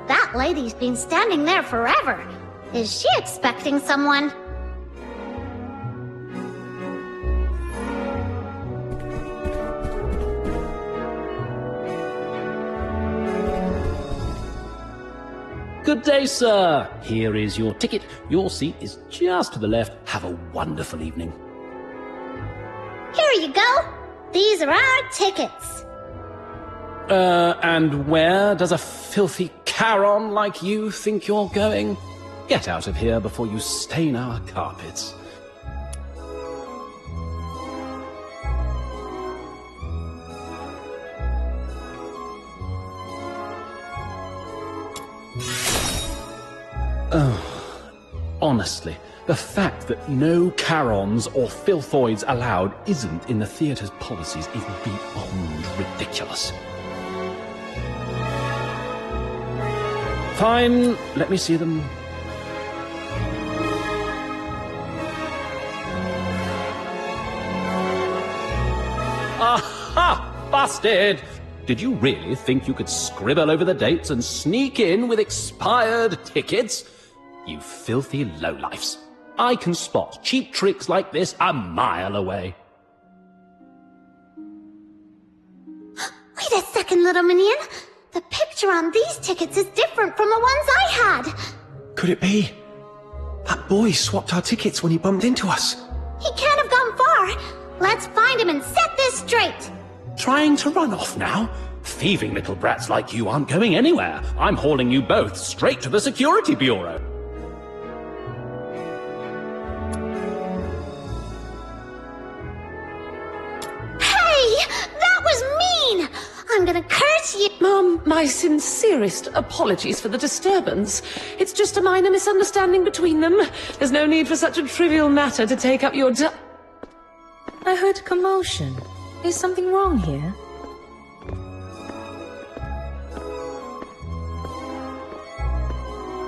That lady's been standing there forever. Is she expecting someone? Good day, sir. Here is your ticket. Your seat is just to the left. Have a wonderful evening. Here you go. These are our tickets. And where does a filthy Charon like you think you're going? Get out of here before you stain our carpets. Oh, honestly, the fact that no Charons or Filthoids allowed isn't in the theatre's policies is beyond ridiculous. Fine, let me see them. Aha! Busted! Did you really think you could scribble over the dates and sneak in with expired tickets? You filthy lowlifes. I can spot cheap tricks like this a mile away. Wait a second, little minion. The picture on these tickets is different from the ones I had. Could it be? That boy swapped our tickets when he bumped into us. He can't have gone far. Let's find him and set this straight. Trying to run off now? Thieving little brats like you aren't going anywhere. I'm hauling you both straight to the Security Bureau. I'm gonna curse you! Mom, my sincerest apologies for the disturbance. It's just a minor misunderstanding between them. There's no need for such a trivial matter to take up your I heard commotion. Is something wrong here?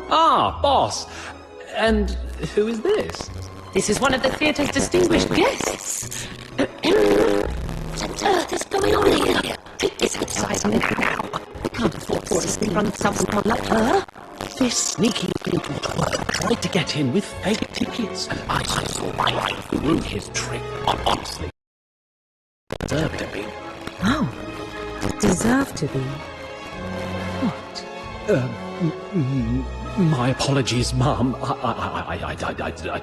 Ah, boss. And who is this? This is one of the theatre's distinguished guests. What on earth is going on here? Take this outside now. We can't afford to see run someone like her. This sneaky little twerp tried to get in with fake tickets, and I saw my life through his trick. Honestly, deserved to be. Oh, deserve to be. What? My apologies, Mum. I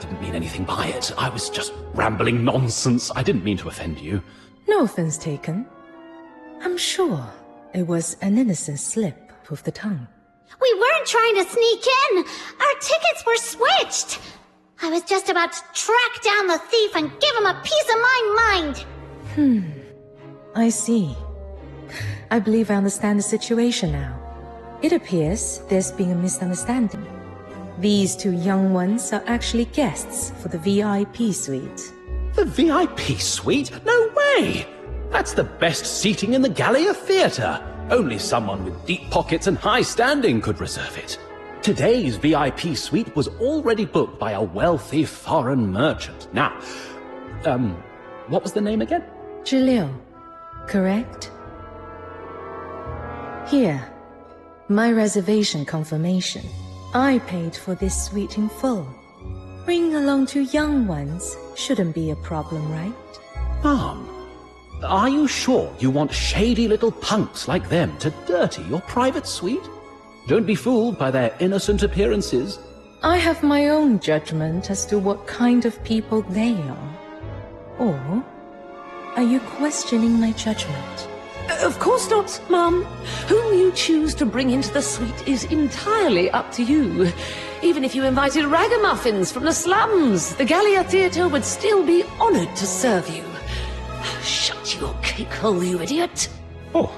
didn't mean anything by it. I was just rambling nonsense. I didn't mean to offend you. No offense taken. I'm sure it was an innocent slip of the tongue. We weren't trying to sneak in. Our tickets were switched. I was just about to track down the thief and give him a piece of my mind. I see. I believe I understand the situation now. It appears there's been a misunderstanding. These two young ones are actually guests for the VIP suite. The VIP suite? No way! That's the best seating in the Gallia Theatre. Only someone with deep pockets and high standing could reserve it. Today's VIP suite was already booked by a wealthy foreign merchant. Now, what was the name again? Jalil, correct? Here, my reservation confirmation. I paid for this suite in full. Bringing along two young ones shouldn't be a problem, right? Mom, are you sure you want shady little punks like them to dirty your private suite? Don't be fooled by their innocent appearances. I have my own judgment as to what kind of people they are. Or are you questioning my judgment? Of course not, Mum. Whom you choose to bring into the suite is entirely up to you. Even if you invited ragamuffins from the slums, the Gallia Theatre would still be honored to serve you. Shut your cake hole, you idiot. Oh,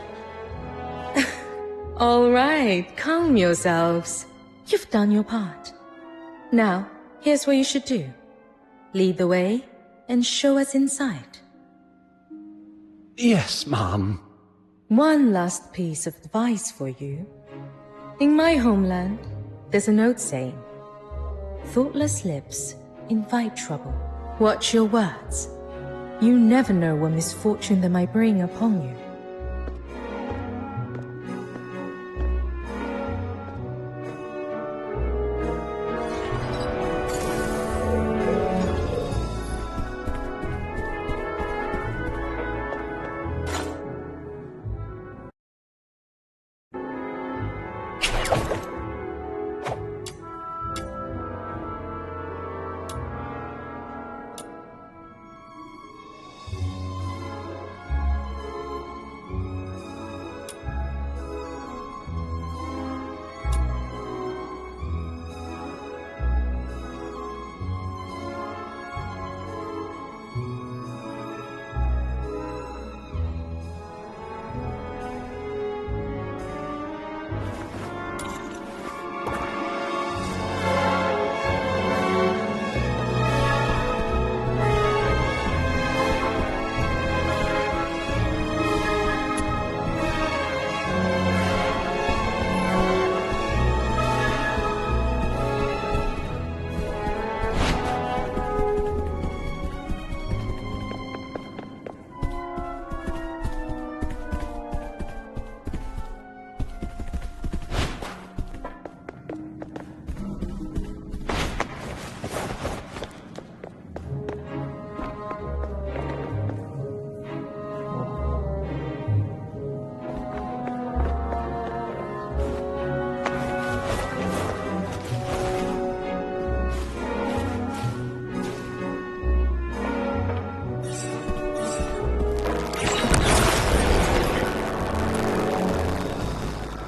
All right, calm yourselves. You've done your part. Now, here's what you should do. Lead the way and show us inside. yes, Mom. One last piece of advice for you. In my homeland, there's a note saying, thoughtless lips invite trouble. Watch your words. You never know what misfortune they might bring upon you.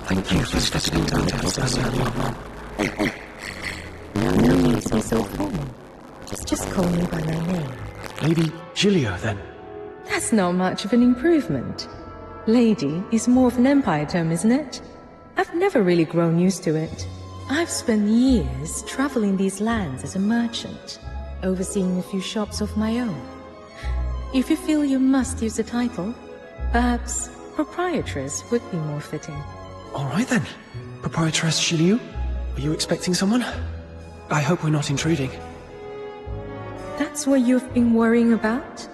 Thank you for stepping down to help us out, Mom. No need to be so formal. Just call me by my name. Lady Giulio, then. That's not much of an improvement. Lady is more of an empire term, isn't it? I've never really grown used to it. I've spent years traveling these lands as a merchant, overseeing a few shops of my own. If you feel you must use the title, perhaps proprietress would be more fitting. All right, then. Proprietress Giulio, are you expecting someone? I hope we're not intruding. That's what you've been worrying about?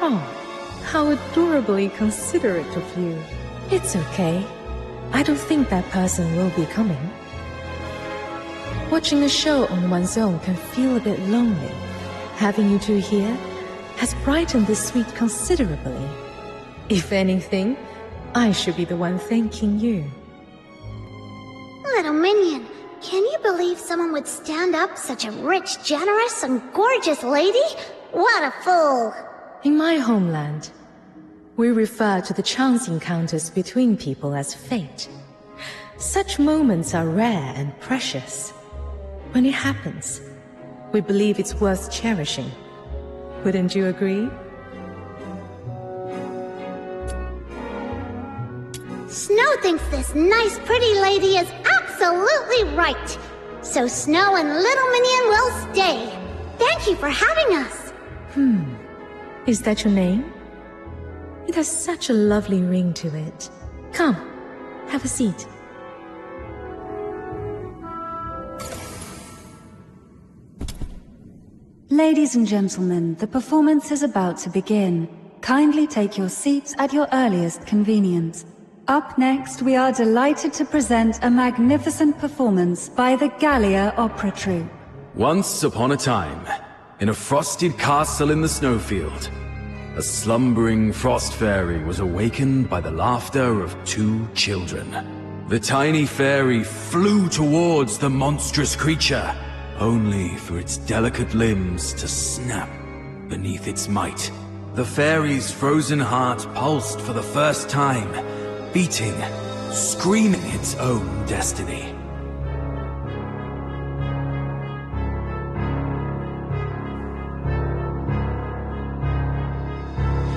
Oh, how adorably considerate of you. It's okay. I don't think that person will be coming. Watching a show on one's own can feel a bit lonely. Having you two here has brightened this suite considerably. If anything, I should be the one thanking you. Little minion, can you believe someone would stand up such a rich, generous, and gorgeous lady? What a fool! In my homeland, we refer to the chance encounters between people as fate. Such moments are rare and precious. When it happens, we believe it's worth cherishing. Wouldn't you agree? Snow thinks this nice, pretty lady is absolutely right. So Snow and Little Minion will stay. Thank you for having us. Is that your name? It has such a lovely ring to it. Come, have a seat. Ladies and gentlemen, the performance is about to begin. Kindly take your seats at your earliest convenience. Up next, we are delighted to present a magnificent performance by the Gallia Opera Troupe. Once upon a time, in a frosted castle in the snowfield, a slumbering frost fairy was awakened by the laughter of two children. The tiny fairy flew towards the monstrous creature, only for its delicate limbs to snap beneath its might. The fairy's frozen heart pulsed for the first time, beating, screaming its own destiny.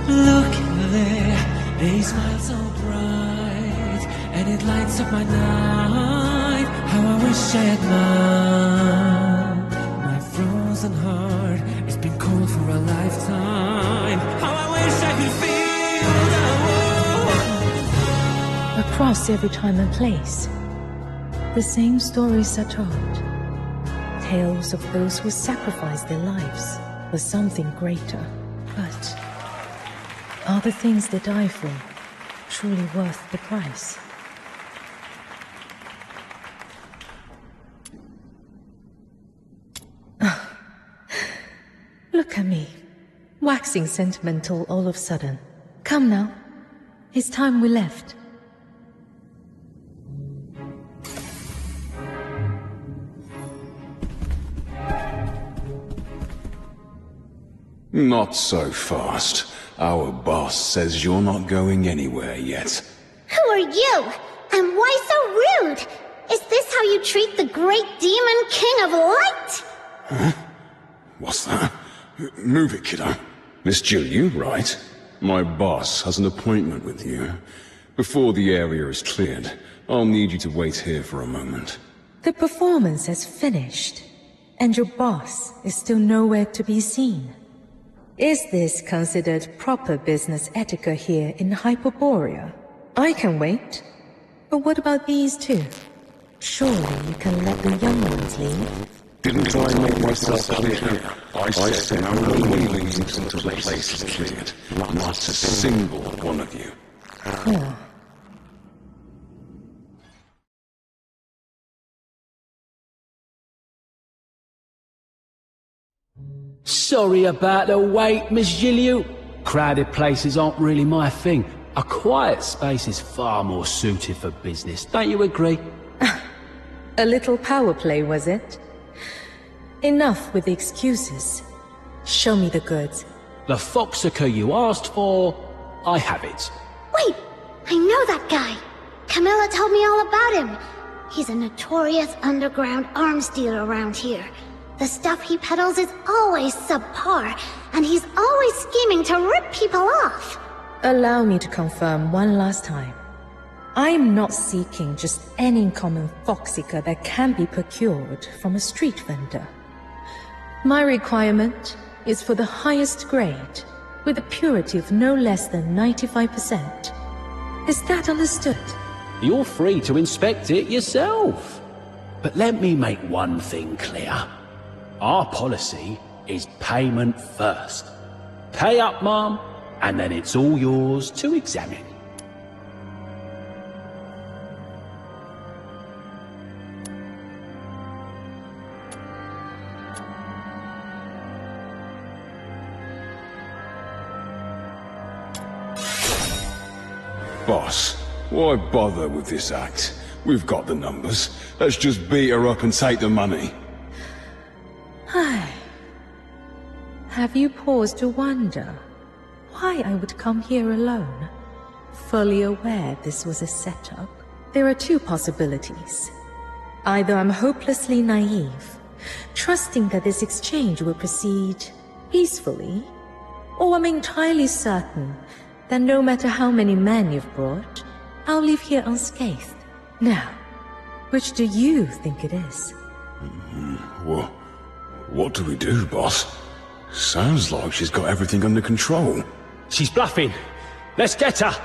Look there, they smile so bright, and it lights up my night. How I wish I had mine. My frozen heart, it's been cold for a lifetime. How I wish I could feel the world. Across every time and place, the same stories are told. Tales of those who sacrificed their lives for something greater. But are the things they die for truly worth the price? Look at me, waxing sentimental all of a sudden. Come now, it's time we left. Not so fast. Our boss says you're not going anywhere yet. Who are you? And why so rude? Is this how you treat the great demon king of light? Huh? What's that? Move it, kiddo. Miss Jill, you right? My boss has an appointment with you. Before the area is cleared, I'll need you to wait here for a moment. The performance has finished, and your boss is still nowhere to be seen. Is this considered proper business etiquette here in Hyperborea? I can wait. But what about these two? Surely you can let the young ones leave? Didn't I make myself clear? I said no one leaves until the place is cleared. Not a single one of you. Oh. Sorry about the wait, Miss Gilliu. Crowded places aren't really my thing. A quiet space is far more suited for business, don't you agree? A little power play, was it? Enough with the excuses. Show me the goods. The Foxica you asked for, I have it. Wait, I know that guy. Camilla told me all about him. He's a notorious underground arms dealer around here. The stuff he peddles is always subpar, and he's always scheming to rip people off. Allow me to confirm one last time. I am not seeking just any common Foxica that can be procured from a street vendor. My requirement is for the highest grade, with a purity of no less than 95%. Is that understood? You're free to inspect it yourself. But let me make one thing clear. Our policy is payment first. Pay up, Mom, and then it's all yours to examine. Boss, why bother with this act? We've got the numbers. Let's just beat her up and take the money. Have you paused to wonder why I would come here alone? Fully aware this was a setup, there are two possibilities. Either I'm hopelessly naive, trusting that this exchange will proceed peacefully, or I'm entirely certain that no matter how many men you've brought, I'll leave here unscathed. Now, which do you think it is? What do we do, boss? Sounds like she's got everything under control. She's bluffing. Let's get her!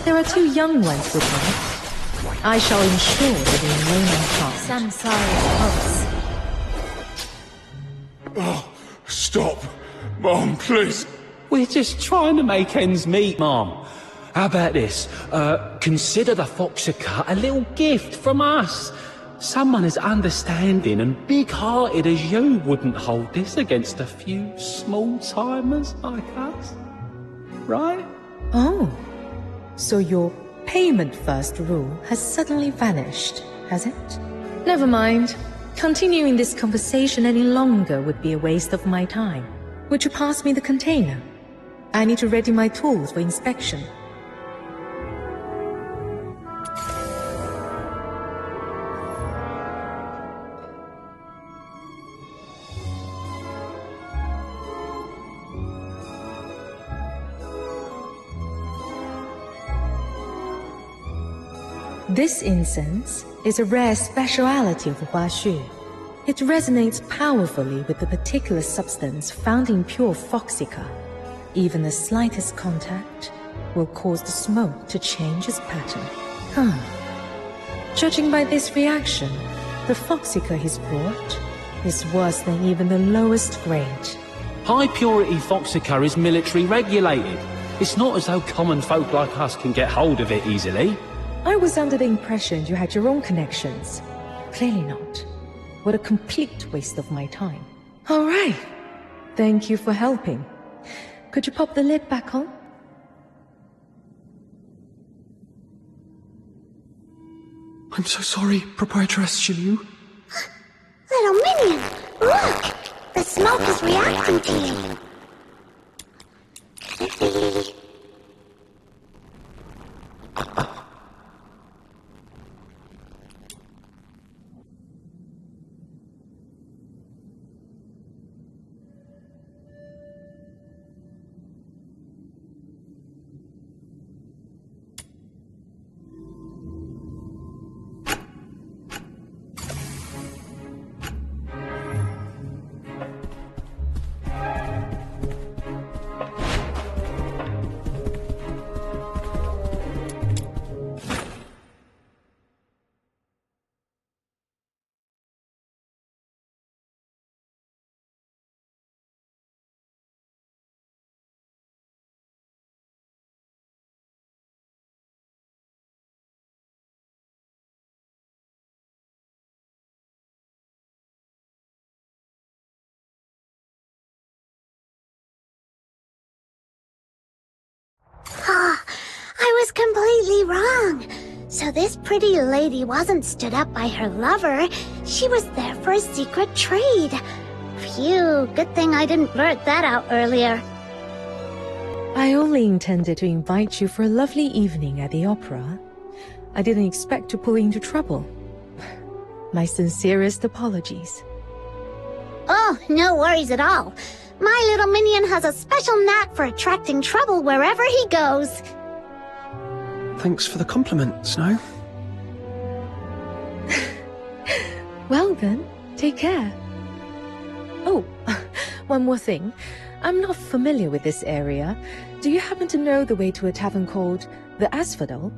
There are 2 young ones with me. I shall ensure that they remain unharmed. Samsara's pulse. Oh, stop. Mom, please. We're just trying to make ends meet, Mom. How about this? Consider the Foxica a little gift from us. Someone as understanding and big-hearted as you wouldn't hold this against a few small-timers like us. Right? Oh, so your payment first rule has suddenly vanished, has it? Never mind. Continuing this conversation any longer would be a waste of my time. Would you pass me the container? I need to ready my tools for inspection. This incense is a rare speciality of Huaxu. It resonates powerfully with the particular substance found in pure Foxica. Even the slightest contact will cause the smoke to change its pattern. Judging by this reaction, the Foxica he's brought is worse than even the lowest grade. High-purity Foxica is military regulated. It's not as though common folk like us can get hold of it easily. I was under the impression you had your own connections. Clearly not. What a complete waste of my time. All right. Thank you for helping. Could you pop the lid back on? I'm so sorry, Proprietress Shiliu. Little minion, look! The smoke is reacting to you. I was completely wrong. So this pretty lady wasn't stood up by her lover. She was there for a secret trade. Phew, good thing I didn't blurt that out earlier. I only intended to invite you for a lovely evening at the opera. I didn't expect to pull you into trouble. My sincerest apologies. Oh, no worries at all. My little minion has a special knack for attracting trouble wherever he goes. Thanks for the compliment, Snow. Well then, take care. Oh, one more thing. I'm not familiar with this area. Do you happen to know the way to a tavern called the Asphodel?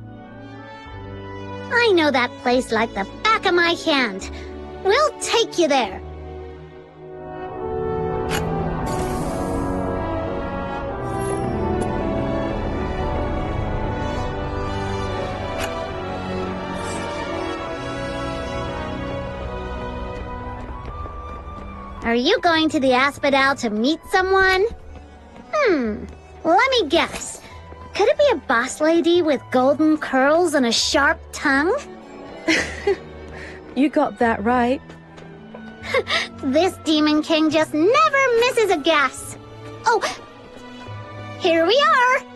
I know that place like the back of my hand. We'll take you there. Are you going to the Asphodel to meet someone? Let me guess. Could it be a boss lady with golden curls and a sharp tongue? You got that right. This Demon King just never misses a guess. Oh, here we are.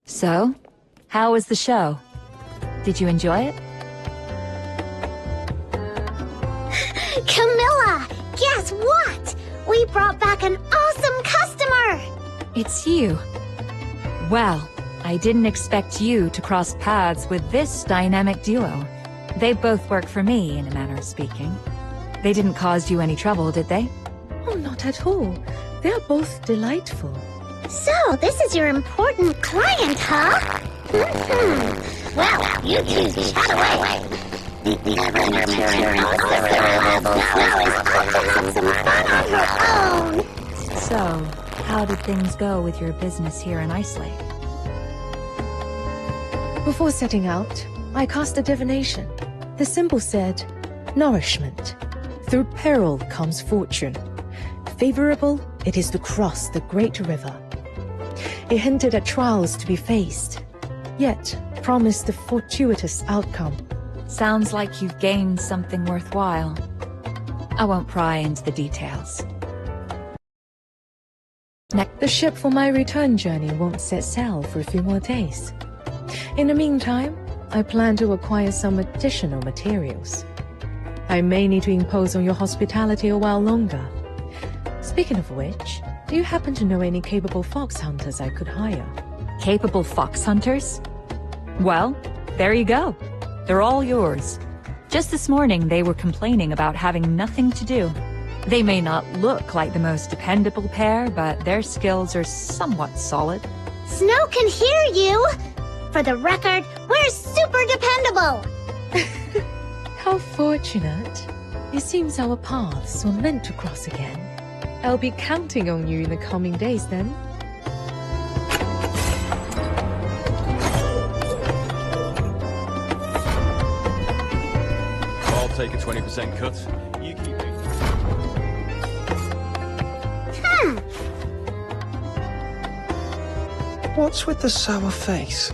So, how was the show? Did you enjoy it? Camilla! Guess what? We brought back an awesome customer! It's you. Well, I didn't expect you to cross paths with this dynamic duo. They both work for me, in a manner of speaking. They didn't cause you any trouble, did they? Oh, not at all. They are both delightful. So, this is your important client, huh? Well, you two chat away. So, how did things go with your business here in Iceland? Before setting out, I cast a divination. The symbol said, nourishment. Through peril comes fortune. Favorable, it is to cross the great river. It hinted at trials to be faced, yet promised a fortuitous outcome. Sounds like you've gained something worthwhile. I won't pry into the details. The ship for my return journey won't set sail for a few more days. In the meantime, I plan to acquire some additional materials. I may need to impose on your hospitality a while longer. Speaking of which, do you happen to know any capable fox hunters I could hire? Capable fox hunters? Well, there you go. They're all yours. Just this morning, they were complaining about having nothing to do. They may not look like the most dependable pair, but their skills are somewhat solid. Snow can hear you! For the record, we're super dependable! How fortunate. It seems our paths were meant to cross again. I'll be counting on you in the coming days then. I'll take a 20% cut. You keep it. What's with the sour face?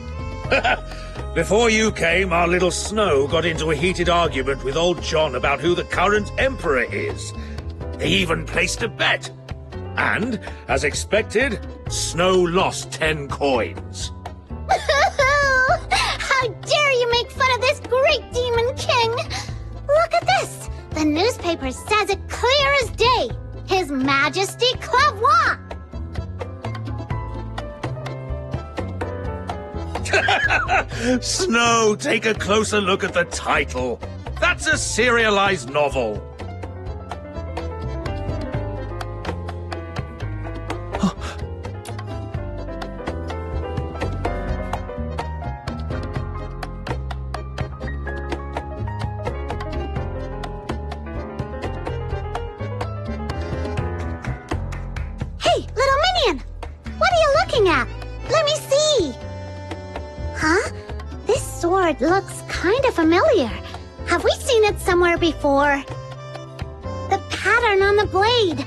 Before you came, our little Snow got into a heated argument with old John about who the current emperor is. They even placed a bet. And, as expected, Snow lost 10 coins. How dare you make fun of this great demon king! Look at this! The newspaper says it clear as day! His Majesty Clavois! Snow, take a closer look at the title. That's a serialized novel. Hey, little minion! What are you looking at? Let me see! Huh? This sword looks kinda familiar. Have we seen it somewhere before? The pattern on the blade.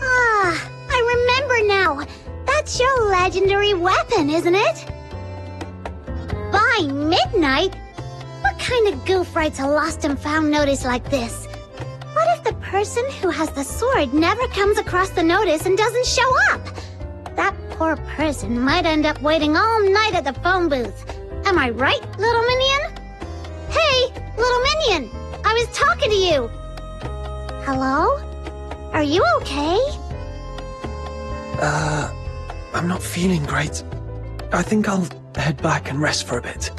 Ah, I remember now. That's your legendary weapon, isn't it? By midnight? What kind of goof writes a lost and found notice like this? What if the person who has the sword never comes across the notice and doesn't show up? That poor person might end up waiting all night at the phone booth. Am I right, little minion? Hey, little minion! I was talking to you! Hello? Are you okay? I'm not feeling great. I think I'll head back and rest for a bit.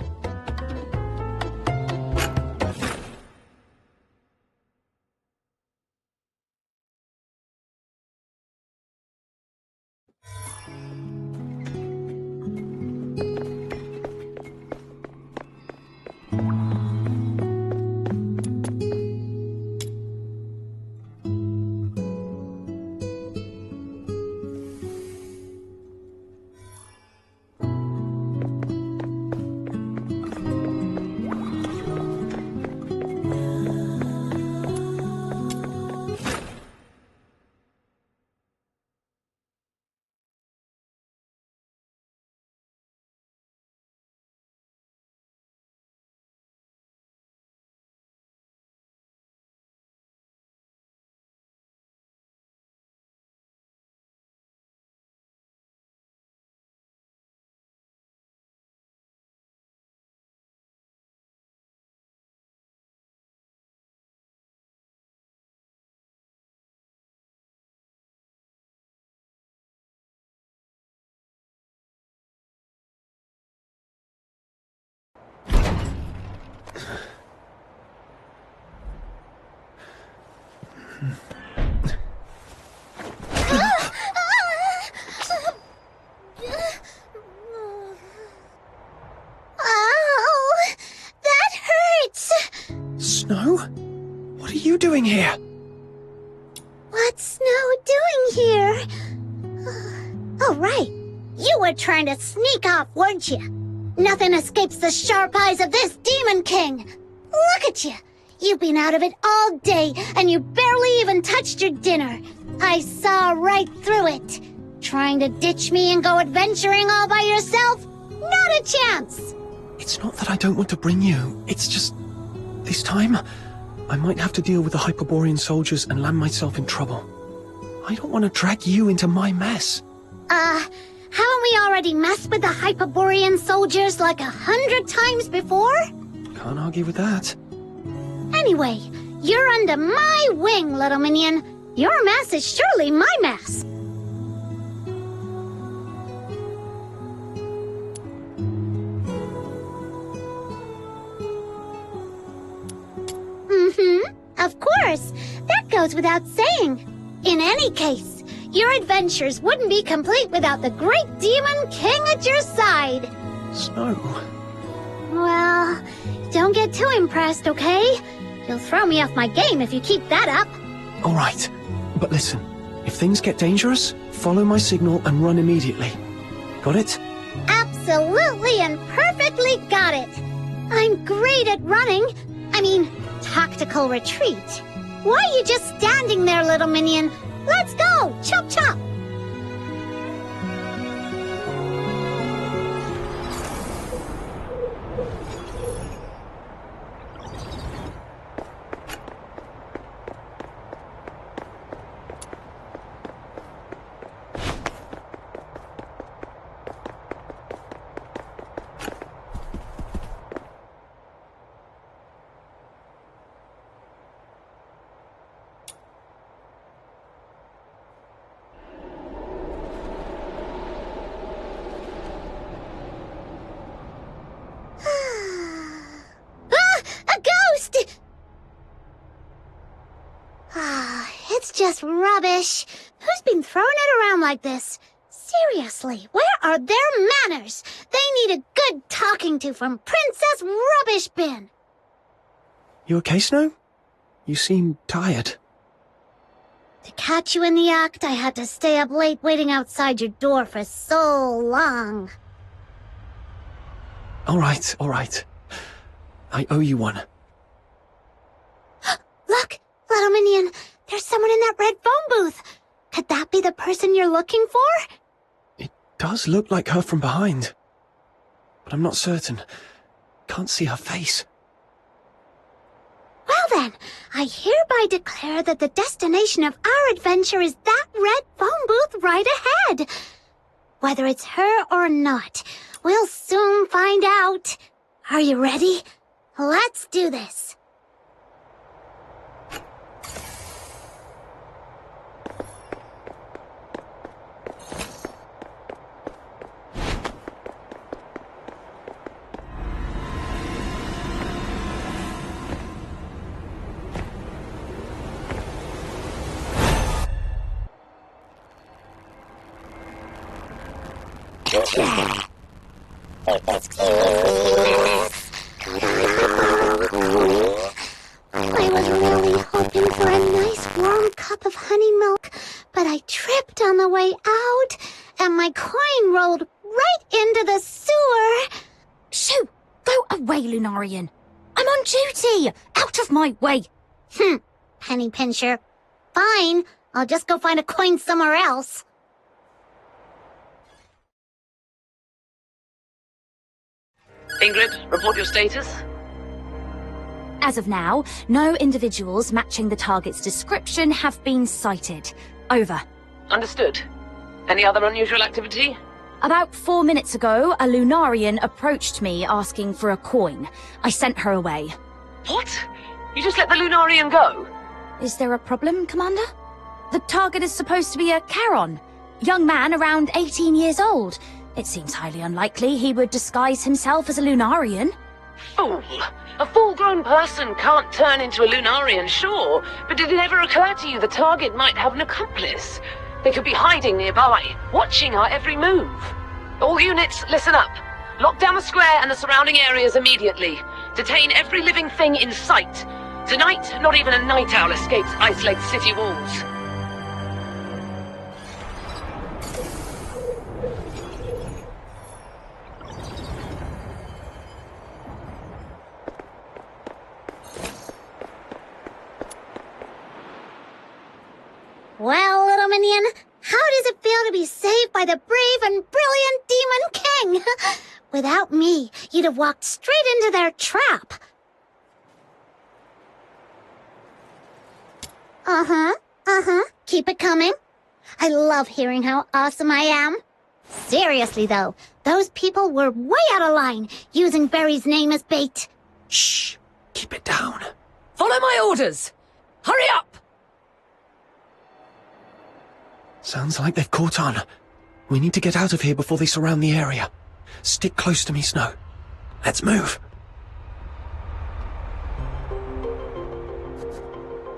Oh, that hurts! Snow? What are you doing here? What's Snow doing here? Oh, right. You were trying to sneak off, weren't you? Nothing escapes the sharp eyes of this Demon King. Look at you. You've been out of it all day, and you barely even touched your dinner. I saw right through it. Trying to ditch me and go adventuring all by yourself? Not a chance! It's not that I don't want to bring you. It's just... this time, I might have to deal with the Hyperborean soldiers and land myself in trouble. I don't want to drag you into my mess. Haven't we already messed with the Hyperborean soldiers like 100 times before? Can't argue with that. Anyway, you're under my wing, little minion. Your mess is surely my mess. Of course. That goes without saying. In any case, your adventures wouldn't be complete without the great Demon King at your side. Snow. Well, don't get too impressed, okay? You'll throw me off my game if you keep that up. All right. But listen, if things get dangerous, follow my signal and run immediately. Got it? Absolutely and perfectly got it. I'm great at running. I mean, tactical retreat. Why are you just standing there, little minion? Let's go! Chop chop! It's just rubbish. Who's been throwing it around like this? Seriously, where are their manners? They need a good talking to from Princess Rubbish Bin. You okay, Snow? You seem tired. To catch you in the act, I had to stay up late waiting outside your door for so long. All right. I owe you one. Look, little minion, there's someone in that red phone booth. Could that be the person you're looking for? It does look like her from behind, but I'm not certain. Can't see her face. Well then, I hereby declare that the destination of our adventure is that red phone booth right ahead. Whether it's her or not, we'll soon find out. Are you ready? Let's do this. I was really hoping for a nice warm cup of honey milk, but I tripped on the way out, and my coin rolled right into the sewer. Shoo! Go away, Lunarian. I'm on duty! Out of my way! Penny pincher. Fine, I'll just go find a coin somewhere else. Ingrid, report your status. As of now, no individuals matching the target's description have been sighted. Over. Understood. Any other unusual activity? About 4 minutes ago, a Lunarian approached me asking for a coin. I sent her away. What? You just let the Lunarian go? Is there a problem, Commander? The target is supposed to be a Charon. Young man around 18 years old. It seems highly unlikely he would disguise himself as a Lunarian. Fool! A full-grown person can't turn into a Lunarian, sure, but did it ever occur to you the target might have an accomplice? They could be hiding nearby, watching our every move. All units, listen up. Lock down the square and the surrounding areas immediately. Detain every living thing in sight. Tonight, not even a night owl escapes Ice Lake's city walls. Well, little minion, how does it feel to be saved by the brave and brilliant Demon King? Without me, you'd have walked straight into their trap. Keep it coming. I love hearing how awesome I am. Seriously, though, those people were way out of line, using Barry's name as bait. Shh! Keep it down. Follow my orders! Hurry up! Sounds like they've caught on. We need to get out of here before they surround the area. Stick close to me, Snow. Let's move.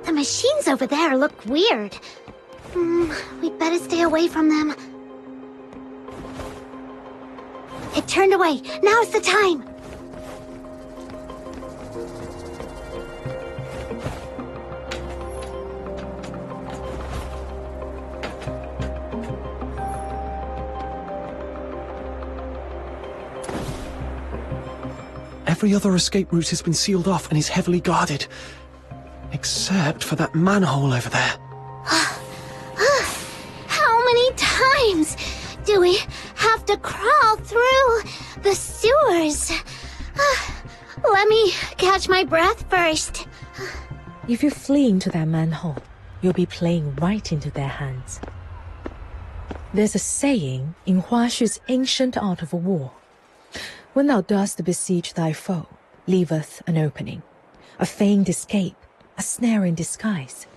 The machines over there look weird. We'd better stay away from them. It turned away. Now's the time. Every other escape route has been sealed off and is heavily guarded. Except for that manhole over there. How many times do we have to crawl through the sewers? Let me catch my breath first. If you flee into that manhole, you'll be playing right into their hands. There's a saying in Huashu's ancient art of war. When thou dost besiege thy foe, leaveth an opening, a feigned escape, a snare in disguise.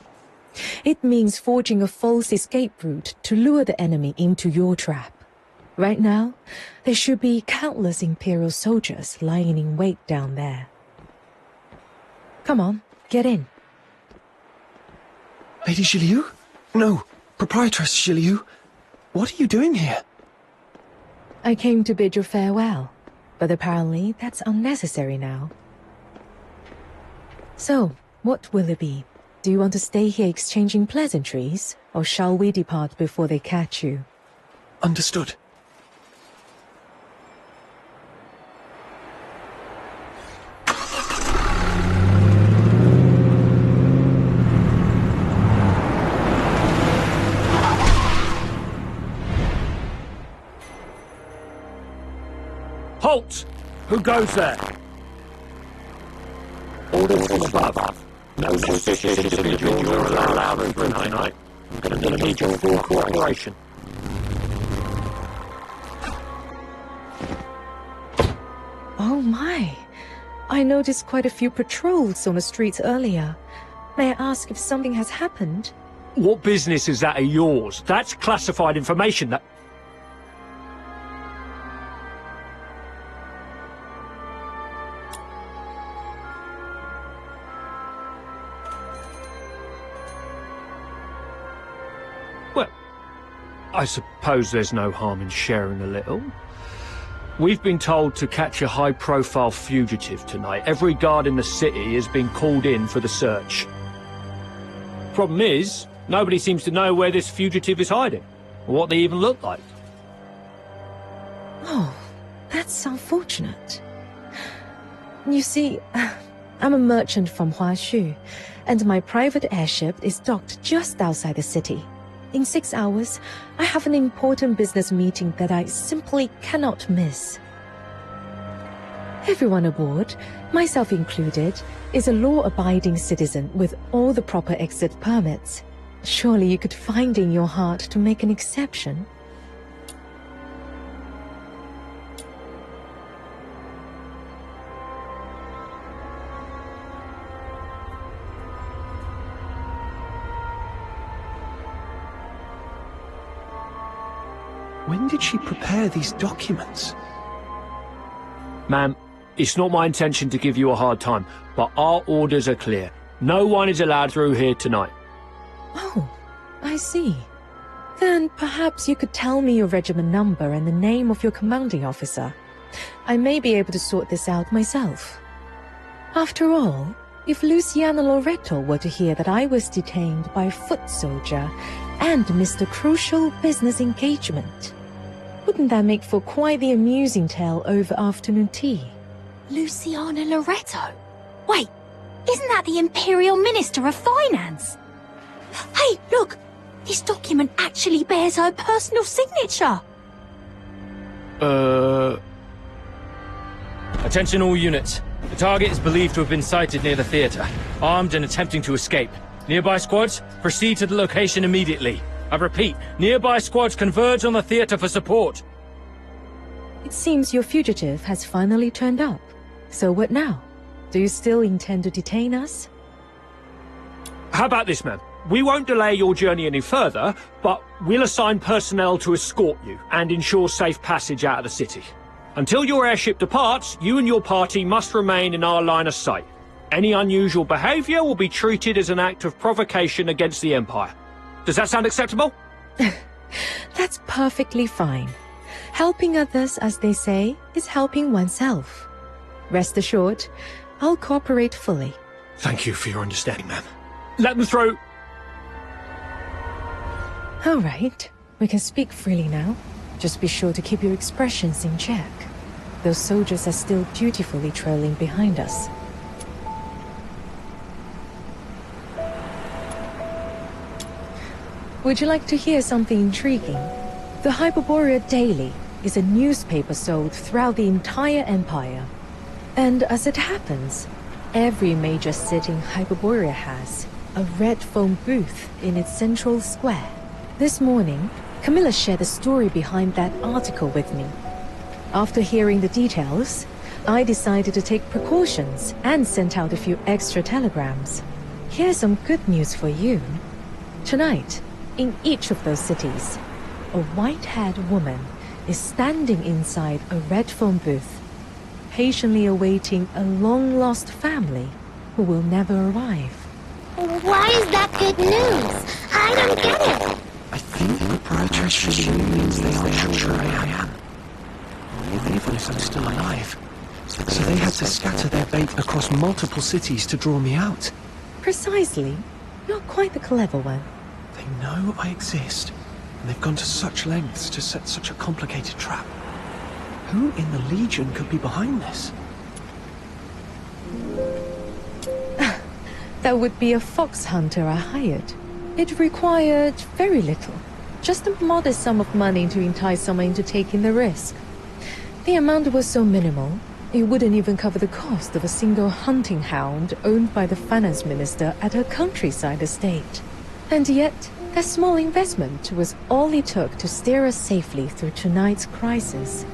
It means forging a false escape route to lure the enemy into your trap. Right now, there should be countless Imperial soldiers lying in wait down there. Come on, get in. Lady Zhiliu? No, Proprietress Zhiliu. What are you doing here? I came to bid you farewell, but apparently that's unnecessary now. So, what will it be? Do you want to stay here exchanging pleasantries, or shall we depart before they catch you? Understood. Halt! Who goes there? Orders from above. No suspicious individuals are allowed over tonight. I'm going to need your full cooperation. Oh my! I noticed quite a few patrols on the streets earlier. May I ask if something has happened? What business is that of yours? That's classified information that... Well, I suppose there's no harm in sharing a little. We've been told to catch a high-profile fugitive tonight. Every guard in the city has been called in for the search. Problem is, nobody seems to know where this fugitive is hiding, or what they even look like. Oh, that's unfortunate. You see, I'm a merchant from Huashu, and my private airship is docked just outside the city. In 6 hours, I have an important business meeting that I simply cannot miss. Everyone aboard, myself included, is a law-abiding citizen with all the proper exit permits. Surely you could find in your heart to make an exception. When did she prepare these documents? Ma'am, It's not my intention to give you a hard time, but our orders are clear. No one is allowed through here tonight. Oh, I see. Then perhaps you could tell me your regiment number and the name of your commanding officer. I may be able to sort this out myself. After all, if Luciano Loreto were to hear that I was detained by a foot soldier and missed a crucial business engagement, wouldn't that make for quite the amusing tale over afternoon tea? Luciano Loreto? Wait, isn't that the Imperial Minister of Finance? Hey, look! This document actually bears her personal signature! Attention all units. The target is believed to have been sighted near the theater, armed and attempting to escape. Nearby squads, proceed to the location immediately. I repeat, nearby squads converge on the theater for support. It seems your fugitive has finally turned up. So what now? Do you still intend to detain us? How about this, ma'am? We won't delay your journey any further, but we'll assign personnel to escort you and ensure safe passage out of the city. Until your airship departs, you and your party must remain in our line of sight. Any unusual behavior will be treated as an act of provocation against the Empire. Does that sound acceptable? That's perfectly fine. Helping others, as they say, is helping oneself. Rest assured, I'll cooperate fully. Thank you for your understanding, ma'am. Let them through. All right, we can speak freely now. Just be sure to keep your expressions in check. Those soldiers are still dutifully trailing behind us. Would you like to hear something intriguing? The Hyperborea Daily is a newspaper sold throughout the entire Empire. And as it happens, every major city in Hyperborea has a red foam booth in its central square. This morning, Camilla shared the story behind that article with me. After hearing the details, I decided to take precautions and sent out a few extra telegrams. Here's some good news for you. Tonight, in each of those cities, a white-haired woman is standing inside a red foam booth, patiently awaiting a long-lost family who will never arrive. Why is that good news? I don't get it. I think the proprietress Julie means they aren't sure I am. Even if I'm still alive. So they had to scatter their bait across multiple cities to draw me out. Precisely. You're quite the clever one. They know I exist, and they've gone to such lengths to set such a complicated trap. Who in the Legion could be behind this? That would be a fox hunter I hired. It required very little. Just a modest sum of money to entice someone into taking the risk. The amount was so minimal, it wouldn't even cover the cost of a single hunting hound owned by the finance minister at her countryside estate. And yet, that small investment was all it took to steer us safely through tonight's crisis.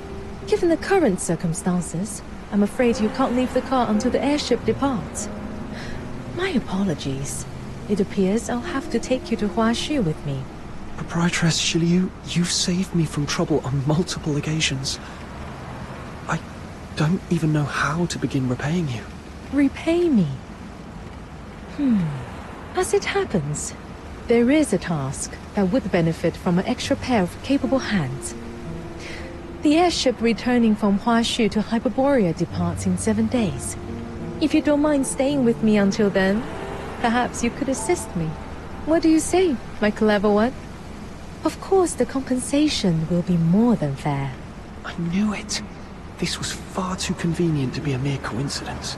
Given the current circumstances, I'm afraid you can't leave the car until the airship departs. My apologies. It appears I'll have to take you to Huashu with me. Proprietress Shiliu, you've saved me from trouble on multiple occasions. I don't even know how to begin repaying you. Repay me? As it happens, there is a task that would benefit from an extra pair of capable hands. The airship returning from Huashu to Hyperborea departs in 7 days. If you don't mind staying with me until then, perhaps you could assist me. What do you say, my clever one? Of course, the compensation will be more than fair. I knew it. This was far too convenient to be a mere coincidence.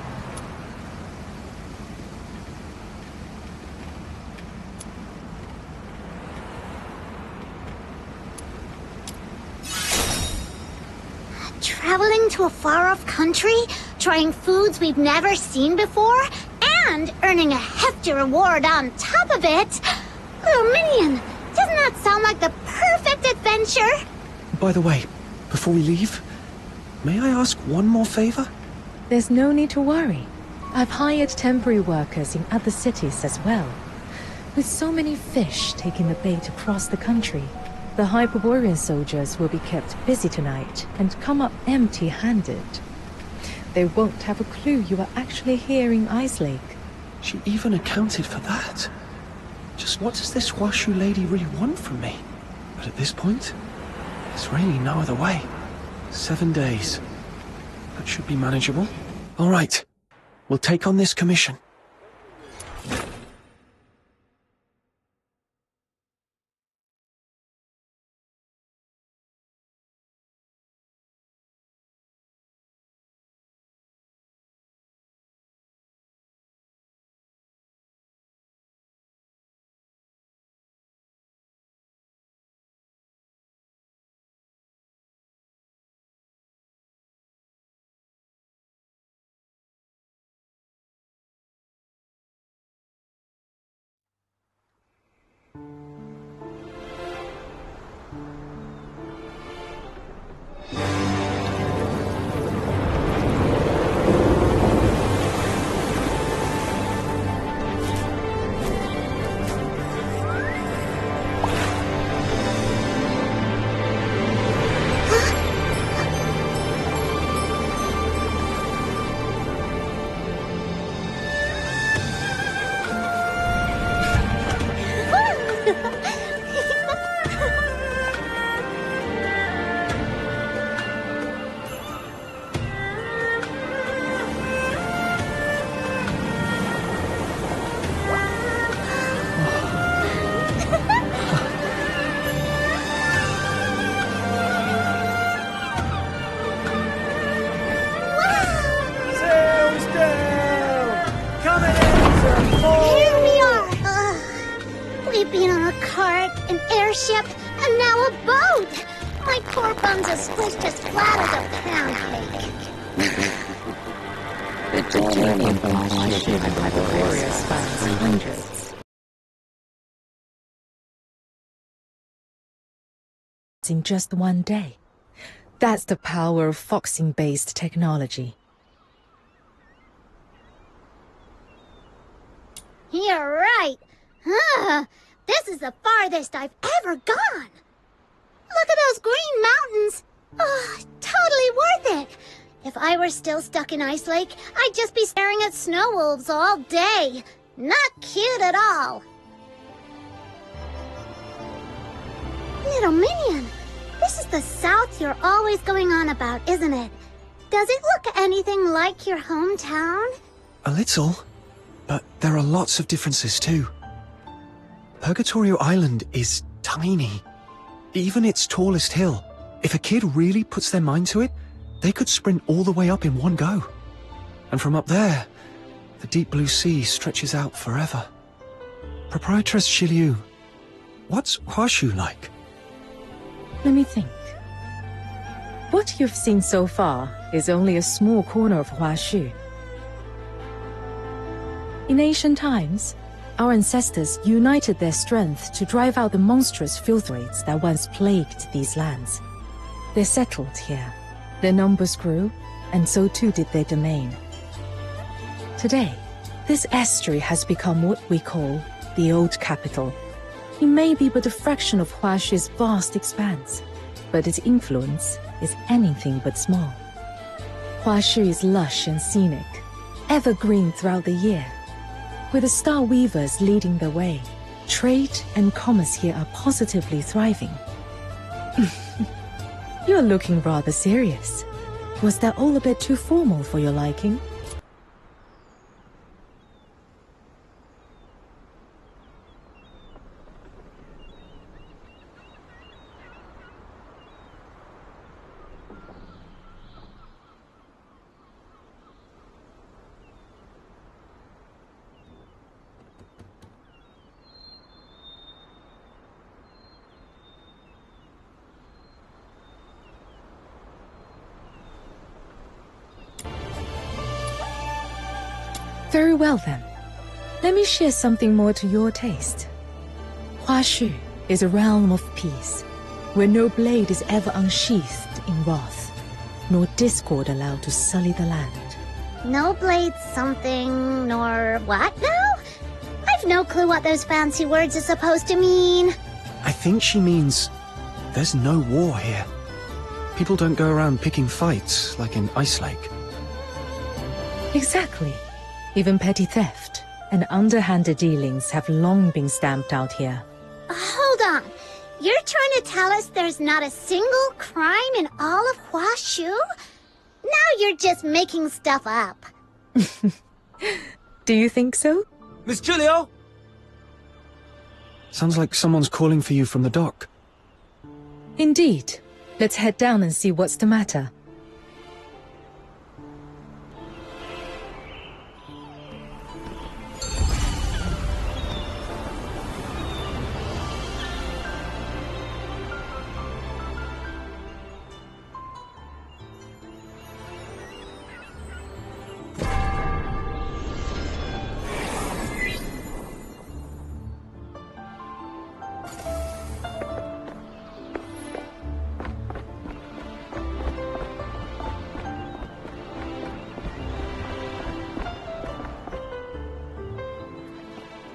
Traveling to a far-off country, trying foods we've never seen before, and earning a hefty reward on top of it. Little Minion, doesn't that sound like the perfect adventure? By the way, before we leave, may I ask one more favor? There's no need to worry. I've hired temporary workers in other cities as well. With so many fish taking the bait across the country, the Hyperborean soldiers will be kept busy tonight and come up empty-handed. they won't have a clue you are actually here in Ice Lake. She even accounted for that. Just what does this Huashu lady really want from me? But at this point, there's really no other way. 7 days. That should be manageable. All right, we'll take on this commission. And now a boat! My poor bum's are squished as flat as a pancake. The journey from Huashu and Hyperborea spans hundreds. In just 1 day. That's the power of foxing-based technology. You're right. This is the farthest I've ever gone. Look at those green mountains. Oh, totally worth it. If I were still stuck in Ice Lake, I'd just be staring at snow wolves all day. Not cute at all. Little Minion, this is the South you're always going on about, isn't it? Does it look anything like your hometown? A little, but there are lots of differences too. Purgatorio Island is tiny. Even its tallest hill. If a kid really puts their mind to it, they could sprint all the way up in one go. And from up there, the deep blue sea stretches out forever. Proprietress Shiliu, what's Huashu like? Let me think. What you've seen so far is only a small corner of Huashu. In ancient times, our ancestors united their strength to drive out the monstrous filth raids that once plagued these lands. They settled here. Their numbers grew, and so too did their domain. Today, this estuary has become what we call the Old Capital. It may be but a fraction of Huashu's vast expanse, but its influence is anything but small. Huashu is lush and scenic, evergreen throughout the year. With the Star Weavers leading the way, trade and commerce here are positively thriving. You're looking rather serious. Was that all a bit too formal for your liking? Very well then. Let me share something more to your taste. Huashu is a realm of peace, where no blade is ever unsheathed in wrath, nor discord allowed to sully the land. No blade something, nor what now? I've no clue what those fancy words are supposed to mean. I think she means there's no war here. People don't go around picking fights like in Ice Lake. Exactly. Even petty theft and underhanded dealings have long been stamped out here. Hold on. You're trying to tell us there's not a single crime in all of Huashu? Now you're just making stuff up. Do you think so? Miss Julio! Sounds like someone's calling for you from the dock. Indeed. Let's head down and see what's the matter.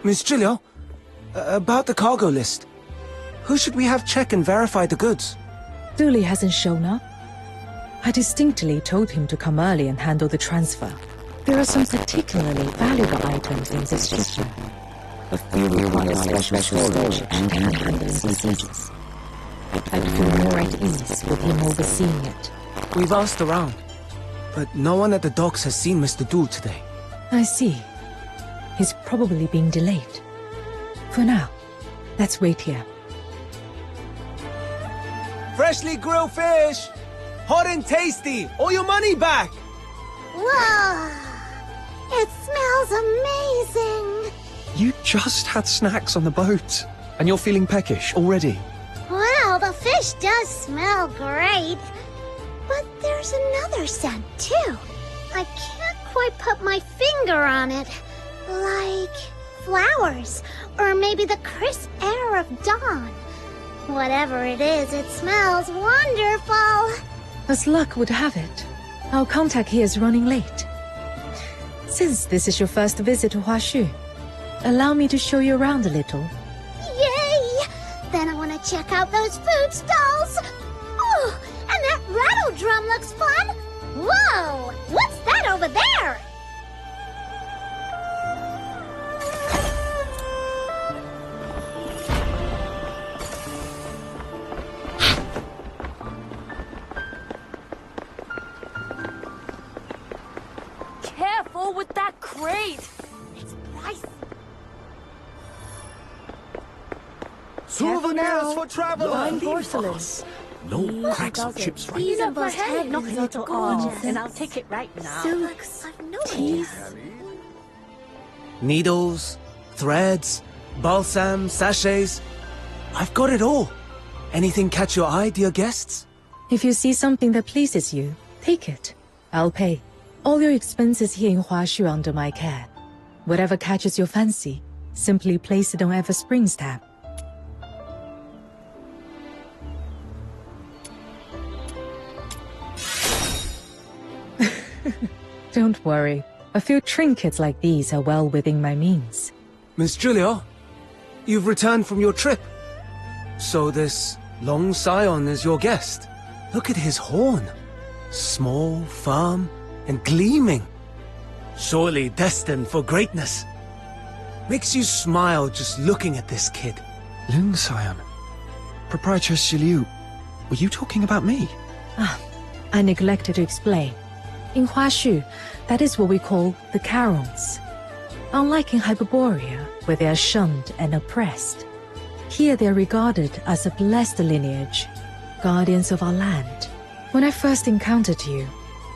Miss Julio, about the cargo list. Who should we have check and verify the goods? Dooley hasn't shown up. I distinctly told him to come early and handle the transfer. There are some particularly valuable items in this shipment. A few require special storage and handling seasons. I'd feel more at ease with him overseeing it. We've asked around, but no one at the docks has seen Mr. Dool today. I see. He's probably being delayed. For now, let's wait here. Freshly grilled fish! Hot and tasty! All your money back! Whoa! It smells amazing! You just had snacks on the boat, and you're feeling peckish already. Wow, the fish does smell great. But there's another scent, too. I can't quite put my finger on it. Like flowers, or maybe the crisp air of dawn. Whatever it is, it smells wonderful. As luck would have it, our contact here is running late. Since this is your first visit to Huashu, allow me to show you around a little. Yay! Then I want to check out those food stalls. Oh, and that rattle drum looks fun. Whoa! What's that over there? Careful with that crate! It's pricey. Souvenirs for travelers! Fine porcelain. No cracks on ship's right. These are my head, knock a little off, and I'll take it right now. Silks, I've no idea. Needles, threads, balsam, sachets. I've got it all. Anything catch your eye, dear guests? If you see something that pleases you, take it. I'll pay. All your expenses here in Huashu are under my care. Whatever catches your fancy, simply place it on Everspring's tab. Don't worry. A few trinkets like these are well within my means. Miss Julio, you've returned from your trip. So this Long Scion is your guest. Look at his horn. Small, firm, and gleaming. Surely destined for greatness. Makes you smile just looking at this kid. Lung Scion. Proprietor Shiliu, were you talking about me? I neglected to explain. In Huashu, that is what we call the Carons. Unlike in Hyperborea, where they are shunned and oppressed, here they are regarded as a blessed lineage, guardians of our land. When I first encountered you,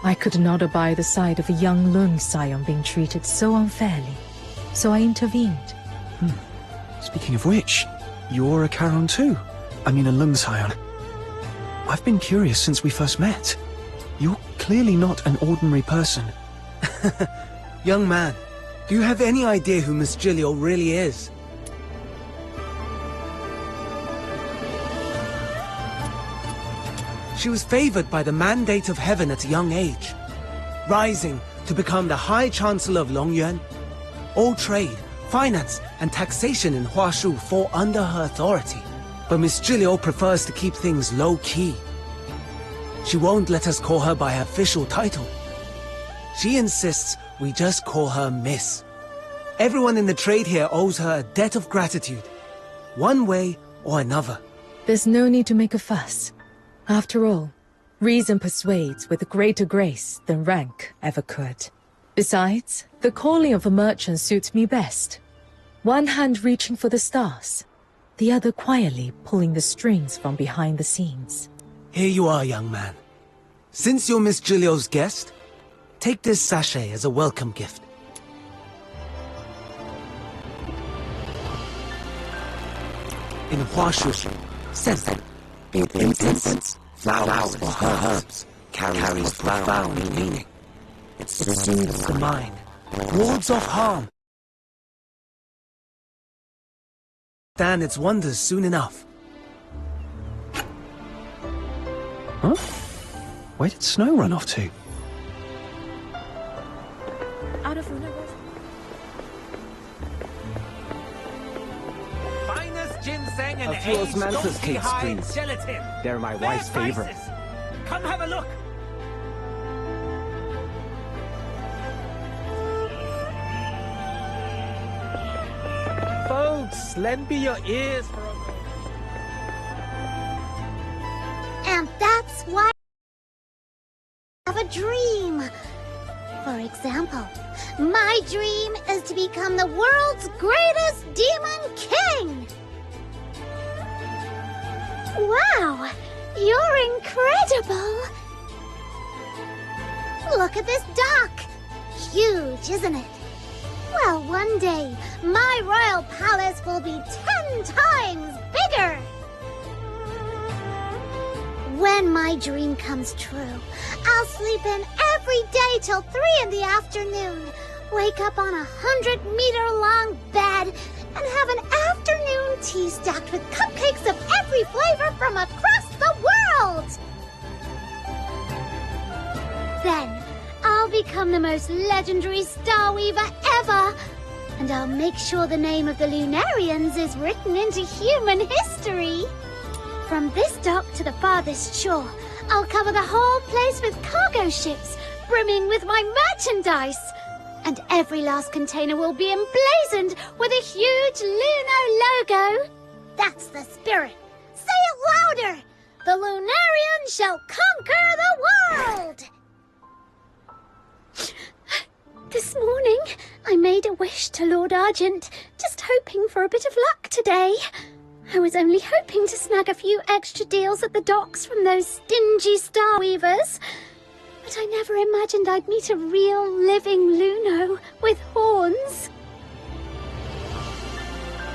I could not abide the sight of a young Lung Scion being treated so unfairly, so I intervened. Speaking of which, you're a Charon too. I mean a Lung Scion. I've been curious since we first met. You're clearly not an ordinary person. Young man, do you have any idea who Miss Julio really is? She was favored by the mandate of heaven at a young age, rising to become the High Chancellor of Longyuan. All trade, finance, and taxation in Huashu fall under her authority. But Miss Julio prefers to keep things low-key. She won't let us call her by her official title. She insists we just call her Miss. Everyone in the trade here owes her a debt of gratitude, one way or another. There's no need to make a fuss. After all, reason persuades with greater grace than rank ever could. Besides, the calling of a merchant suits me best. One hand reaching for the stars, the other quietly pulling the strings from behind the scenes. Here you are, young man. Since you're Miss Giulio's guest, take this sachet as a welcome gift. In Huashu, scent, incense, flowers, or herbs, carries profound meaning. It soothes the mind, wards off harm. Understand its wonders soon enough. Huh? Where did Snow run off to? Out of Finest ginseng and A few aged osmanthus donkey cakes, hide please. gelatin. They're my wife's Fair favorite. prices. Come have a look. Folks, lend me your ears for a moment. And that's why I have a dream. For example, my dream is to become the world's greatest demon king. Wow, you're incredible. Look at this dock. Huge, isn't it? Well, one day, my royal palace will be 10 times bigger. When my dream comes true, I'll sleep in every day till 3 in the afternoon, wake up on a 100-meter-long bed, and have an afternoon tea stacked with cupcakes of every flavor from across the world. Then, I'll become the most legendary Star Weaver ever, and I'll make sure the name of the Lunarians is written into human history. From this dock to the farthest shore, I'll cover the whole place with cargo ships, brimming with my merchandise. And every last container will be emblazoned with a huge Luno logo. That's the spirit. Say it louder! The Lunarians shall conquer the world! This morning, I made a wish to Lord Argent, just hoping for a bit of luck today. I was only hoping to snag a few extra deals at the docks from those stingy Star Weavers. But I never imagined I'd meet a real living Luno with horns.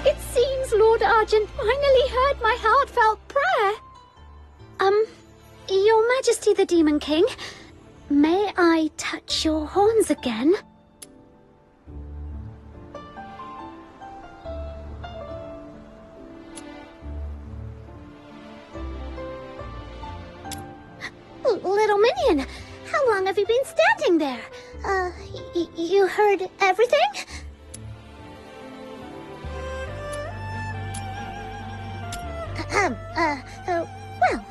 It seems Lord Argent finally heard my heartfelt prayer. Your Majesty the Demon King, may I touch your horns again? Little Minion, how long have you been standing there? You heard everything? Well,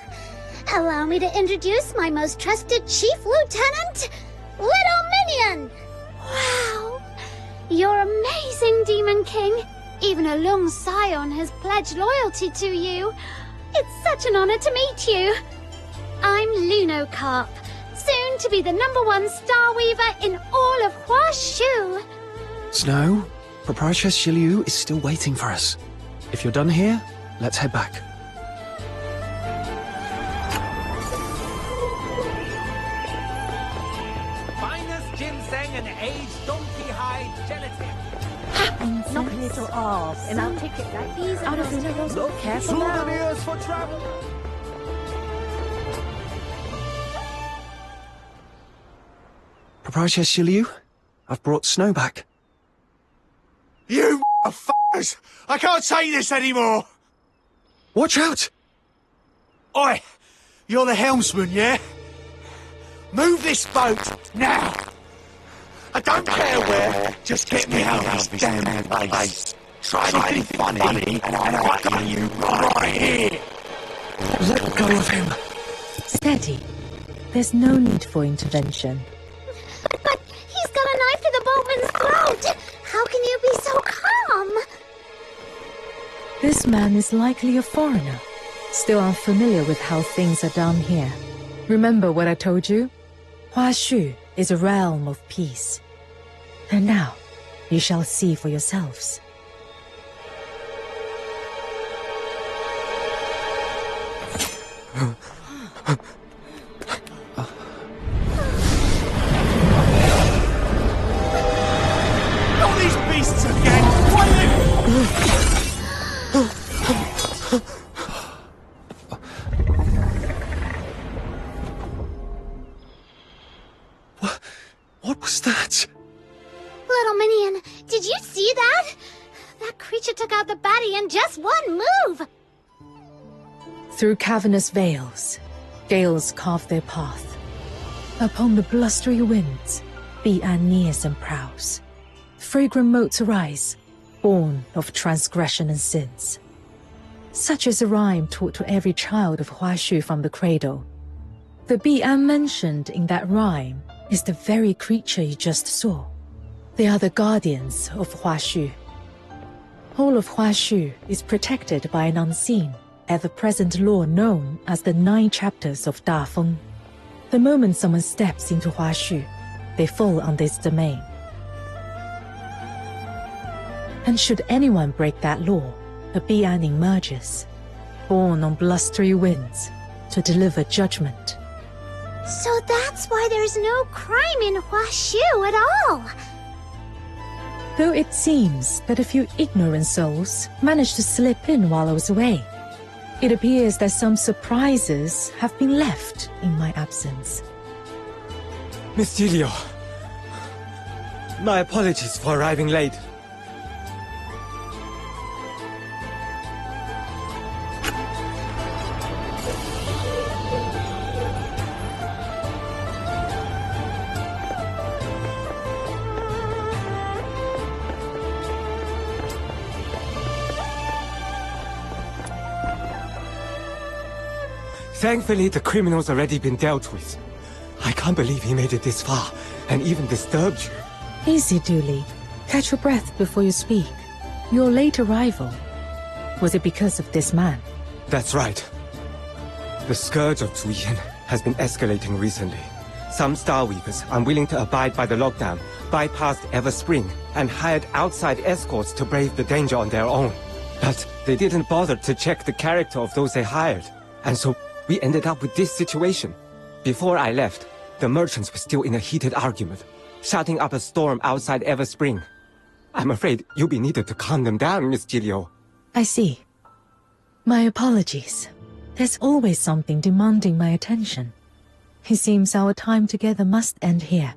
allow me to introduce my most trusted Chief Lieutenant, Little Minion! Wow! You're amazing, Demon King. Even a Lung Scion has pledged loyalty to you. It's such an honor to meet you. I'm Lunocarp, soon to be the #1 Star Weaver in all of Huashu. Snow, Proprietress Shiliu is still waiting for us. If you're done here, let's head back. Finest ginseng and aged donkey hide gelatin. Knock a little off, and I'll take it like these out of the rose. Look, careful now. Souvenirs for travel. Proprietress Shiliu, I've brought Snow back. You f***ers! I can't take this anymore! Watch out! Oi! You're the helmsman, yeah? Move this boat, now! I don't care where, just get me out of this damn place. Try anything funny, and I'll kill you right here! Let go of him! Steady. There's no need for intervention. But he's got a knife to man is likely a foreigner, still unfamiliar with how things are done here. Remember what I told you? Huashu is a realm of peace. And now, you shall see for yourselves. Not these beasts again! Why What was that? Little Minion, did you see that? That creature took out the baddie in just one move! Through cavernous veils, gales carve their path. Upon the blustery winds, Bi'an nears and prowls. Fragrant motes arise, born of transgression and sins. Such is a rhyme taught to every child of Huashu from the cradle. The Bi'an mentioned in that rhyme is the very creature you just saw. They are the guardians of Huashu. All of Huashu is protected by an unseen, ever-present law known as the 9 chapters of Dafeng. The moment someone steps into Huashu, they fall under its domain. And should anyone break that law, a Bi'an emerges, born on blustery winds, to deliver judgment. So that's why there's no crime in Huashu at all! Though it seems that a few ignorant souls managed to slip in while I was away, it appears that some surprises have been left in my absence. Miss Gilio, my apologies for arriving late. Thankfully, the criminal's already been dealt with. I can't believe he made it this far, and even disturbed you. Easy, Dooley. Catch your breath before you speak. Your late arrival, was it because of this man? That's right. The scourge of Zuyin has been escalating recently. Some Starweavers, unwilling to abide by the lockdown, bypassed Everspring and hired outside escorts to brave the danger on their own. But they didn't bother to check the character of those they hired, and so we ended up with this situation. Before I left, the merchants were still in a heated argument, shouting up a storm outside Everspring. I'm afraid you'll be needed to calm them down, Miss Gilio. I see. My apologies. There's always something demanding my attention. It seems our time together must end here.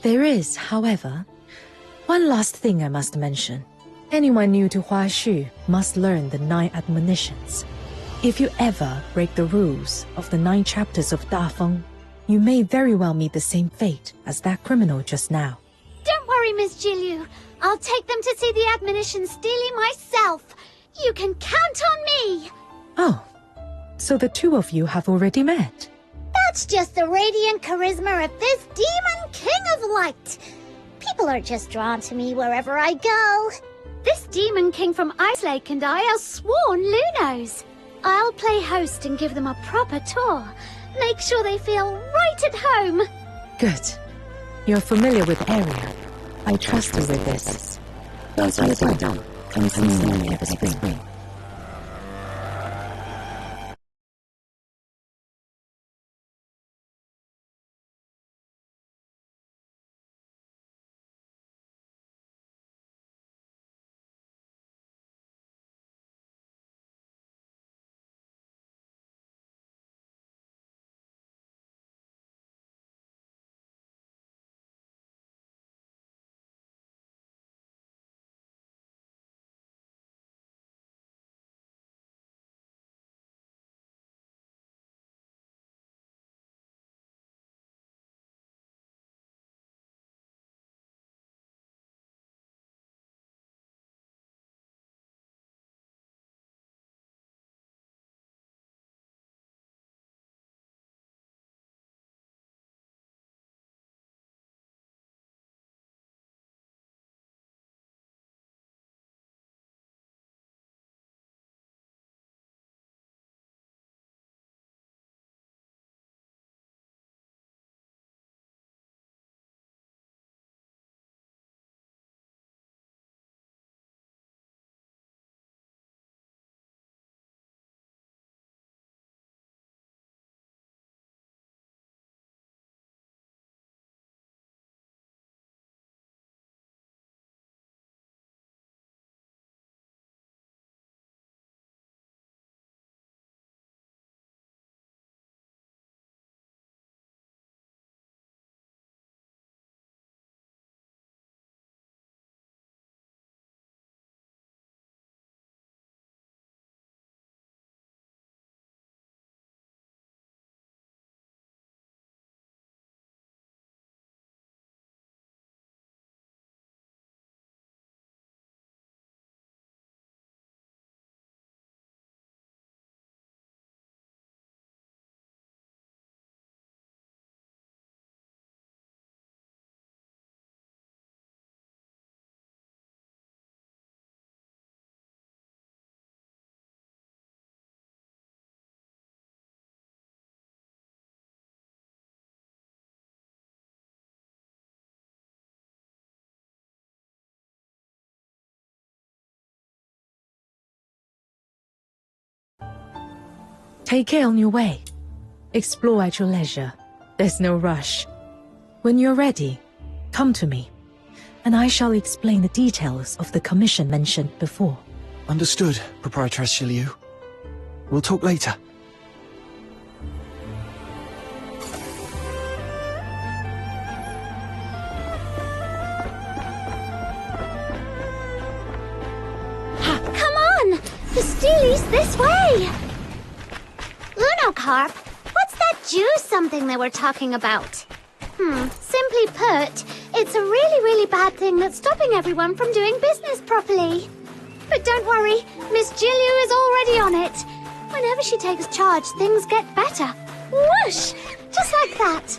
There is, however, one last thing I must mention. Anyone new to Huashu must learn the 9 admonitions. If you ever break the rules of the 9 chapters of Dafeng, you may very well meet the same fate as that criminal just now. Don't worry, Miss Jilu. I'll take them to see the admonitions daily myself. You can count on me. Oh, so the 2 of you have already met? That's just the radiant charisma of this Demon King of Light. People are just drawn to me wherever I go. This Demon King from Ice Lake and I are sworn Lunos. I'll play host and give them a proper tour. Make sure they feel right at home. Good. You're familiar with the area. I trust you with this. Once you're done, come see me every spring. Take care on your way. Explore at your leisure. There's no rush. When you're ready, come to me, and I shall explain the details of the commission mentioned before. Understood, Proprietress Shiliu. We'll talk later. Come on! The Steely's this way! Lunocarp, what's that juice something they were talking about? Simply put, it's a really bad thing that's stopping everyone from doing business properly. But don't worry, Miss Jilu is already on it. Whenever she takes charge, things get better. Whoosh! Just like that.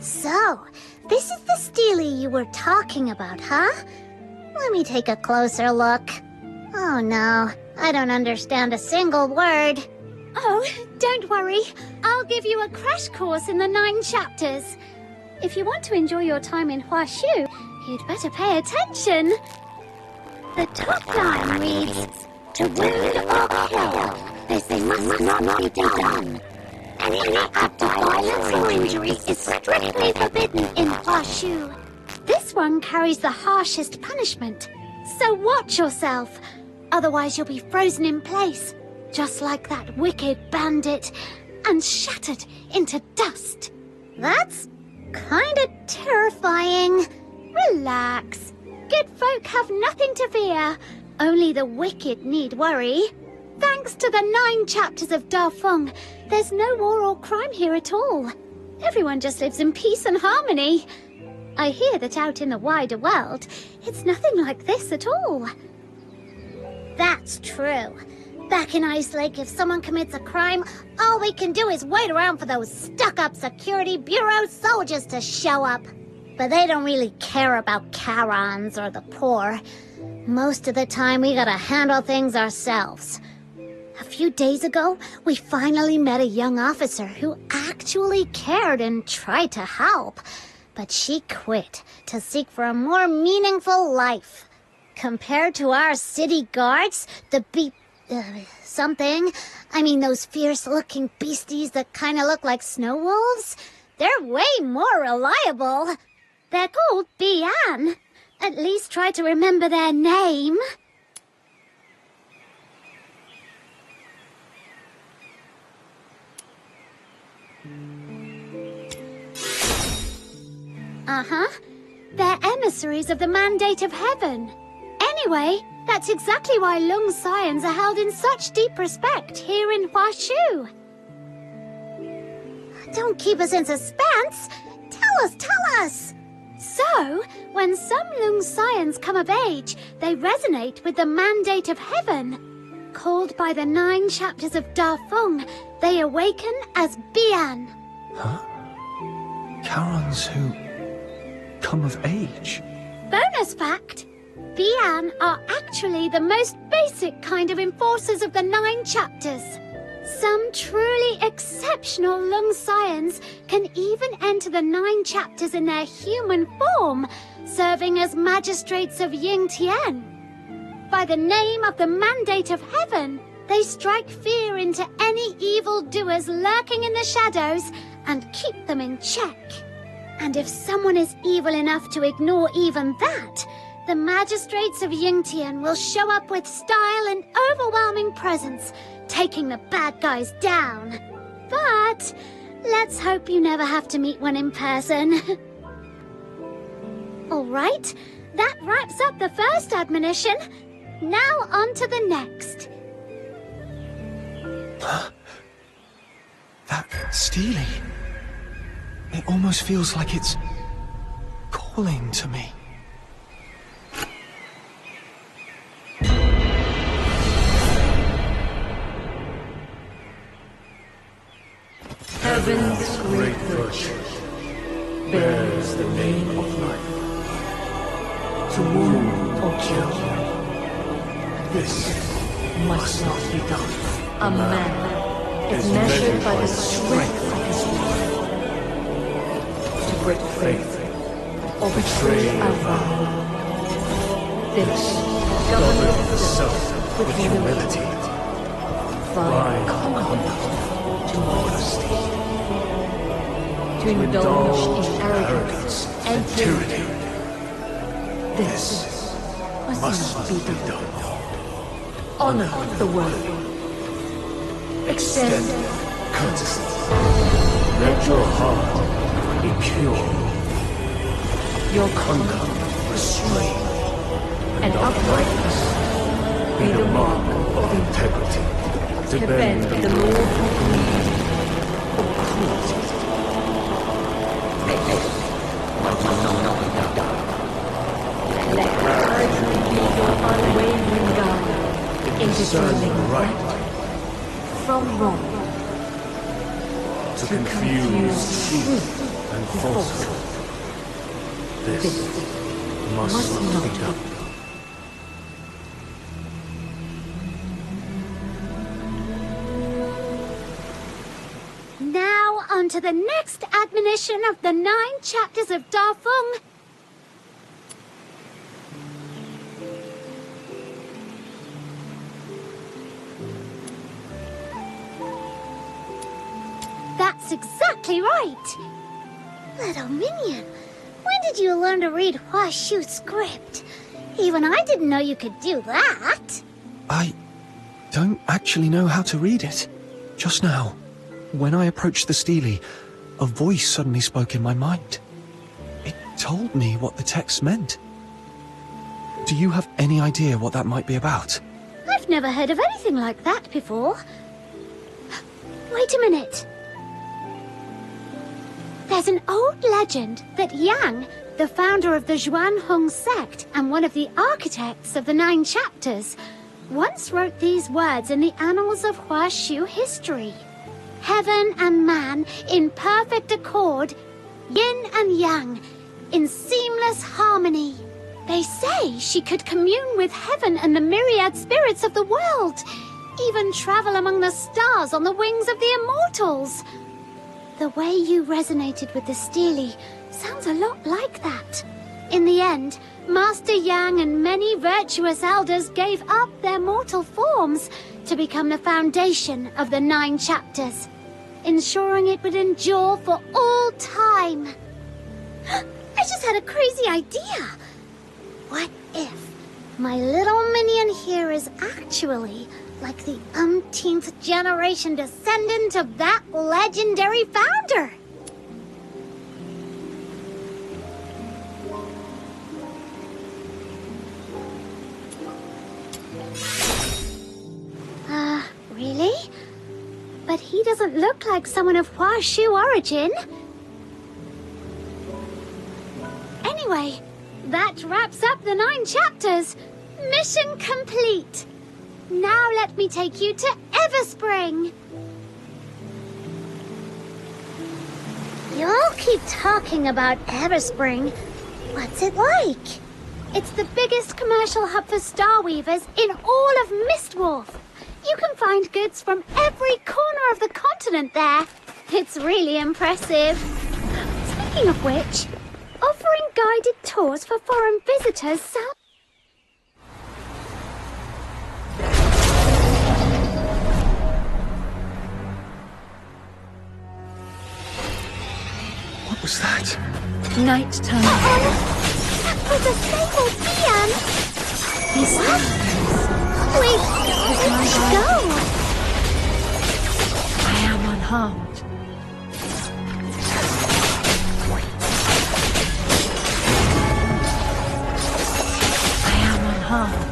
So, this is the Steely you were talking about, huh? Let me take a closer look. Oh no, I don't understand a single word. Oh, don't worry. I'll give you a crash course in the 9 chapters. If you want to enjoy your time in Huashu, you'd better pay attention. The top line reads, "To wound or kill, this must not be done. Any act of violence or injury is strictly forbidden in Huashu." This one carries the harshest punishment, so watch yourself. Otherwise you'll be frozen in place, just like that wicked bandit, and shattered into dust. That's kinda terrifying. Relax. Good folk have nothing to fear. Only the wicked need worry. Thanks to the 9 chapters of Dafeng, there's no war or crime here at all. Everyone just lives in peace and harmony. I hear that out in the wider world, it's nothing like this at all. That's true. Back in Ice Lake, if someone commits a crime, all we can do is wait around for those stuck-up Security Bureau soldiers to show up. But they don't really care about Karons or the poor. Most of the time, we gotta handle things ourselves. A few days ago, we finally met a young officer who actually cared and tried to help. But she quit to seek for a more meaningful life. Compared to our city guards, the something. I mean, those fierce-looking beasties that kind of look like snow wolves? They're way more reliable. They're called Bian. At least try to remember their name. Uh-huh. They're emissaries of the Mandate of Heaven. Anyway, that's exactly why Lung Scions are held in such deep respect here in Huashu. Don't keep us in suspense. Tell us. So, when some Lung Scions come of age, they resonate with the Mandate of Heaven. Called by the 9 chapters of Dafeng, they awaken as Bian. Huh? Karons who come of age? Bonus fact! Bian are actually the most basic kind of enforcers of the 9 chapters. Some truly exceptional Lung Scions can even enter the 9 chapters in their human form, serving as magistrates of Yingtian. By the name of the Mandate of Heaven, they strike fear into any evildoers lurking in the shadows and keep them in check. And if someone is evil enough to ignore even that, the magistrates of Yingtian will show up with style and overwhelming presence, taking the bad guys down. But let's hope you never have to meet one in person. All right, that wraps up the first admonition. Now on to the next. That Steely. It almost feels like it's calling to me. to wound or kill. This must not be done. A man is measured by the strength of his will. To break faith or betray a vow. This governeth the self with humility. By conduct to modesty. To indulge in arrogance and tyranny. This must not be done. Honor the word. Extend courtesy. Let your heart be pure. Your conduct restrained. And uprightness be the mark of integrity. To bend the lawful greed or cruelty. Let courage be your unwavering guide in discerning right from wrong. To confuse truth and falsehood. This must not be done. Now, on to the next admonition of the 9 chapters of Da Feng. That's exactly right! Little minion, when did you learn to read Hua Shu script? Even I didn't know you could do that! I don't actually know how to read it. Just now, when I approached the stele, a voice suddenly spoke in my mind. It told me what the text meant. Do you have any idea what that might be about? I've never heard of anything like that before. Wait a minute. There's an old legend that Yang, the founder of the Zhuanhong sect and one of the architects of the 9 chapters, once wrote these words in the annals of Hua Shu history. Heaven and man in perfect accord, yin and yang, in seamless harmony. They say she could commune with heaven and the myriad spirits of the world, even travel among the stars on the wings of the immortals. The way you resonated with the stele sounds a lot like that. In the end, Master Yang and many virtuous elders gave up their mortal forms to become the foundation of the 9 chapters, ensuring it would endure for all time. I just had a crazy idea. What if my little minion here is actually like the umpteenth generation descendant of that legendary founder? Really? But he doesn't look like someone of Hua Shu origin. Anyway, that wraps up the 9 chapters. Mission complete. Now let me take you to Everspring. You all keep talking about Everspring. What's it like? It's the biggest commercial hub for Starweavers in all of Mistwolf. You can find goods from every corner of the continent there. It's really impressive. Speaking of which, offering guided tours for foreign visitors sounds... What was that? Night time. That was a sable Tian! Wait, where'd she go? I am unharmed. I am unharmed.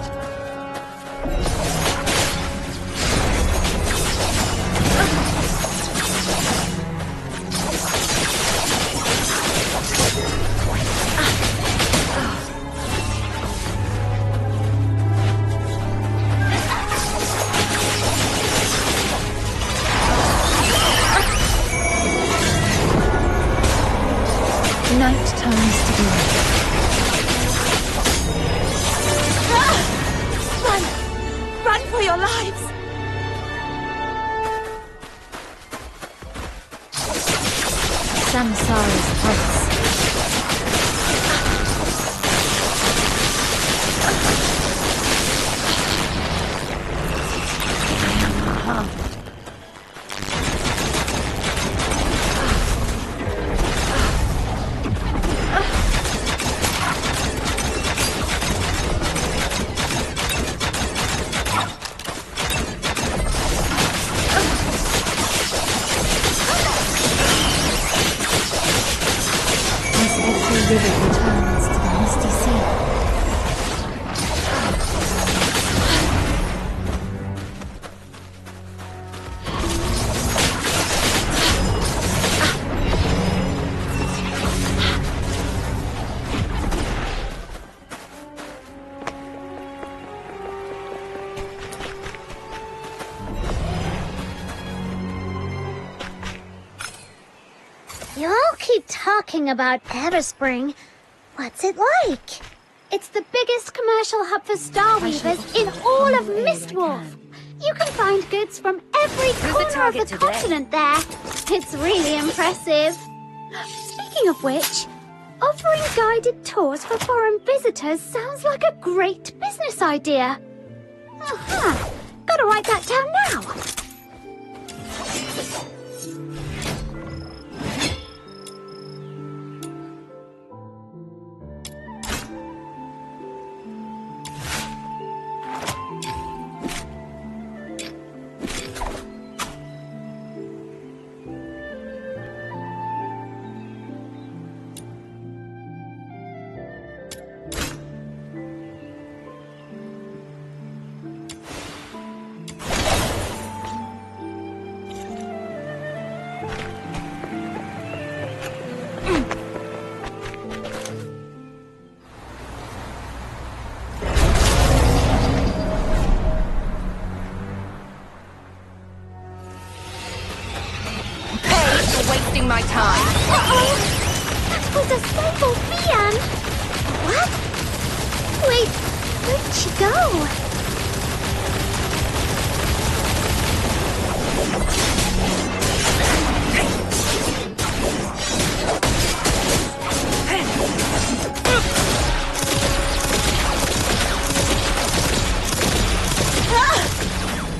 Night turns to blood. keep talking about Everspring. What's it like? It's the biggest commercial hub for Star Weavers in all of Mistwolf. You can find goods from every corner of the continent there. It's really impressive. Speaking of which, offering guided tours for foreign visitors sounds like a great business idea. Gotta write that down now. My time. Uh-oh! That was a Sable Fian! What? Wait, where did she go?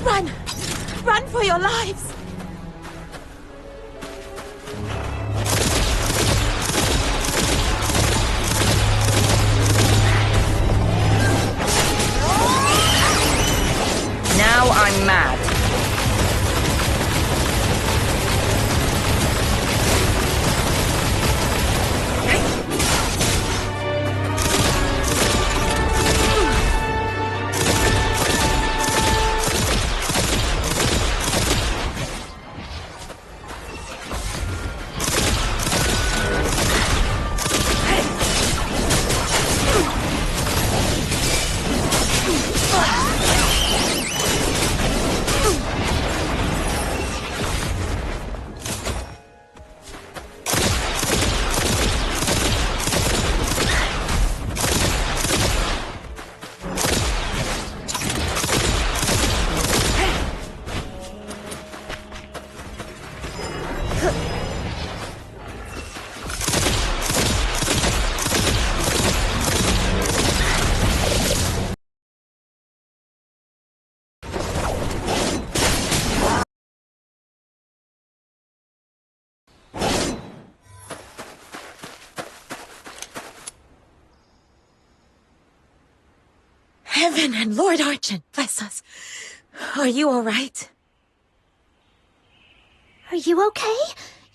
Run! Run for your lives! Now I'm mad. Heaven and Lord Archon, bless us. Are you all right? Are you okay?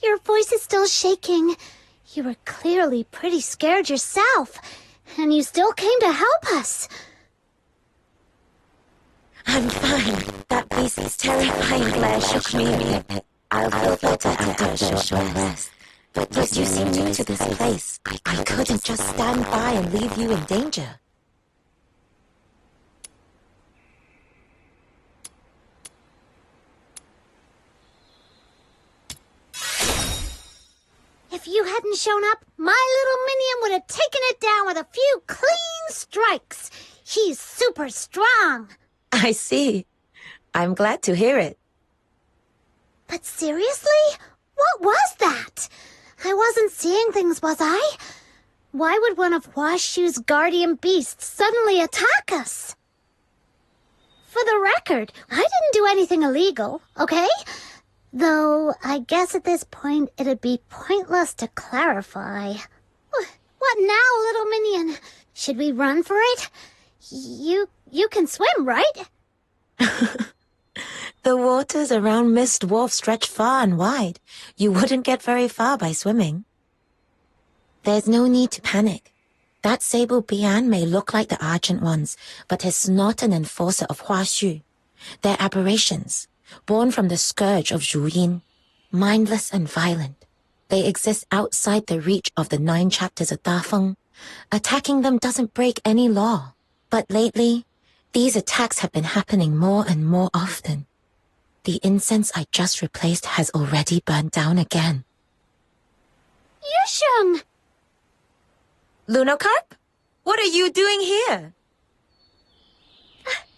Your voice is still shaking. You were clearly pretty scared yourself, and you still came to help us. I'm fine. That beast's terrifying glare shook me a bit. I'll feel better after a short rest. But you seem new to this place. I couldn't just stand by and leave you in danger. If you hadn't shown up, my little minion would have taken it down with a few clean strikes. He's super strong. I see. I'm glad to hear it. But seriously? What was that? I wasn't seeing things, was I? Why would one of Huashu's guardian beasts suddenly attack us? For the record, I didn't do anything illegal, okay? Though, I guess at this point it'd be pointless to clarify. What now, little minion? Should we run for it? You can swim, right? The waters around Mistwolf stretch far and wide. You wouldn't get very far by swimming. There's no need to panic. That Sable Bian may look like the Argent ones, but is not an enforcer of Huashu. They're aberrations, born from the scourge of Zhuyin, mindless and violent. They exist outside the reach of the 9 chapters of Dafeng. Attacking them doesn't break any law. But lately, these attacks have been happening more and more often. The incense I just replaced has already burned down again. Yusheng! Lunocarp? What are you doing here?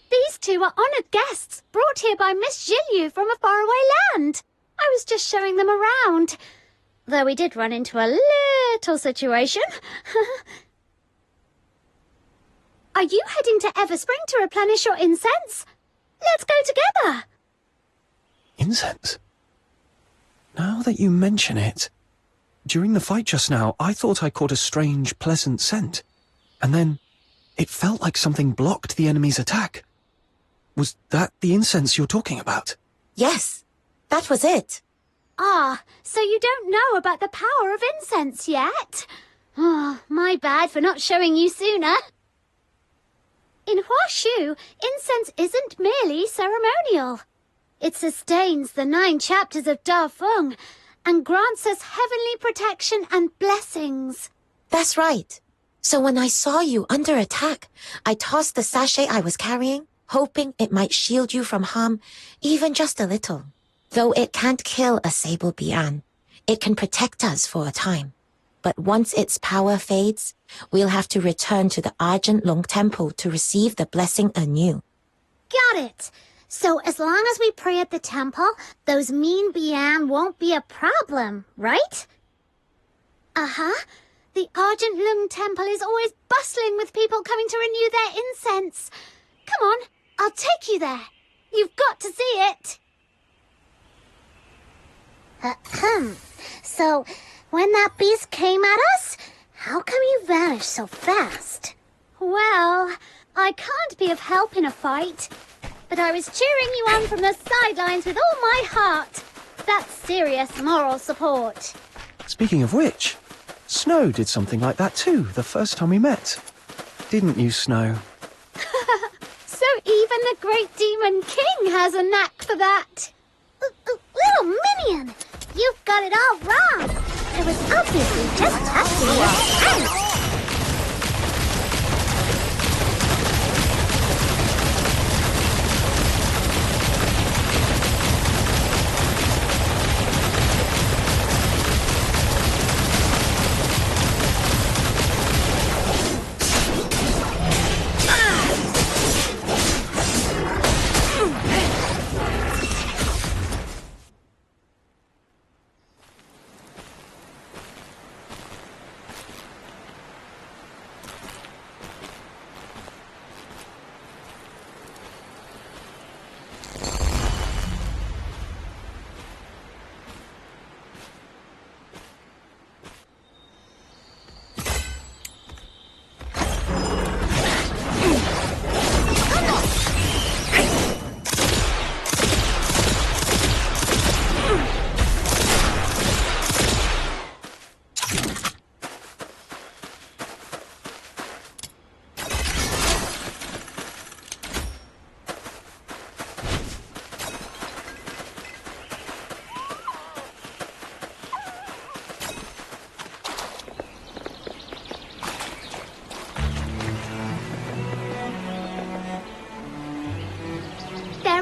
These two are honored guests, brought here by Miss Zhilyu from a faraway land. I was just showing them around. Though we did run into a little situation. Are you heading to Everspring to replenish your incense? Let's go together. Incense? Now that you mention it, during the fight just now, I thought I caught a strange, pleasant scent. And then, it felt like something blocked the enemy's attack. Was that the incense you're talking about? Yes, that was it. Ah, so you don't know about the power of incense yet? Oh, my bad for not showing you sooner. In Huashu, incense isn't merely ceremonial. It sustains the 9 chapters of Da Feng and grants us heavenly protection and blessings. That's right. So when I saw you under attack, I tossed the sachet I was carrying, hoping it might shield you from harm, even just a little. Though it can't kill a Sable Bian, it can protect us for a time. But once its power fades, we'll have to return to the Argent Lung Temple to receive the blessing anew. Got it. So as long as we pray at the temple, those mean Bian won't be a problem, right? Uh-huh. The Argent Lung Temple is always bustling with people coming to renew their incense. Come on, I'll take you there. You've got to see it. So, when that beast came at us, how come you vanished so fast? Well, I can't be of help in a fight, but I was cheering you on from the sidelines with all my heart. That's serious moral support. Speaking of which, Snow did something like that too, the first time we met. Didn't you, Snow? So even the Great Demon King has a knack for that. Little minion, you've got it all wrong. I was obviously just testing your strength.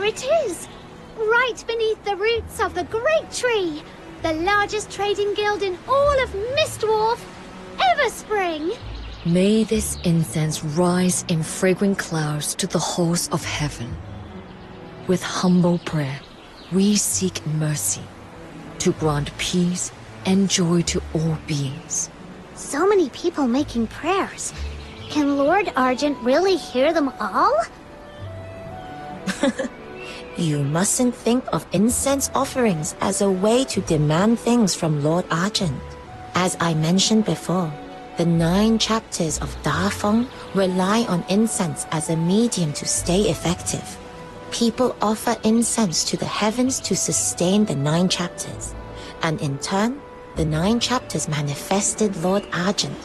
It is! Right beneath the roots of the Great Tree! The largest trading guild in all of Mistwolf, Everspring! May this incense rise in fragrant clouds to the halls of heaven. With humble prayer, we seek mercy to grant peace and joy to all beings. So many people making prayers. Can Lord Argent really hear them all? You mustn't think of incense offerings as a way to demand things from Lord Argent. As I mentioned before, the 9 chapters of Da Feng rely on incense as a medium to stay effective. People offer incense to the heavens to sustain the 9 chapters, and in turn, the 9 chapters manifested Lord Argent,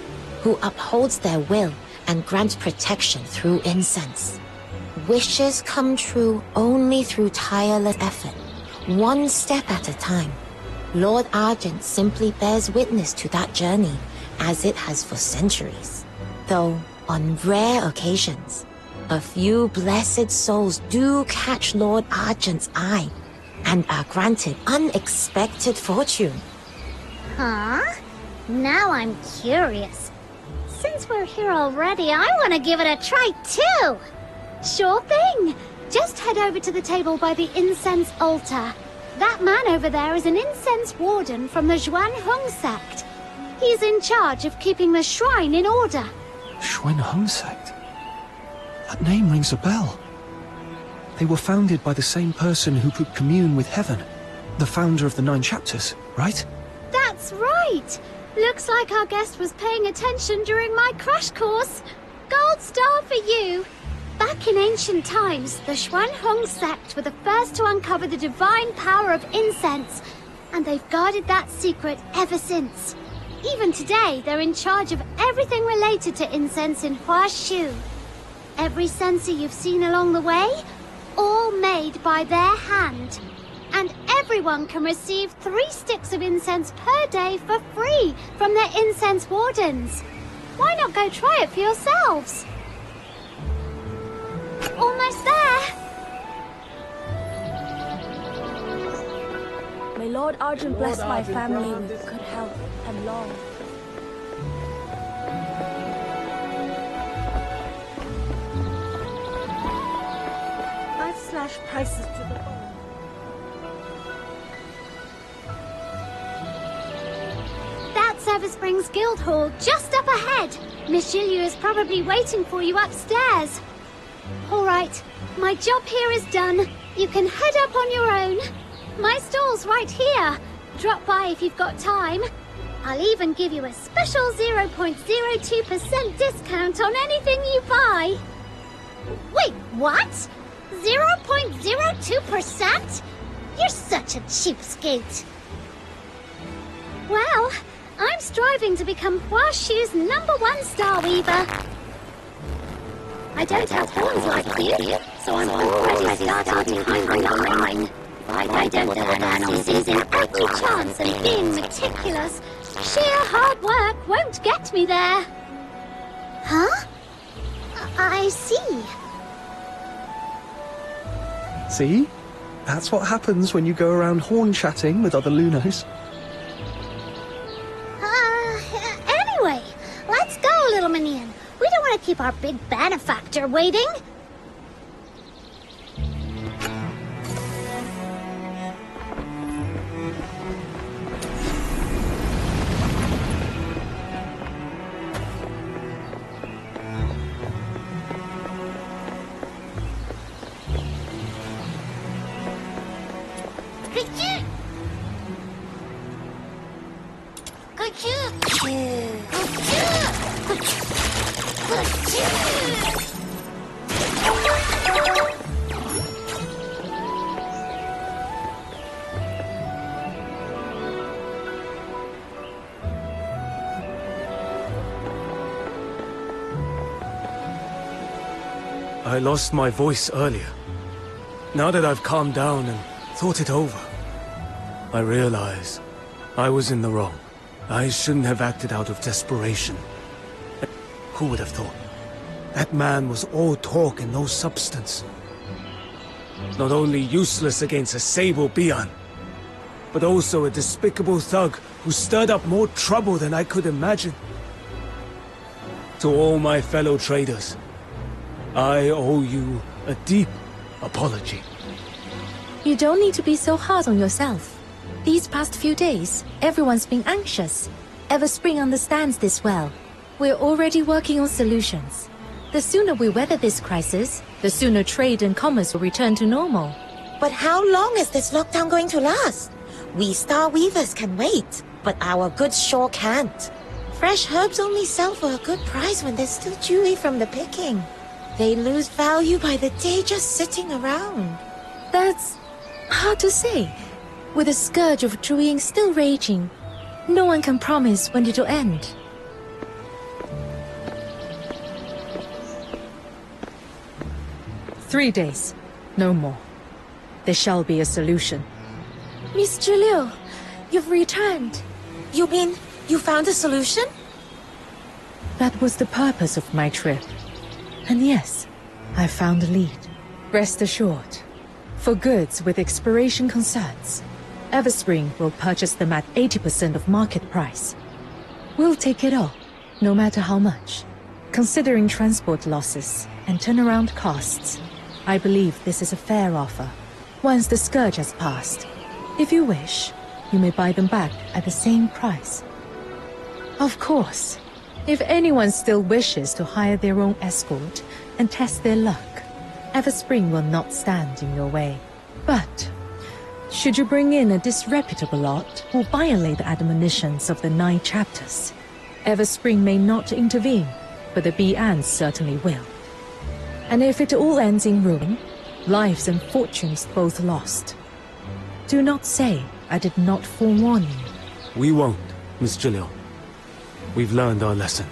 who upholds their will and grants protection through incense. Wishes come true only through tireless effort, one step at a time. Lord Argent simply bears witness to that journey, as it has for centuries. Though, on rare occasions, a few blessed souls do catch Lord Argent's eye, and are granted unexpected fortune. Huh? Now I'm curious. Since we're here already, I want to give it a try too! Sure thing! Just head over to the table by the incense altar. That man over there is an incense warden from the Xuan Hung sect. He's in charge of keeping the shrine in order. Xuan Hung sect? That name rings a bell. They were founded by the same person who could commune with heaven. The founder of the 9 chapters, right? That's right! Looks like our guest was paying attention during my crash course. Gold star for you! Back in ancient times, the Xuan Hung sect were the first to uncover the divine power of incense, and they've guarded that secret ever since. Even today, they're in charge of everything related to incense in Huashu. Every censer you've seen along the way, all made by their hand. And everyone can receive 3 sticks of incense per day for free from their incense wardens. Why not go try it for yourselves? Almost there! May Lord Argent bless my family with good health and long. I've slashed prices to the bone. That's Eversprings Guildhall, just up ahead. Miss Julia is probably waiting for you upstairs. All right, my job here is done. You can head up on your own. My stall's right here. Drop by if you've got time. I'll even give you a special 0.02% discount on anything you buy. Wait, what? 0.02%? You're such a cheapskate. Well, I'm striving to become Huashu's #1 star weaver. I don't have horns like you, so I'm already starting behind the line. I don't have asses in any chance of being meticulous. Sheer hard work won't get me there. Huh? I see. See? That's what happens when you go around horn-chatting with other Lunos. Anyway, let's go, little minion. We don't want to keep our big benefactor waiting. I lost my voice earlier. Now that I've calmed down and thought it over, I realize I was in the wrong. I shouldn't have acted out of desperation. Who would have thought? That man was all talk and no substance. Not only useless against a Sable Bian, but also a despicable thug who stirred up more trouble than I could imagine. To all my fellow traders, I owe you a deep apology. You don't need to be so hard on yourself. These past few days, everyone's been anxious. Everspring understands this well. We're already working on solutions. The sooner we weather this crisis, the sooner trade and commerce will return to normal. But how long is this lockdown going to last? We Star Weavers can wait, but our goods sure can't. Fresh herbs only sell for a good price when they're still dewy from the picking. They lose value by the day just sitting around. That's hard to say. With the scourge of Zhuyin still raging, no one can promise when it'll end. "3 days, no more. There shall be a solution." Miss Julio, you've returned. You mean you found a solution? That was the purpose of my trip. And yes, I found a lead. Rest assured, for goods with expiration concerns, Everspring will purchase them at 80% of market price. We'll take it all, no matter how much. Considering transport losses and turnaround costs, I believe this is a fair offer. Once the scourge has passed, if you wish, you may buy them back at the same price. Of course, if anyone still wishes to hire their own escort and test their luck, Everspring will not stand in your way. But should you bring in a disreputable lot or violate the admonitions of the 9 chapters, Everspring may not intervene, but the Bi'an certainly will. And if it all ends in ruin, lives and fortunes both lost, do not say I did not forewarn you. We won't, Miss Julio. We've learned our lesson.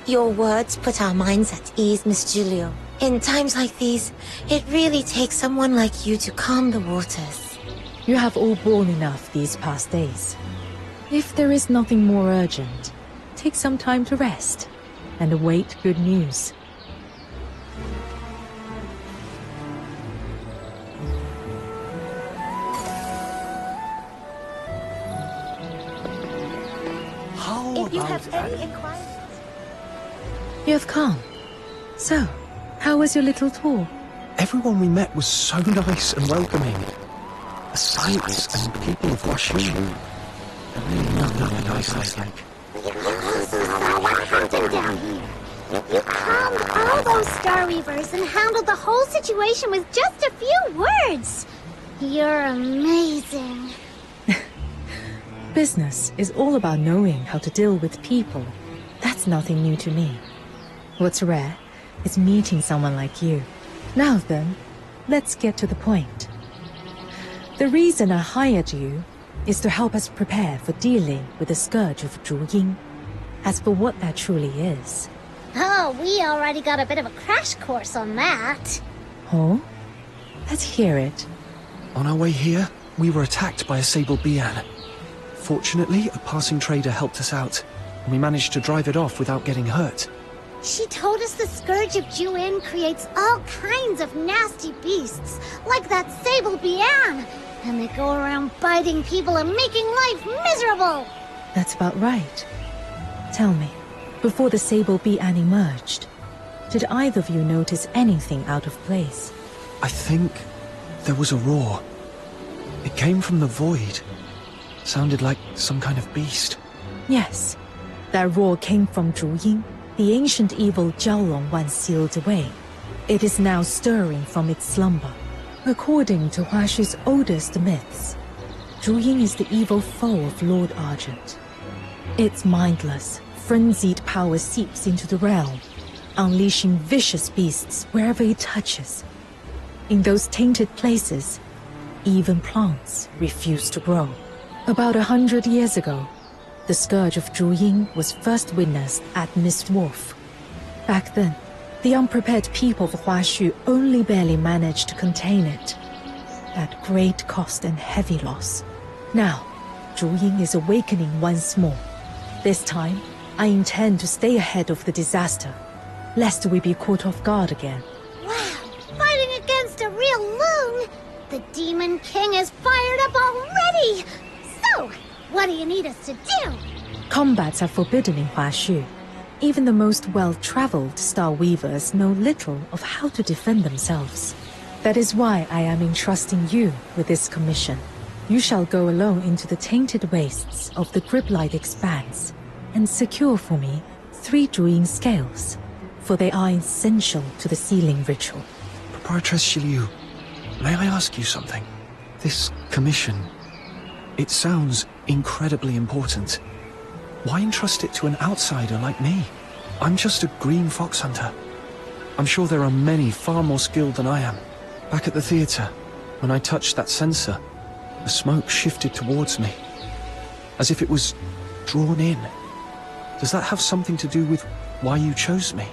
Your words put our minds at ease, Miss Julio. In times like these, it really takes someone like you to calm the waters. You have all borne enough these past days. If there is nothing more urgent, take some time to rest and await good news. If you have any inquiries... You have come. So, how was your little tour? Everyone we met was so nice and welcoming. The sights and people of Washu. Nothing nice like. You calmed all those Star Reavers and handled the whole situation with just a few words. You're amazing. Business is all about knowing how to deal with people. That's nothing new to me. What's rare is meeting someone like you. Now then, let's get to the point. The reason I hired you is to help us prepare for dealing with the scourge of Zhu Ying. As for what that truly is... Oh, we already got a bit of a crash course on that. Oh? Let's hear it. On our way here, we were attacked by a Sable Bi'an. Fortunately, a passing trader helped us out, and we managed to drive it off without getting hurt. She told us the Scourge of Juin creates all kinds of nasty beasts, like that Sable Bi'an, and they go around biting people and making life miserable! That's about right. Tell me, before the Sable Bi'an emerged, did either of you notice anything out of place? I think there was a roar. It came from the void. Sounded like some kind of beast. Yes, that roar came from Zhu Ying, the ancient evil Jiaolong once sealed away. It is now stirring from its slumber. According to Huashu's oldest myths, Zhu Ying is the evil foe of Lord Argent. Its mindless, frenzied power seeps into the realm, unleashing vicious beasts wherever it touches. In those tainted places, even plants refuse to grow. About 100 years ago, the scourge of Zhu Ying was first witnessed at Mist Wolf. Back then, the unprepared people of Huashu only barely managed to contain it, at great cost and heavy loss. Now, Zhu Ying is awakening once more. This time, I intend to stay ahead of the disaster, lest we be caught off guard again. Wow, fighting against a real loon! The Demon King is fired up already! So, what do you need us to do? Combats are forbidden in Huashu. Even the most well-traveled Star Weavers know little of how to defend themselves. That is why I am entrusting you with this commission. You shall go alone into the tainted wastes of the Griblight Expanse and secure for me 3 Zhu Ying scales, for they are essential to the sealing ritual. Proprietress Shiliu, may I ask you something? This commission, it sounds incredibly important. Why entrust it to an outsider like me? I'm just a green fox hunter. I'm sure there are many far more skilled than I am. Back at the theater, when I touched that sensor, the smoke shifted towards me, as if it was drawn in. Does that have something to do with why you chose me?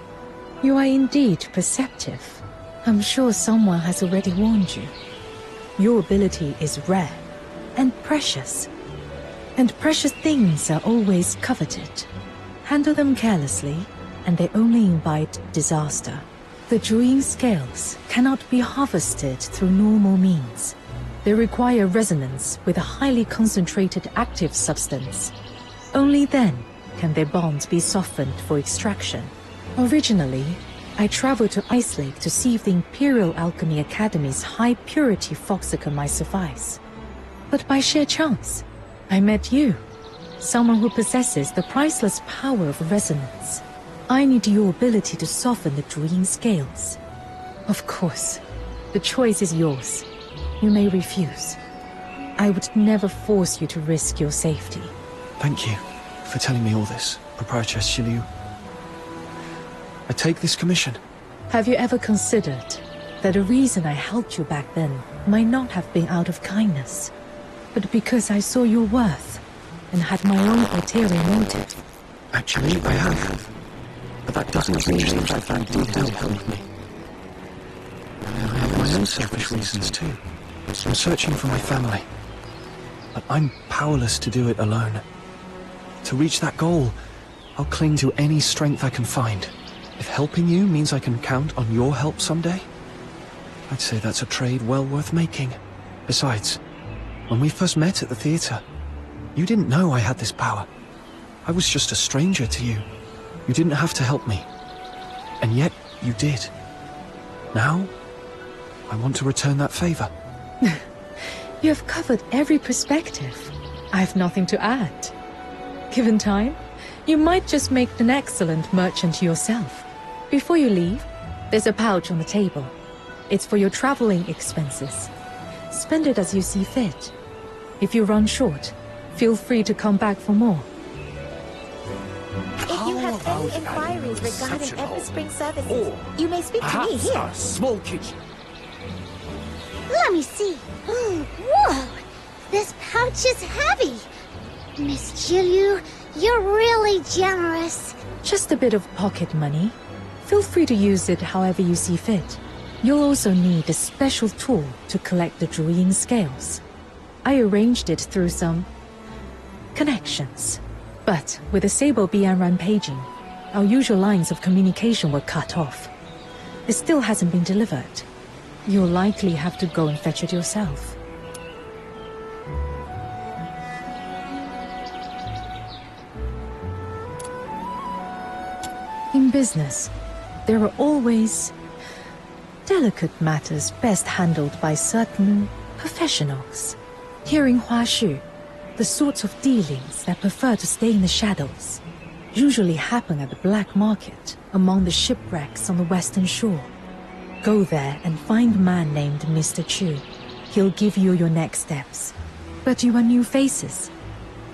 You are indeed perceptive. I'm sure someone has already warned you. Your ability is rare and precious. And precious things are always coveted. Handle them carelessly, and they only invite disaster. The Zhu Ying scales cannot be harvested through normal means. They require resonance with a highly concentrated active substance. Only then can their bonds be softened for extraction. Originally, I traveled to Ice Lake to see if the Imperial Alchemy Academy's high-purity Foxicum might suffice. But by sheer chance, I met you. Someone who possesses the priceless power of resonance. I need your ability to soften the Druine scales. Of course, the choice is yours. You may refuse. I would never force you to risk your safety. Thank you for telling me all this, Proprietress Shiliu. I take this commission. Have you ever considered that the reason I helped you back then might not have been out of kindness, but because I saw your worth and had my own ulterior motive? Actually, I have. But that doesn't mean that I find you to help me. I have my own selfish reasons too. I'm searching for my family. But I'm powerless to do it alone. To reach that goal, I'll cling to any strength I can find. If helping you means I can count on your help someday, I'd say that's a trade well worth making. Besides, when we first met at the theater, you didn't know I had this power. I was just a stranger to you. You didn't have to help me. And yet, you did. Now, I want to return that favor. You have covered every perspective. I have nothing to add. Given time, you might just make an excellent merchant yourself. Before you leave, there's a pouch on the table. It's for your traveling expenses. Spend it as you see fit. If you run short, feel free to come back for more. If you have any inquiries regarding Everspring services, you may speak to me here. A small kitchen. Let me see. Whoa! This pouch is heavy. Miss Shiliu, you're really generous. Just a bit of pocket money. Feel free to use it however you see fit. You'll also need a special tool to collect the Druine scales. I arranged it through some connections. But with the Sable Bian rampaging, our usual lines of communication were cut off. It still hasn't been delivered. You'll likely have to go and fetch it yourself. In business, there are always delicate matters best handled by certain professionals. Here in Huashu, the sorts of dealings that prefer to stay in the shadows usually happen at the black market among the shipwrecks on the western shore. Go there and find a man named Mr. Chu. He'll give you your next steps. But you are new faces.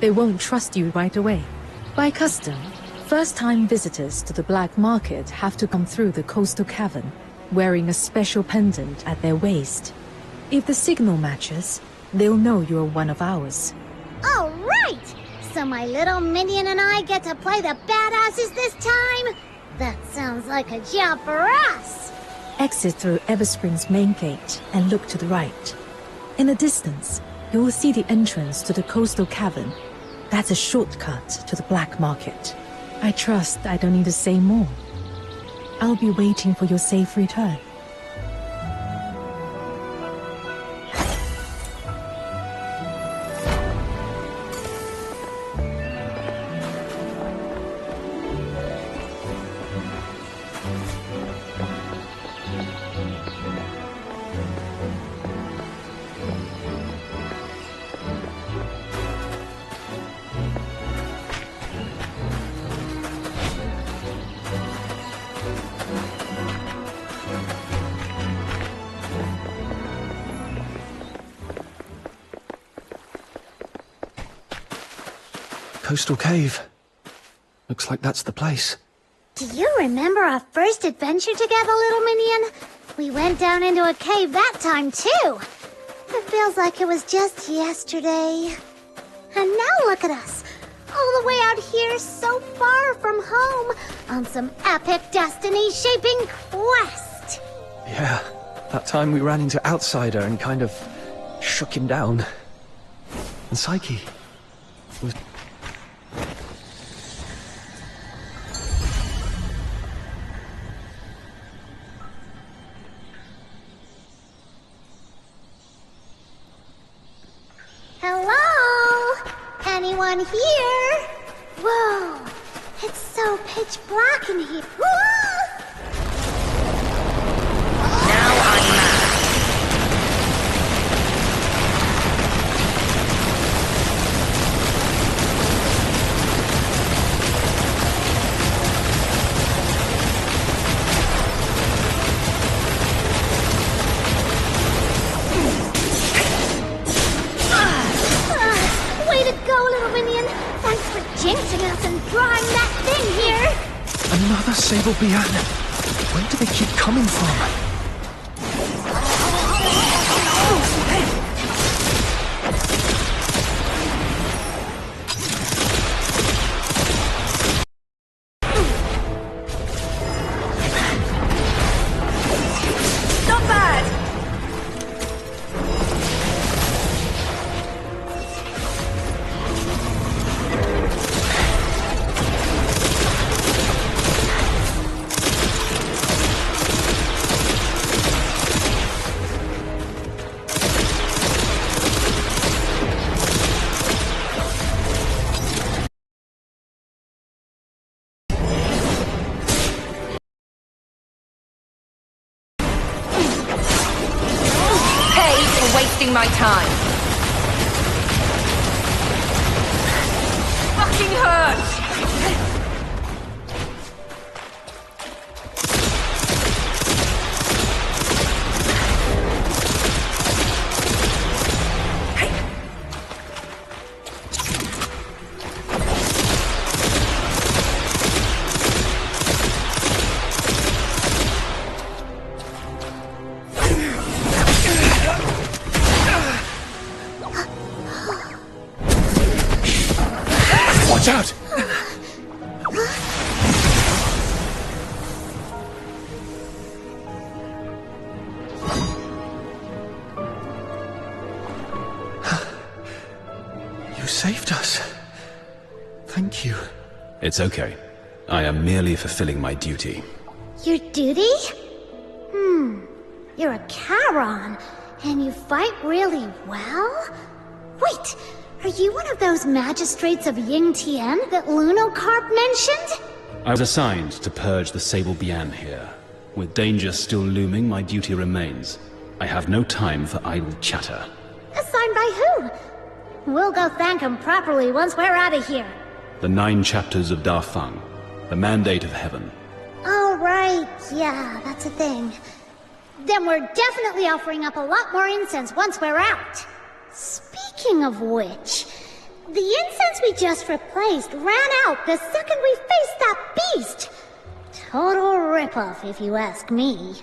They won't trust you right away. By custom, first-time visitors to the black market have to come through the coastal cavern, wearing a special pendant at their waist. If the signal matches, they'll know you're one of ours. All right! So my little minion and I get to play the badasses this time? That sounds like a job for us! Exit through Everspring's main gate and look to the right. In the distance, you will see the entrance to the coastal cavern. That's a shortcut to the black market. I trust I don't need to say more. I'll be waiting for your safe return. Coastal Cave. Looks like that's the place. Do you remember our first adventure together, little minion? We went down into a cave that time, too. It feels like it was just yesterday. And now look at us, all the way out here so far from home, on some epic destiny-shaping quest. Yeah, that time we ran into Outsider and kind of shook him down. And Psyche was... Hello? Anyone here? Whoa, It's so pitch black in here. Now I'm mad. Way to go, little minion! Thanks for jinxing us and drawing that thing here! Another Sable Bian. Where do they keep coming from? Not bad! Wasting my time. Fucking hurts! Watch out! You saved us. Thank you. It's okay. I am merely fulfilling my duty. Your duty? You're a Charon, and you fight really well? Wait, are you one of those magistrates of Ying Tian that Lunocarp mentioned? I was assigned to purge the Sable Bian here. With danger still looming, my duty remains. I have no time for idle chatter. Assigned by who? We'll go thank him properly once we're out of here. The 9 chapters of Dafeng, the mandate of heaven. Oh, right, yeah, that's a thing. Then we're definitely offering up a lot more incense once we're out. Speaking of which, the incense we just replaced ran out the second we faced that beast. Total ripoff, if you ask me.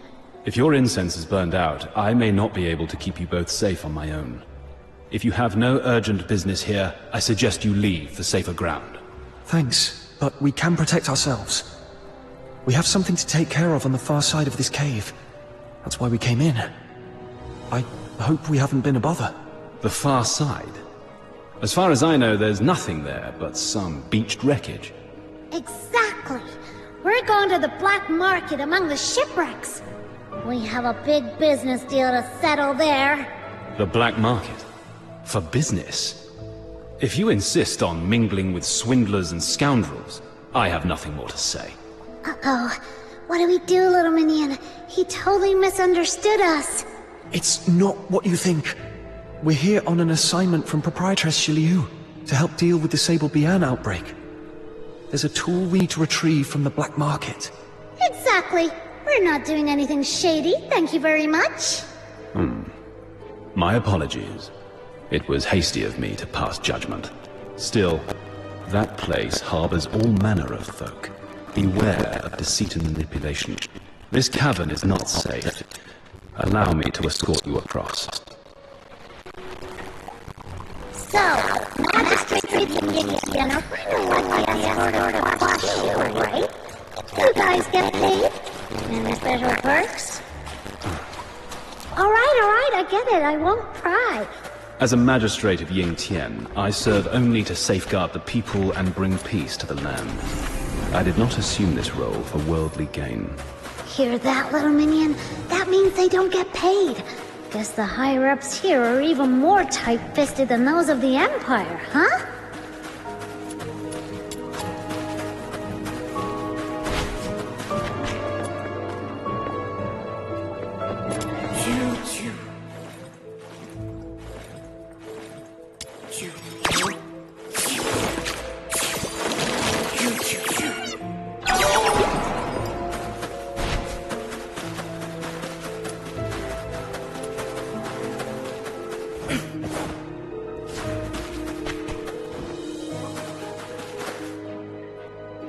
If your incense is burned out, I may not be able to keep you both safe on my own. If you have no urgent business here, I suggest you leave for safer ground. Thanks, but we can protect ourselves. We have something to take care of on the far side of this cave. That's why we came in. I hope we haven't been a bother. The far side? As far as I know, there's nothing there but some beached wreckage. Exactly. We're going to the black market among the shipwrecks. We have a big business deal to settle there. The black market? For business? If you insist on mingling with swindlers and scoundrels, I have nothing more to say. Uh-oh. What do we do, little minion? He totally misunderstood us. It's not what you think. We're here on an assignment from Proprietress Shiliu to help deal with the Sable Bian outbreak. There's a tool we need to retrieve from the black market. Exactly. We're not doing anything shady, thank you very much. My apologies. It was hasty of me to pass judgment. Still, that place harbors all manner of folk. Beware of deceit and manipulation. This cavern is not safe. Allow me to escort you across. So, magistrates in Ying Tian are right? You guys get paid? Any special perks? Alright, I get it. I won't pry. As a magistrate of Ying Tian, I serve only to safeguard the people and bring peace to the land. I did not assume this role for worldly gain. Hear that, little minion? That means they don't get paid. Guess the higher-ups here are even more tight-fisted than those of the Empire, huh?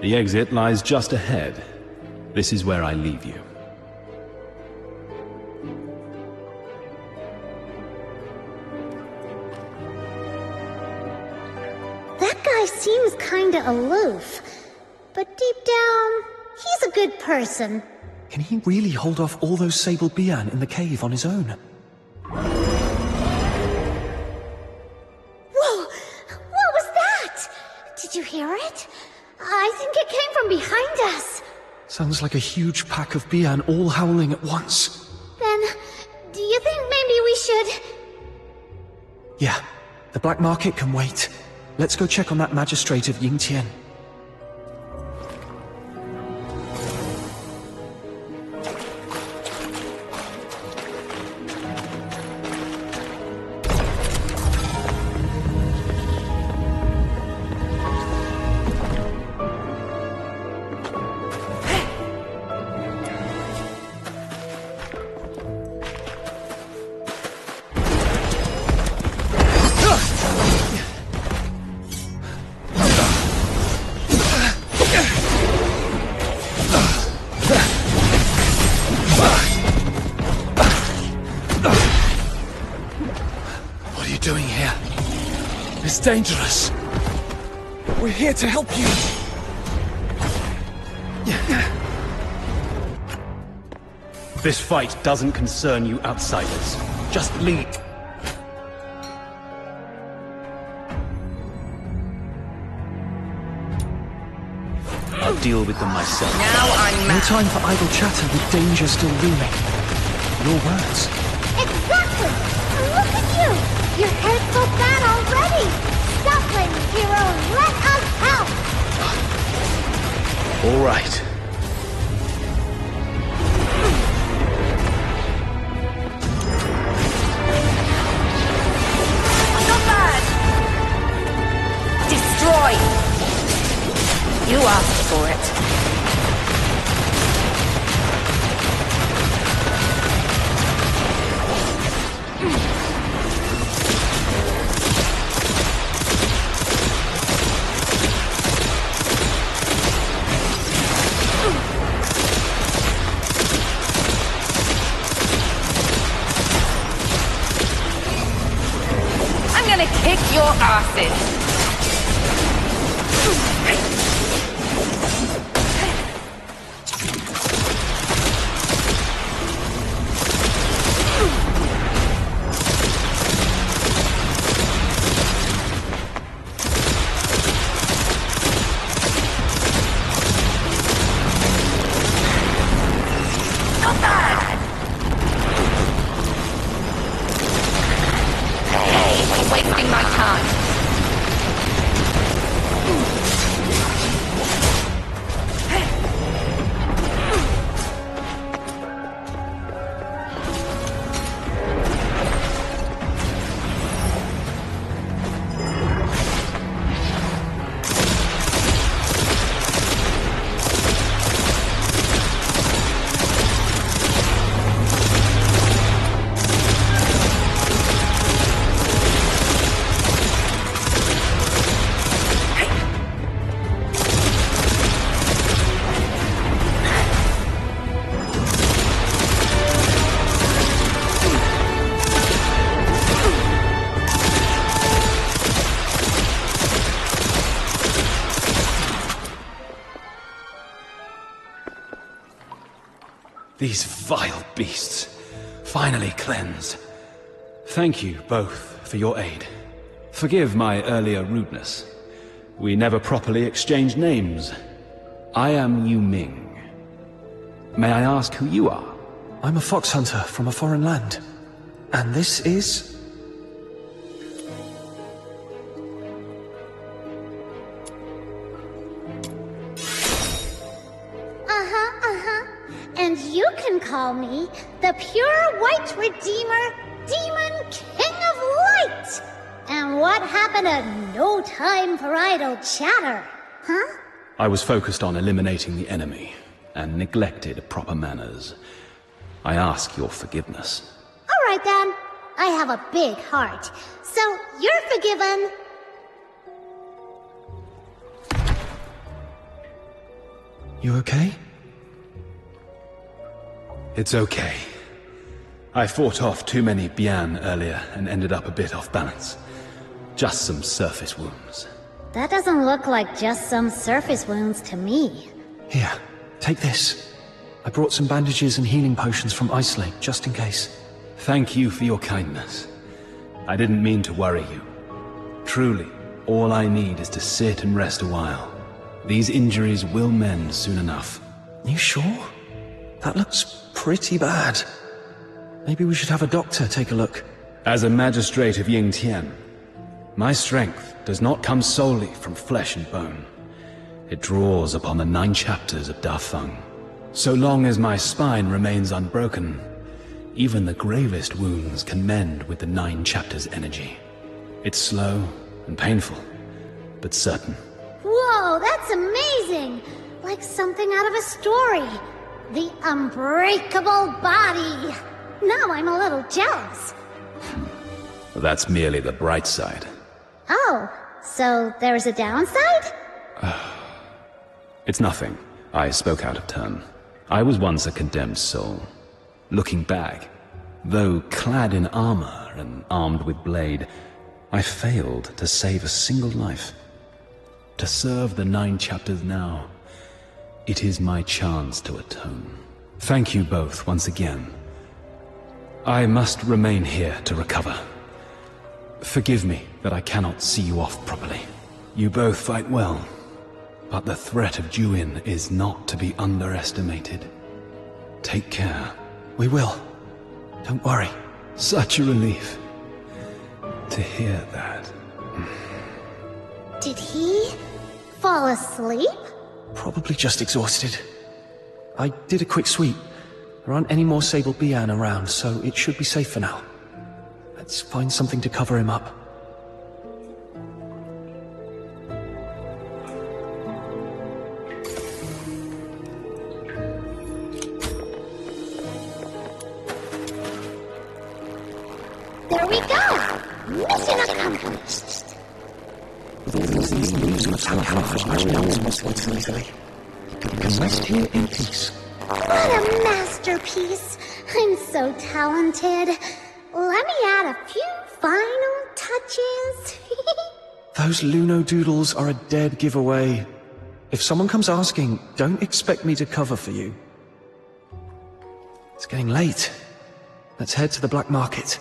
The exit lies just ahead. This is where I leave you. That guy seems kinda aloof. But deep down, he's a good person. Can he really hold off all those Sable Bian in the cave on his own? Whoa! What was that? Did you hear it? I think it came from behind us. Sounds like a huge pack of Bian all howling at once. Then, do you think maybe we should... Yeah, the black market can wait. Let's go check on that magistrate of Yingtian. Dangerous. We're here to help you. This fight doesn't concern you outsiders. Just leave. I'll deal with them myself. Now I'm No time for idle chatter with danger still looming. Your words. Exactly! Look at you! Your head's so bad already! Stop playing hero and let us help! All right. Not bad! Destroy! You asked for it. Kick your asses! Not bad! You're wasting my time. These vile beasts, finally cleansed. Thank you both for your aid. Forgive my earlier rudeness. We never properly exchanged names. I am Yu Ming. May I ask who you are? I'm a fox hunter from a foreign land. And this is... And you can call me the Pure White Redeemer, Demon King of Light! And what happened to no time for idle chatter, huh? I was focused on eliminating the enemy, and neglected proper manners. I ask your forgiveness. Alright then. I have a big heart, so you're forgiven. You okay? It's okay. I fought off too many Bian earlier and ended up a bit off balance. Just some surface wounds. That doesn't look like just some surface wounds to me. Here, take this. I brought some bandages and healing potions from Ice Lake, just in case. Thank you for your kindness. I didn't mean to worry you. Truly, all I need is to sit and rest a while. These injuries will mend soon enough. You sure? That looks pretty bad. Maybe we should have a doctor take a look. As a magistrate of Yingtian, my strength does not come solely from flesh and bone. It draws upon the 9 chapters of Dafeng. So long as my spine remains unbroken, even the gravest wounds can mend with the 9 chapters' energy. It's slow and painful, but certain. Whoa, that's amazing! Like something out of a story. The unbreakable body. Now I'm a little jealous. That's merely the bright side. Oh, so there's a downside? It's nothing. I spoke out of turn. I was once a condemned soul. Looking back, though clad in armor and armed with blade, I failed to save a single life. To serve the 9 chapters now, it is my chance to atone. Thank you both once again. I must remain here to recover. Forgive me that I cannot see you off properly. You both fight well, but the threat of Juin is not to be underestimated. Take care. We will. Don't worry. Such a relief to hear that. Did he fall asleep? Probably just exhausted. I did a quick sweep. There aren't any more Sable Bian around, so it should be safe for now. Let's find something to cover him up. There we go! Mission accomplished! Rest here in peace. What a masterpiece! I'm so talented. Let me add a few final touches. Those Luno doodles are a dead giveaway. If someone comes asking, don't expect me to cover for you. It's getting late. Let's head to the black market.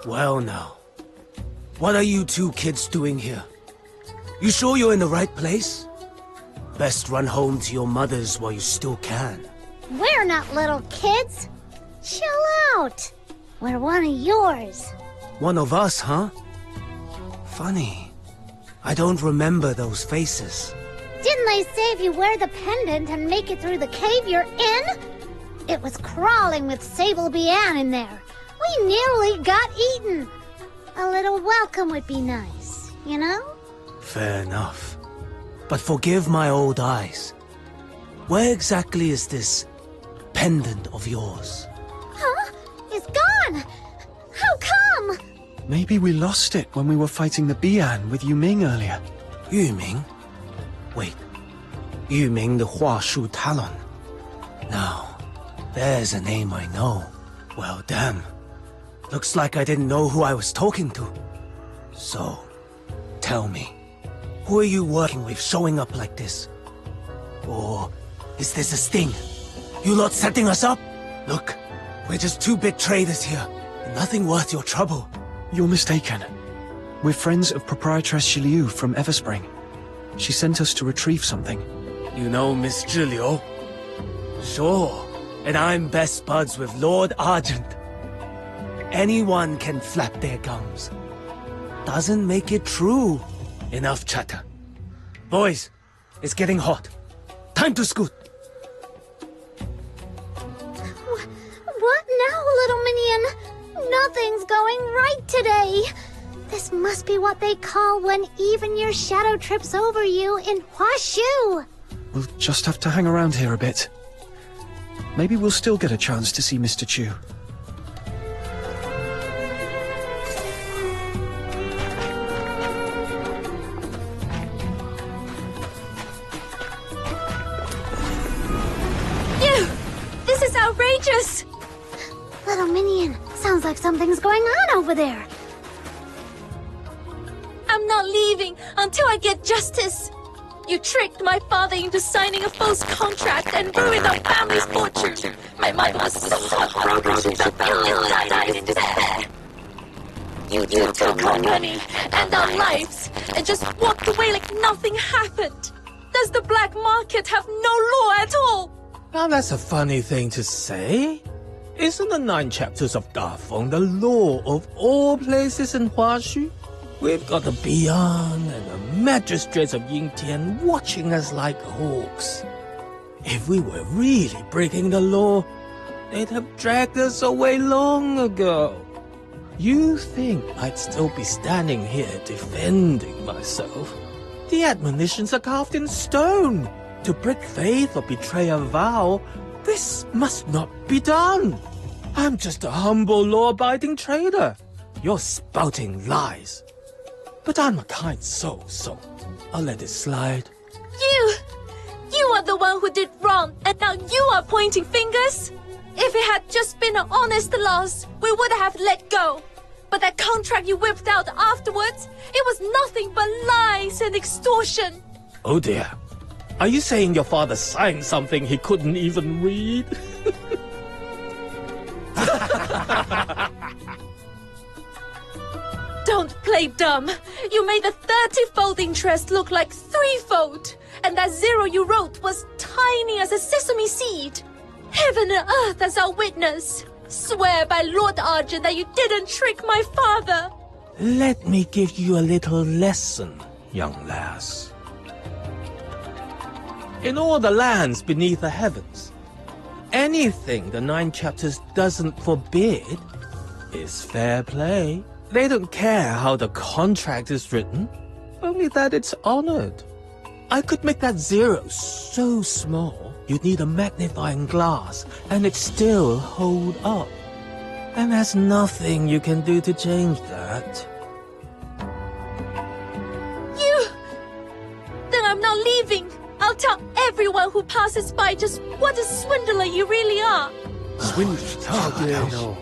Well now, what are you two kids doing here? You sure you're in the right place? Best run home to your mothers while you still can. We're not little kids. Chill out. We're one of yours. One of us, huh? Funny. I don't remember those faces. Didn't they say if you wear the pendant and make it through the cave, you're in? It was crawling with Sable Bian in there. We nearly got eaten. A little welcome would be nice, you know? Fair enough. But forgive my old eyes. Where exactly is this pendant of yours. Huh? It's gone! How come? Maybe we lost it when we were fighting the Bian with Yu Ming earlier. Yu Ming? Wait. Yu Ming the Huashu Talon. Now, there's a name I know. Well, damn. Looks like I didn't know who I was talking to. So, tell me, who are you working with showing up like this? Or is this a sting? You lot setting us up? Look, we're just two big traders here. Nothing worth your trouble. You're mistaken. We're friends of Proprietress Shiliu from Everspring. She sent us to retrieve something. You know Miss Zhiliu? Sure. And I'm best buds with Lord Argent. Anyone can flap their gums. Doesn't make it true. Enough chatter. Boys, it's getting hot. Time to scoot. What now, little minion? Nothing's going right today. This must be what they call when even your shadow trips over you in Huashu. We'll just have to hang around here a bit. Maybe we'll still get a chance to see Mr. Chu. This is outrageous! Little minion, sounds like something's going on over there. I'm not leaving until I get justice. You tricked my father into signing a false contract and ruined our family's fortune. My mother was so heartbroken she died in despair. You took our money and our lives and just walked away like nothing happened. Does the black market have no law at all? Now that's a funny thing to say. Isn't the 9 chapters of Dafeng the law of all places in Huashu? We've got the Bian and the magistrates of Yingtian watching us like hawks. If we were really breaking the law, they'd have dragged us away long ago. You think I'd still be standing here defending myself? The admonitions are carved in stone. To break faith or betray a vow, this must not be done. I'm just a humble law-abiding trader. You're spouting lies. But I'm a kind soul, so I'll let it slide. You are the one who did wrong, and now you are pointing fingers? If it had just been an honest loss, we would have let go. But that contract you whipped out afterwards, it was nothing but lies and extortion. Oh dear. Are you saying your father signed something he couldn't even read? Don't play dumb. You made the 30-fold interest look like 3-fold. And that 0 you wrote was tiny as a sesame seed. Heaven and earth as our witness. Swear by Lord Argent that you didn't trick my father. Let me give you a little lesson, young lass. In all the lands beneath the heavens, anything the 9 chapters doesn't forbid is fair play. They don't care how the contract is written, only that it's honored. I could make that 0 so small, you'd need a magnifying glass, and it'd still hold up. And there's nothing you can do to change that. Then I'm not leaving. I'll tell everyone who passes by just what a swindler you really are. Swindler?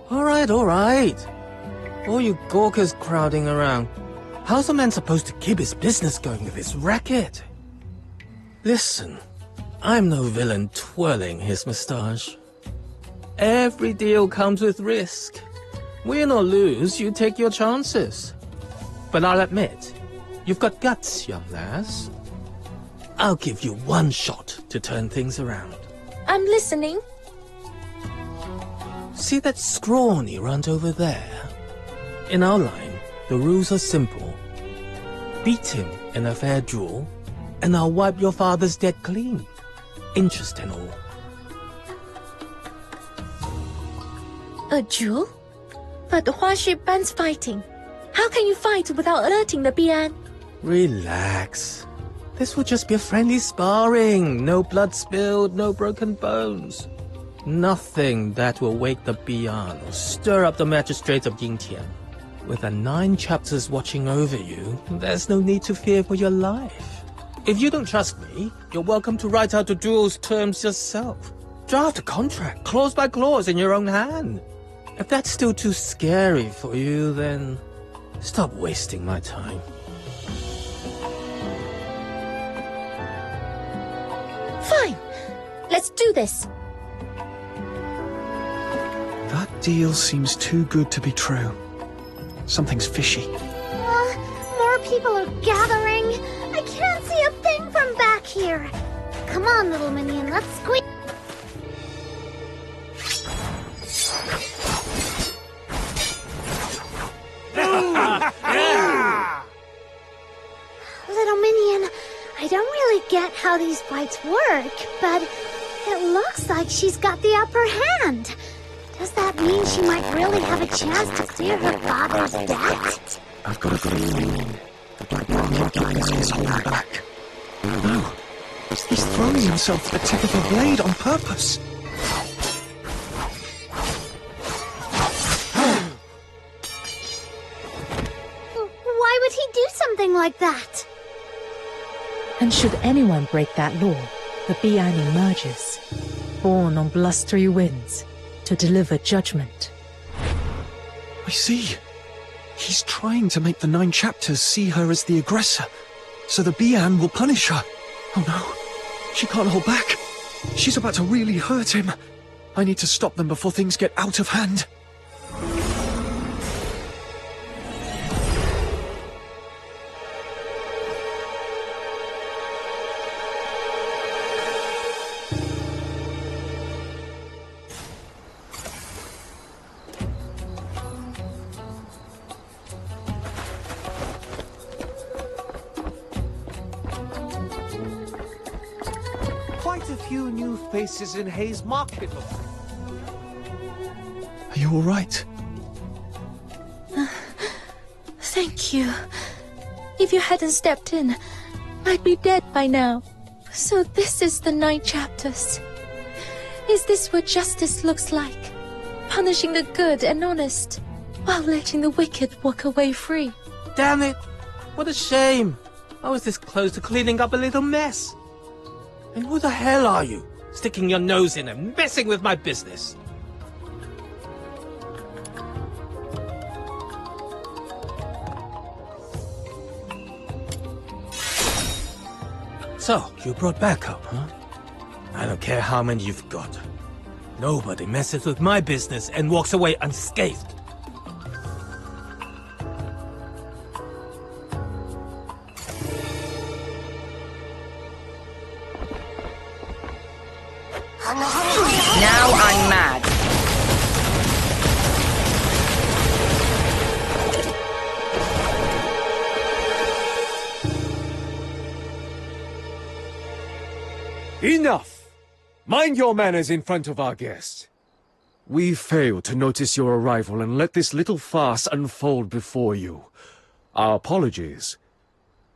All right. All you gawkers crowding around. How's a man supposed to keep his business going with his racket? Listen, I'm no villain twirling his moustache. Every deal comes with risk. Win or lose, you take your chances. But I'll admit, you've got guts, young lass. I'll give you one shot to turn things around. I'm listening. See that scrawny runt over there? In our line, the rules are simple. Beat him in a fair duel, and I'll wipe your father's debt clean. Interest and all. A duel? But the Huashu bans fighting. How can you fight without alerting the Bian? Relax. This will just be a friendly sparring. No blood spilled, no broken bones. Nothing that will wake the Bian or stir up the magistrates of Yingtian. With the 9 chapters watching over you, there's no need to fear for your life. If you don't trust me, you're welcome to write out the duel's terms yourself. Draft a contract, clause by clause, in your own hand. If that's still too scary for you, then stop wasting my time. Fine. Let's do this. That deal seems too good to be true. Something's fishy. More people are gathering. I can't see a thing from back here. Come on, little minion, let's squeeze. Little minion, I don't really get how these fights work, but it looks like she's got the upper hand. Does that mean she might really have a chance to clear her father's debt? I've got a feeling the Black Market is holding back. No, he's throwing himself at the tip of a blade on purpose. Why would he do something like that? And should anyone break that law, the Bian emerges, born on blustery winds, to deliver judgment. I see. He's trying to make the 9 chapters see her as the aggressor, so the Bian will punish her. Oh no, she can't hold back. She's about to really hurt him. I need to stop them before things get out of hand. Quite a few new faces in Hayes Market. Are you all right? Thank you. If you hadn't stepped in, I'd be dead by now. So this is the 9 chapters. Is this what justice looks like? Punishing the good and honest, while letting the wicked walk away free. Damn it! What a shame! I was this close to cleaning up a little mess. And who the hell are you? Sticking your nose in and messing with my business. So, you brought backup, huh? I don't care how many you've got. Nobody messes with my business and walks away unscathed. Now I'm mad. Enough! Mind your manners in front of our guest. We failed to notice your arrival and let this little farce unfold before you. Our apologies.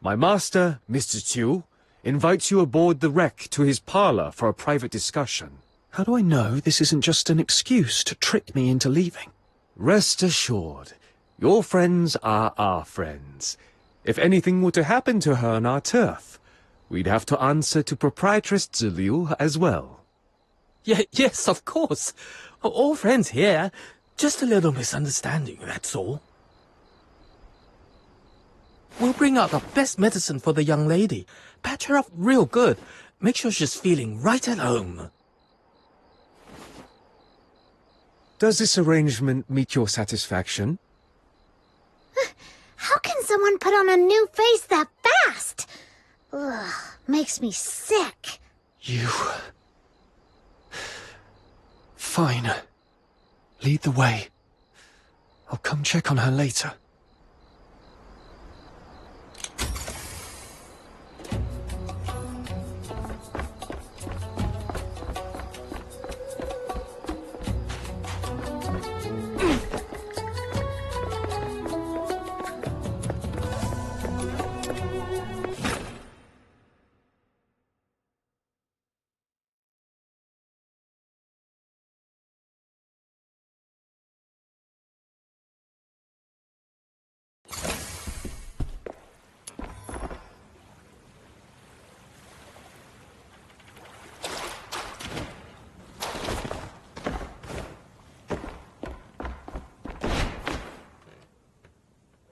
My master, Mr. Chiu, invites you aboard the wreck to his parlor for a private discussion. How do I know this isn't just an excuse to trick me into leaving? Rest assured, your friends are our friends. If anything were to happen to her on our turf, we'd have to answer to Proprietress Ziliu as well. Yes, of course. All friends here. Just a little misunderstanding, that's all. We'll bring out the best medicine for the young lady. Patch her up real good. Make sure she's feeling right at home. Does this arrangement meet your satisfaction? How can someone put on a new face that fast? Ugh, makes me sick. You... Fine. Lead the way. I'll come check on her later.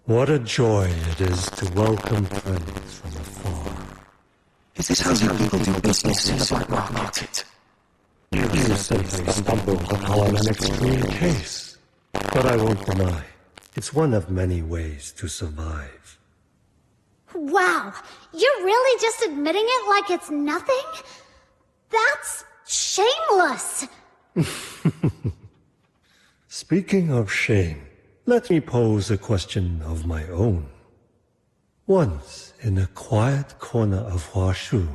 What a joy it is to welcome friends from afar. Is this how you people do business in the black market? You simply stumbled upon an extreme case. But I won't deny, it's one of many ways to survive. Wow, you're really just admitting it like it's nothing? That's shameless! Speaking of shame, let me pose a question of my own. Once, in a quiet corner of Huashu,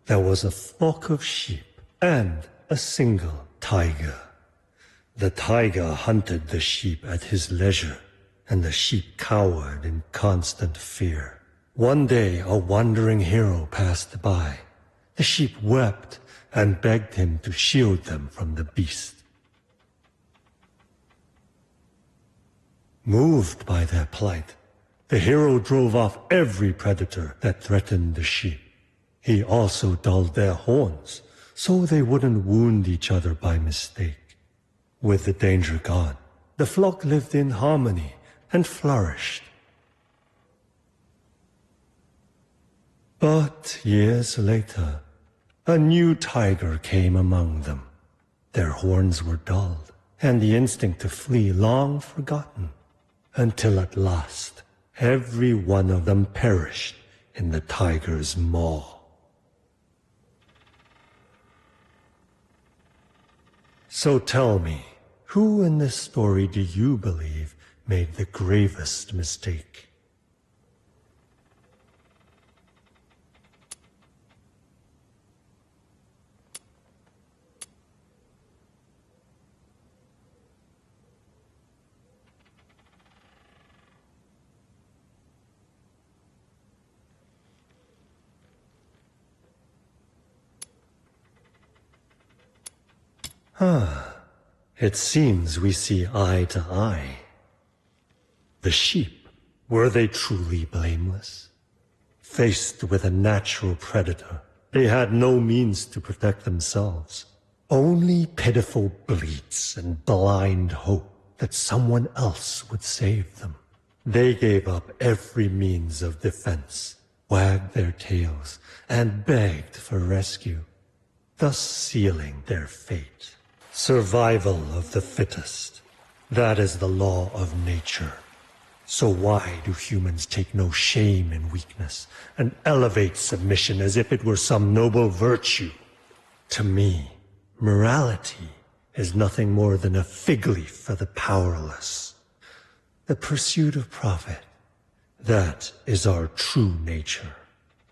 there was a flock of sheep and a single tiger. The tiger hunted the sheep at his leisure, and the sheep cowered in constant fear. One day, a wandering hero passed by. The sheep wept and begged him to shield them from the beast. Moved by their plight, the hero drove off every predator that threatened the sheep. He also dulled their horns, so they wouldn't wound each other by mistake. With the danger gone, the flock lived in harmony and flourished. But years later, a new tiger came among them. Their horns were dulled, and the instinct to flee long forgotten, until at last, every one of them perished in the tiger's maw. So tell me, who in this story do you believe made the gravest mistake? It seems we see eye to eye. The sheep, were they truly blameless? Faced with a natural predator, they had no means to protect themselves. Only pitiful bleats and blind hope that someone else would save them. They gave up every means of defense, wagged their tails, and begged for rescue, thus sealing their fate. Survival of the fittest. That is the law of nature. So why do humans take no shame in weakness and elevate submission as if it were some noble virtue? To me, morality is nothing more than a fig leaf for the powerless. The pursuit of profit, that is our true nature.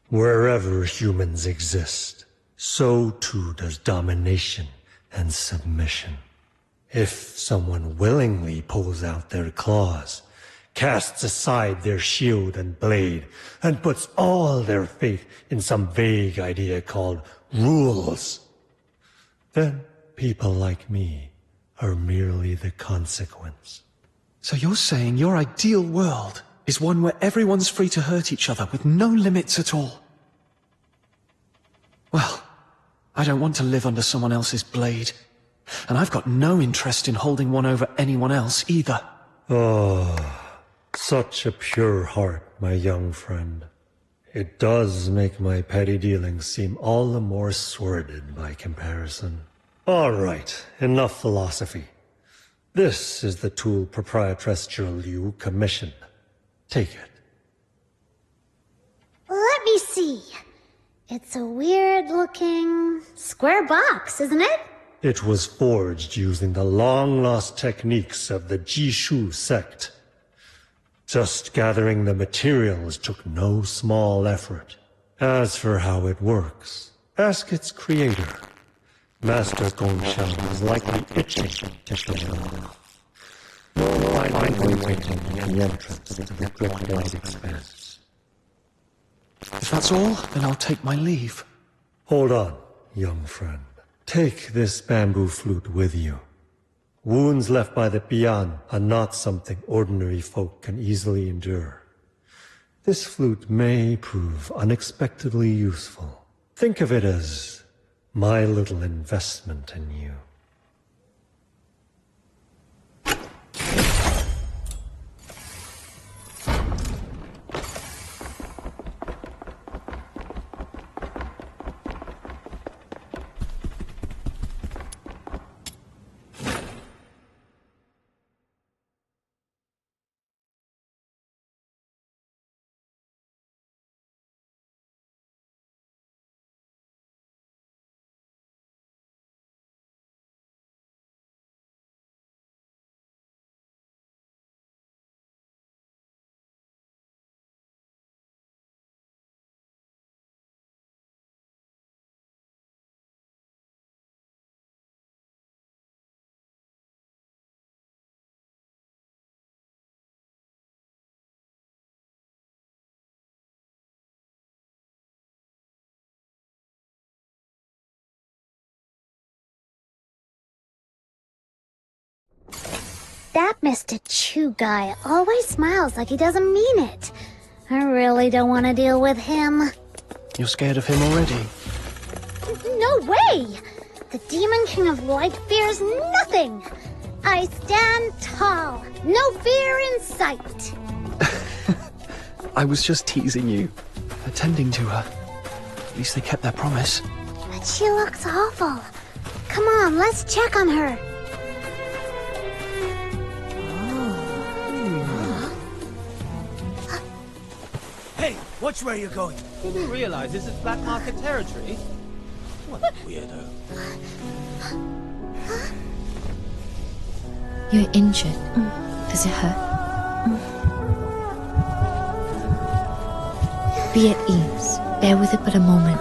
Wherever humans exist, so too does domination and submission. If someone willingly pulls out their claws, casts aside their shield and blade, and puts all their faith in some vague idea called rules, then people like me are merely the consequence. So you're saying your ideal world is one where everyone's free to hurt each other with no limits at all? Well, I don't want to live under someone else's blade. And I've got no interest in holding one over anyone else either. Oh, such a pure heart, my young friend. It does make my petty dealings seem all the more sordid by comparison. All right, enough philosophy. This is the tool Proprietress Liu commissioned. Take it. Let me see. It's a weird-looking square box, isn't it? It was forged using the long-lost techniques of the Jishu sect. Just gathering the materials took no small effort. As for how it works, ask its creator. Master Gongxiang is likely itching to show it off. I'm waiting at the entrance to the Brickworld Expanse. If that's all, then I'll take my leave. Hold on, young friend. Take this bamboo flute with you. Wounds left by the Bian are not something ordinary folk can easily endure. This flute may prove unexpectedly useful. Think of it as my little investment in you. That Mr. Chu guy always smiles like he doesn't mean it. I really don't want to deal with him. You're scared of him already? No way! The Demon King of Light fears nothing! I stand tall, no fear in sight! I was just teasing you, attending to her. At least they kept their promise. But she looks awful. Come on, let's check on her. Hey, watch where you're going. Didn't realize this is black market territory. What a weirdo. You're injured. Does it hurt? Be at ease. Bear with it but a moment.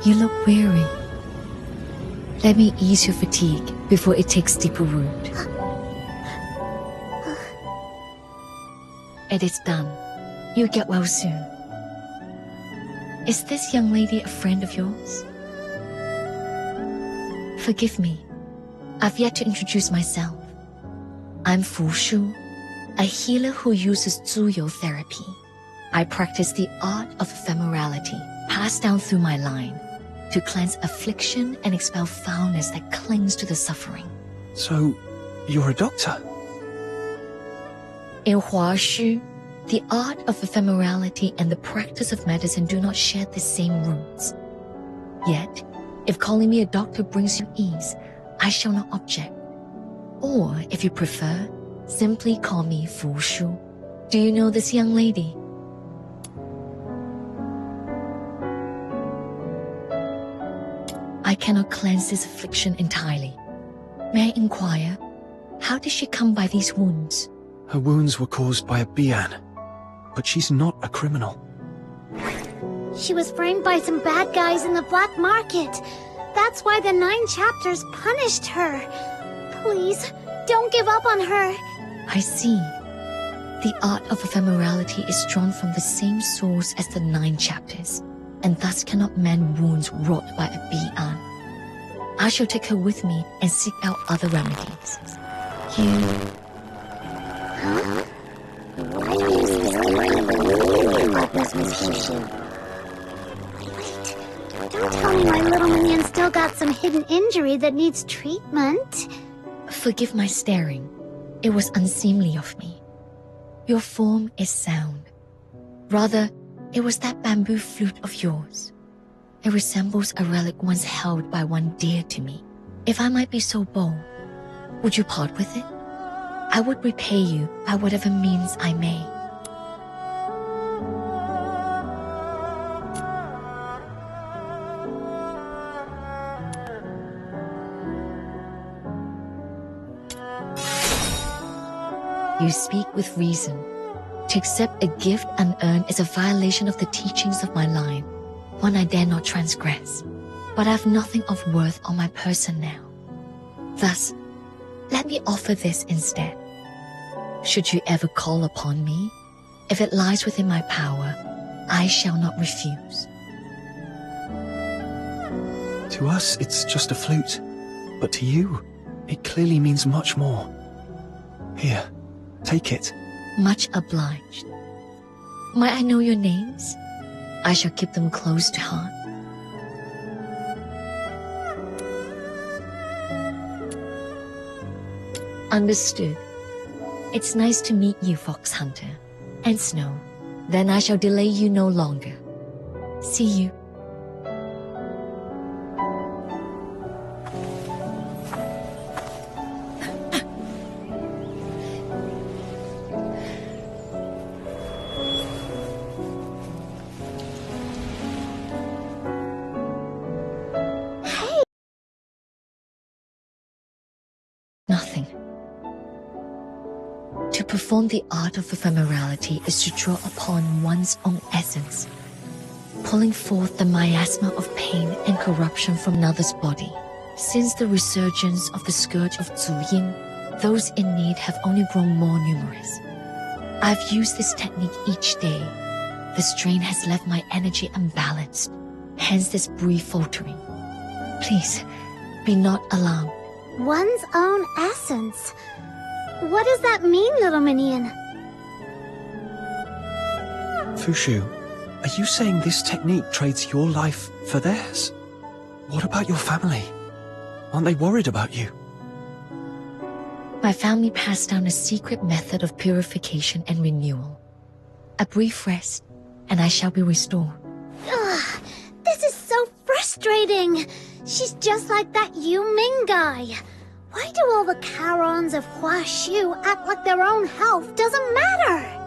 You look weary. Let me ease your fatigue before it takes deeper root. It is done. You'll get well soon. Is this young lady a friend of yours? Forgive me. I've yet to introduce myself. I'm Fu Shu, a healer who uses Zuyou therapy. I practice the art of ephemerality, passed down through my line, to cleanse affliction and expel foulness that clings to the suffering. So, you're a doctor? In Hua Shu, the art of ephemerality and the practice of medicine do not share the same roots. Yet, if calling me a doctor brings you ease, I shall not object. Or, if you prefer, simply call me Fu Shu. Do you know this young lady? I cannot cleanse this affliction entirely. May I inquire, how did she come by these wounds? Her wounds were caused by a Bian, but she's not a criminal. She was framed by some bad guys in the black market. That's why the 9 chapters punished her. Please, don't give up on her. I see. The art of ephemerality is drawn from the same source as the 9 chapters, and thus cannot mend wounds wrought by a Bian. I shall take her with me and seek out other remedies. Don't tell me my little minion still got some hidden injury that needs treatment. Forgive my staring. It was unseemly of me. Your form is sound. Rather, it was that bamboo flute of yours. It resembles a relic once held by one dear to me. If I might be so bold, would you part with it? I would repay you by whatever means I may. You speak with reason. To accept a gift unearned is a violation of the teachings of my line, one I dare not transgress. But I have nothing of worth on my person now. Thus, let me offer this instead. Should you ever call upon me, if it lies within my power, I shall not refuse. To us, it's just a flute. But to you, it clearly means much more. Here, take it. Much obliged. Might I know your names? I shall keep them close to heart. Understood. It's nice to meet you, Fox Hunter. And Snow. Then I shall delay you no longer. See you. Nothing. To perform the art of ephemerality is to draw upon one's own essence, pulling forth the miasma of pain and corruption from another's body, Since the resurgence of the scourge of Zuying, those in need have only grown more numerous. I've used this technique each day. The strain has left my energy unbalanced, hence this brief faltering. Please, be not alarmed. One's own essence. What does that mean, little minion? Fushu, are you saying this technique trades your life for theirs? What about your family? Aren't they worried about you? My family passed down a secret method of purification and renewal. A brief rest, and I shall be restored. Ugh, this is so frustrating. She's just like that Yu Ming guy. Why do all the Charons of Hua Shu act like their own health doesn't matter?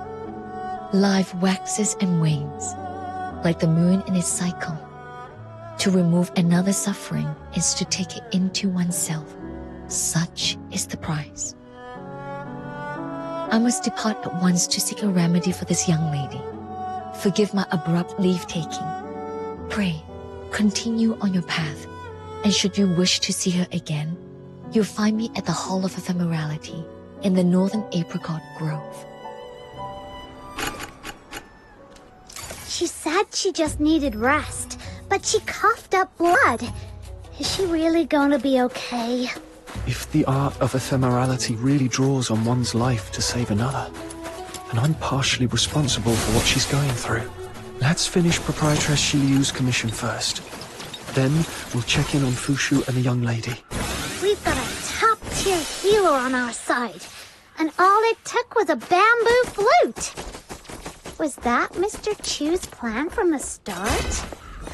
Life waxes and wanes, like the moon in its cycle. To remove another suffering is to take it into oneself. Such is the price. I must depart at once to seek a remedy for this young lady. Forgive my abrupt leave-taking. Pray, continue on your path, and should you wish to see her again, you'll find me at the Hall of Ephemerality in the Northern Apricot Grove. She said she just needed rest, but she coughed up blood. Is she really gonna be okay? If the art of ephemerality really draws on one's life to save another, and I'm partially responsible for what she's going through. Let's finish Proprietress Shiliu's commission first. Then we'll check in on Fushu and the young lady. We've got a top-tier healer on our side, and all it took was a bamboo flute. Was that Mr. Chu's plan from the start?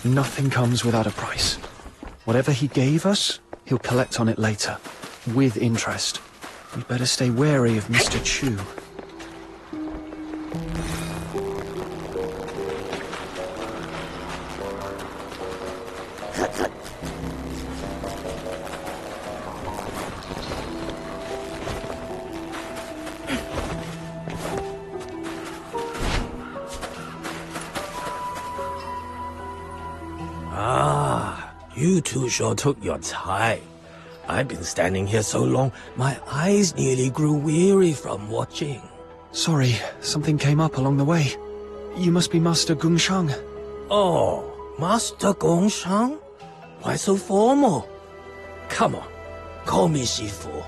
Nothing comes without a price. Whatever he gave us, he'll collect on it later, with interest. We better stay wary of Mr. Chu. You two sure took your time. I've been standing here so long, my eyes nearly grew weary from watching. Sorry, something came up along the way. You must be Master Gongshang. Oh, Master Gongshang? Why so formal? Come on, call me Shifu.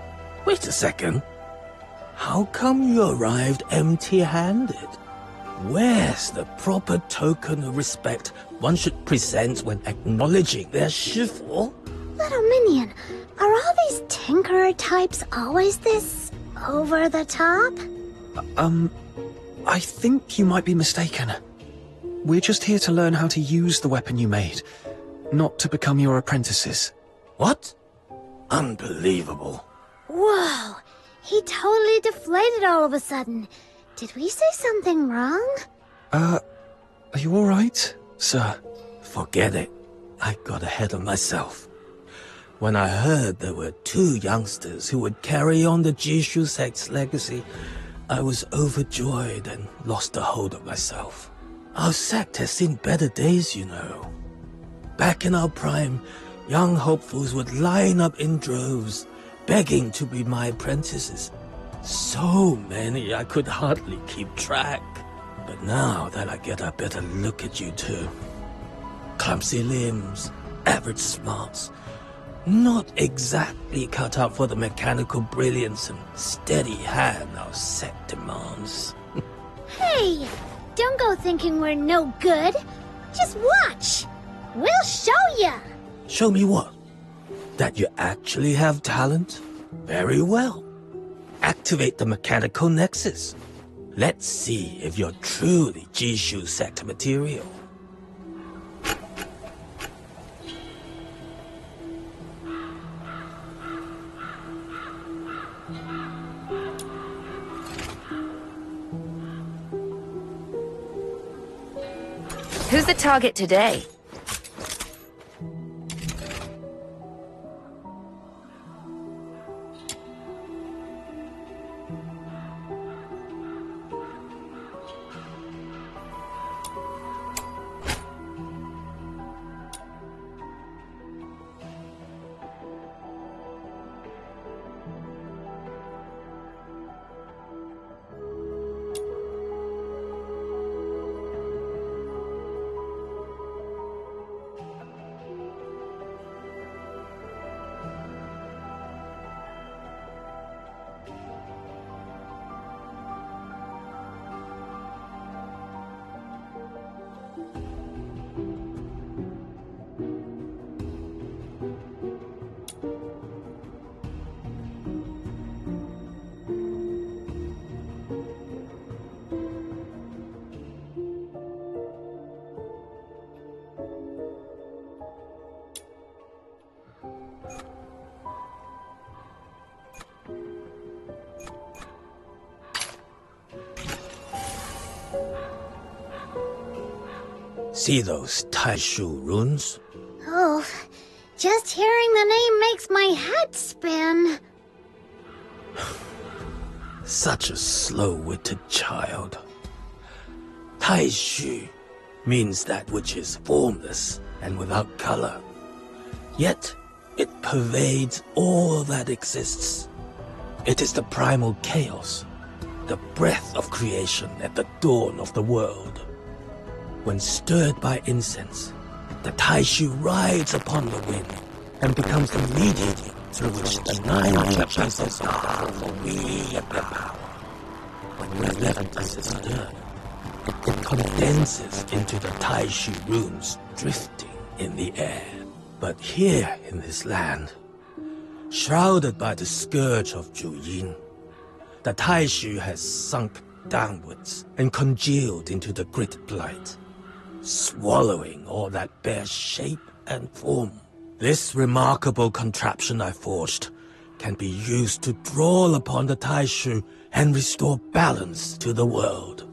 Wait a second. How come you arrived empty-handed? Where's the proper token of respect one should present when acknowledging their Shifu? Little minion, are all these tinkerer types always this over the top? I think you might be mistaken. We're just here to learn how to use the weapon you made, not to become your apprentices. What? Unbelievable. Whoa, he totally deflated all of a sudden. Did we say something wrong? Are you alright, sir? Forget it. I got ahead of myself. When I heard there were 2 youngsters who would carry on the Jishu sect's legacy, I was overjoyed and lost a hold of myself. Our sect has seen better days, you know. Back in our prime, young hopefuls would line up in droves, begging to be my apprentices. So many I could hardly keep track. But now that I get a better look at you two, clumsy limbs, average smarts, not exactly cut out for the mechanical brilliance and steady hand our sect demands. Hey, don't go thinking we're no good. Just watch. We'll show ya. Show me what? That you actually have talent? Very well. Activate the mechanical nexus. Let's see if you're truly Jishu sect material. Who's the target today? See those Taishu runes? Oh, just hearing the name makes my head spin. Such a slow-witted child. Taishu means that which is formless and without color. Yet, it pervades all that exists. It is the primal chaos, the breath of creation at the dawn of the world. When stirred by incense, the Taishu rides upon the wind and becomes the medium through which the 9 chapters of Darfang wield their power. When relentless is stirred, it condenses into the Taishu runes drifting in the air. But here in this land, shrouded by the scourge of Juyin, the Taishu has sunk downwards and congealed into the Grit Blight, swallowing all that bears shape and form. This remarkable contraption I forged can be used to draw upon the Taishu and restore balance to the world.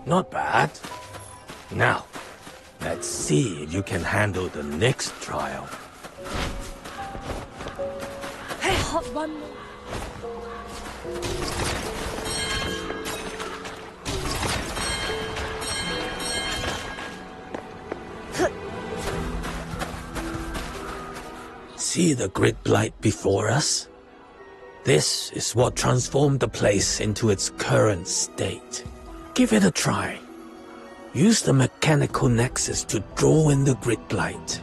Not bad. Now, let's see if you can handle the next trial. Hey, hot one more. See the Grit Blight before us? This is what transformed the place into its current state. Give it a try. Use the mechanical nexus to draw in the Grit Blight.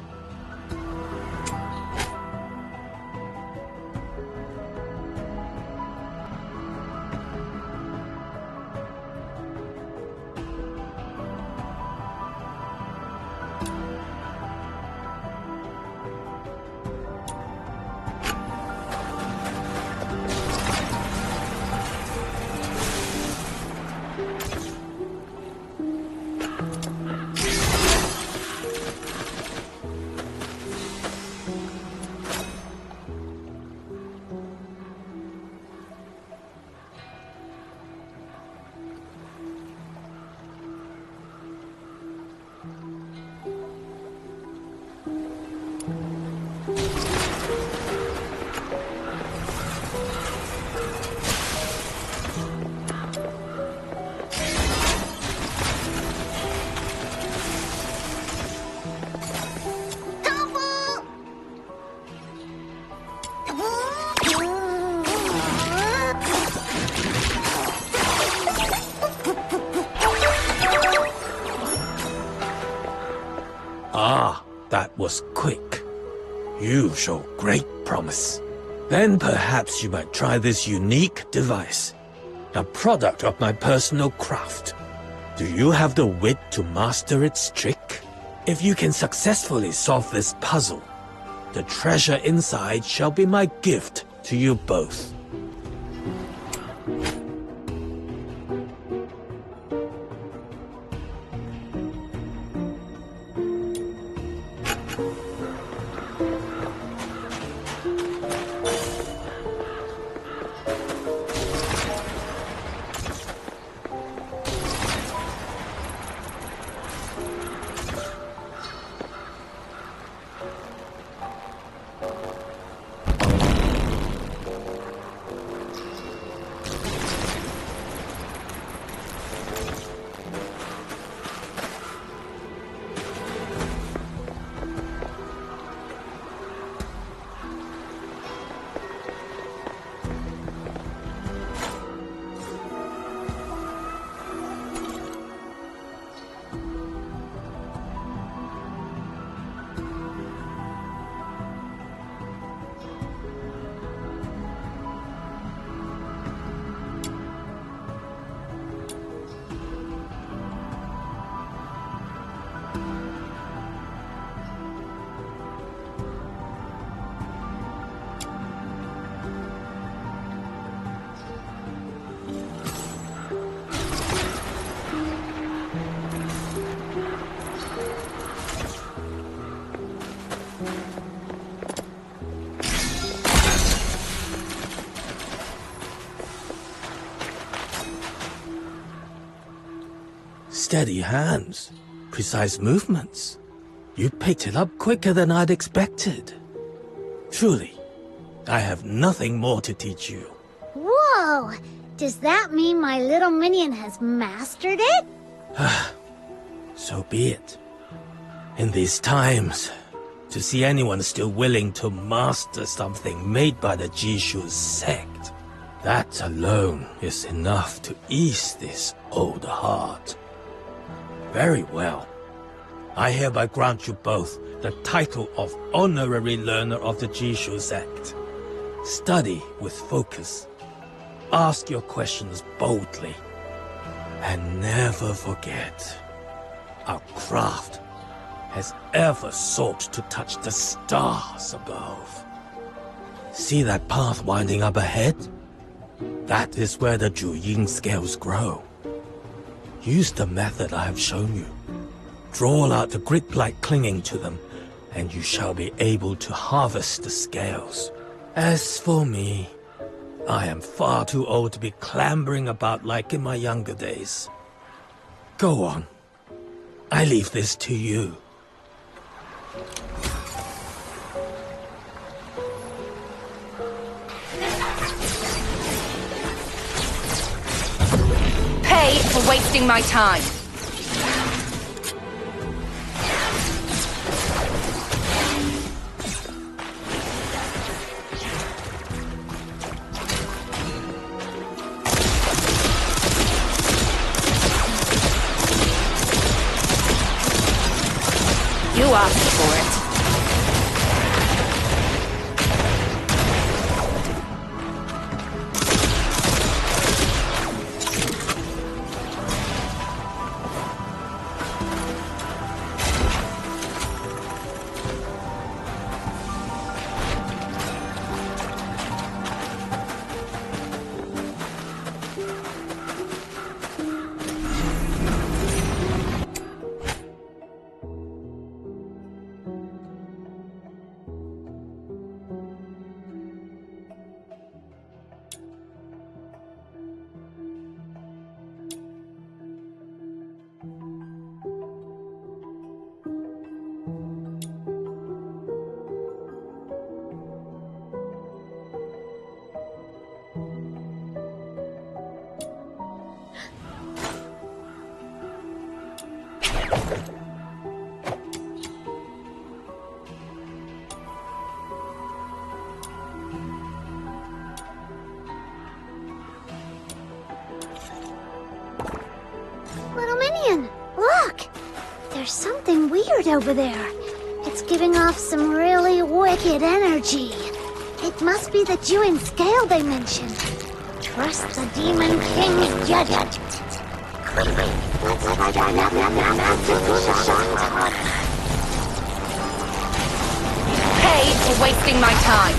Ah, that was quick. You show great promise. Then perhaps you might try this unique device, a product of my personal craft. Do you have the wit to master its trick? If you can successfully solve this puzzle, the treasure inside shall be my gift to you both. Steady hands, precise movements. You picked it up quicker than I'd expected. Truly, I have nothing more to teach you. Whoa! Does that mean my little minion has mastered it? So be it. In these times, to see anyone still willing to master something made by the Jishu sect, that alone is enough to ease this old heart. Very well. I hereby grant you both the title of Honorary Learner of the Jishu sect. Study with focus. Ask your questions boldly. And never forget, our craft has ever sought to touch the stars above. See that path winding up ahead? That is where the Zhuying scales grow. Use the method I have shown you. Draw out the grit-like clinging to them, and you shall be able to harvest the scales. As for me, I am far too old to be clambering about like in my younger days. Go on. I leave this to you. Pay for wasting my time. You asked for it. Little minion, look! There's something weird over there. It's giving off some really wicked energy. It must be the Jewin scale they mentioned. Trust the Demon King's judgment. Pay for wasting my time.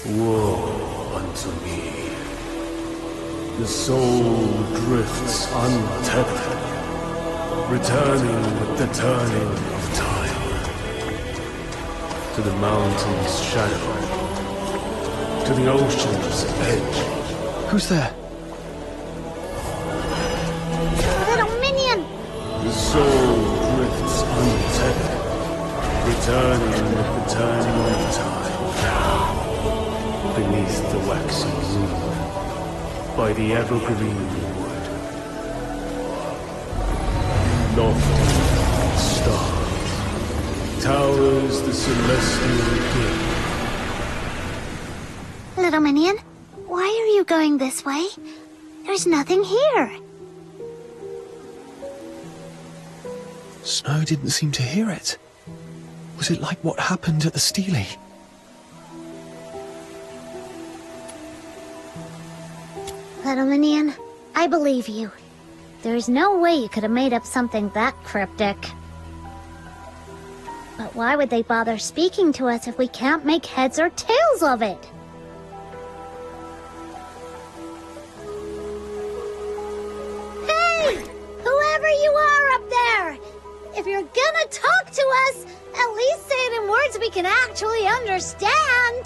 Woe unto me. The soul drifts untethered, returning with the turning of time. To the mountain's shadow, to the ocean's edge. Who's there? Little minion! The soul drifts untethered, returning with the turning of time. Beneath the waxing moon, by the evergreen wood. Lofty stars, towers the celestial king. Little minion, why are you going this way? There's nothing here. Snow didn't seem to hear it. Was it like what happened at the Stele? Petal Minion. I believe you. There's no way you could have made up something that cryptic. But why would they bother speaking to us if we can't make heads or tails of it? Hey! Whoever you are up there! If you're gonna talk to us, at least say it in words we can actually understand!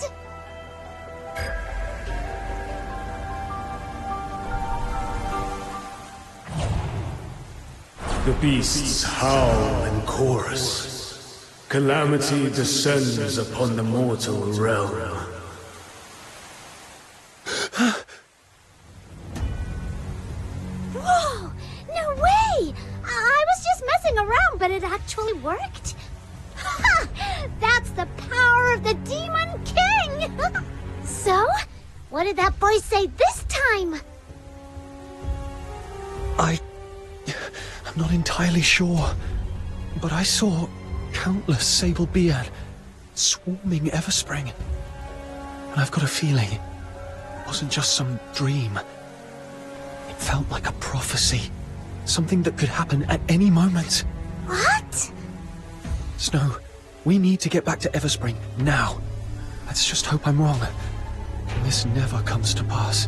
The beasts howl and chorus. Calamity descends upon the mortal realm. Whoa! No way! I was just messing around, but it actually worked. That's the power of the Demon King! So, what did that voice say this time? I'm not entirely sure, but I saw countless Sable Bian swarming Everspring. And I've got a feeling it wasn't just some dream. It felt like a prophecy, something that could happen at any moment. What? Snow, we need to get back to Everspring now. Let's just hope I'm wrong, and this never comes to pass.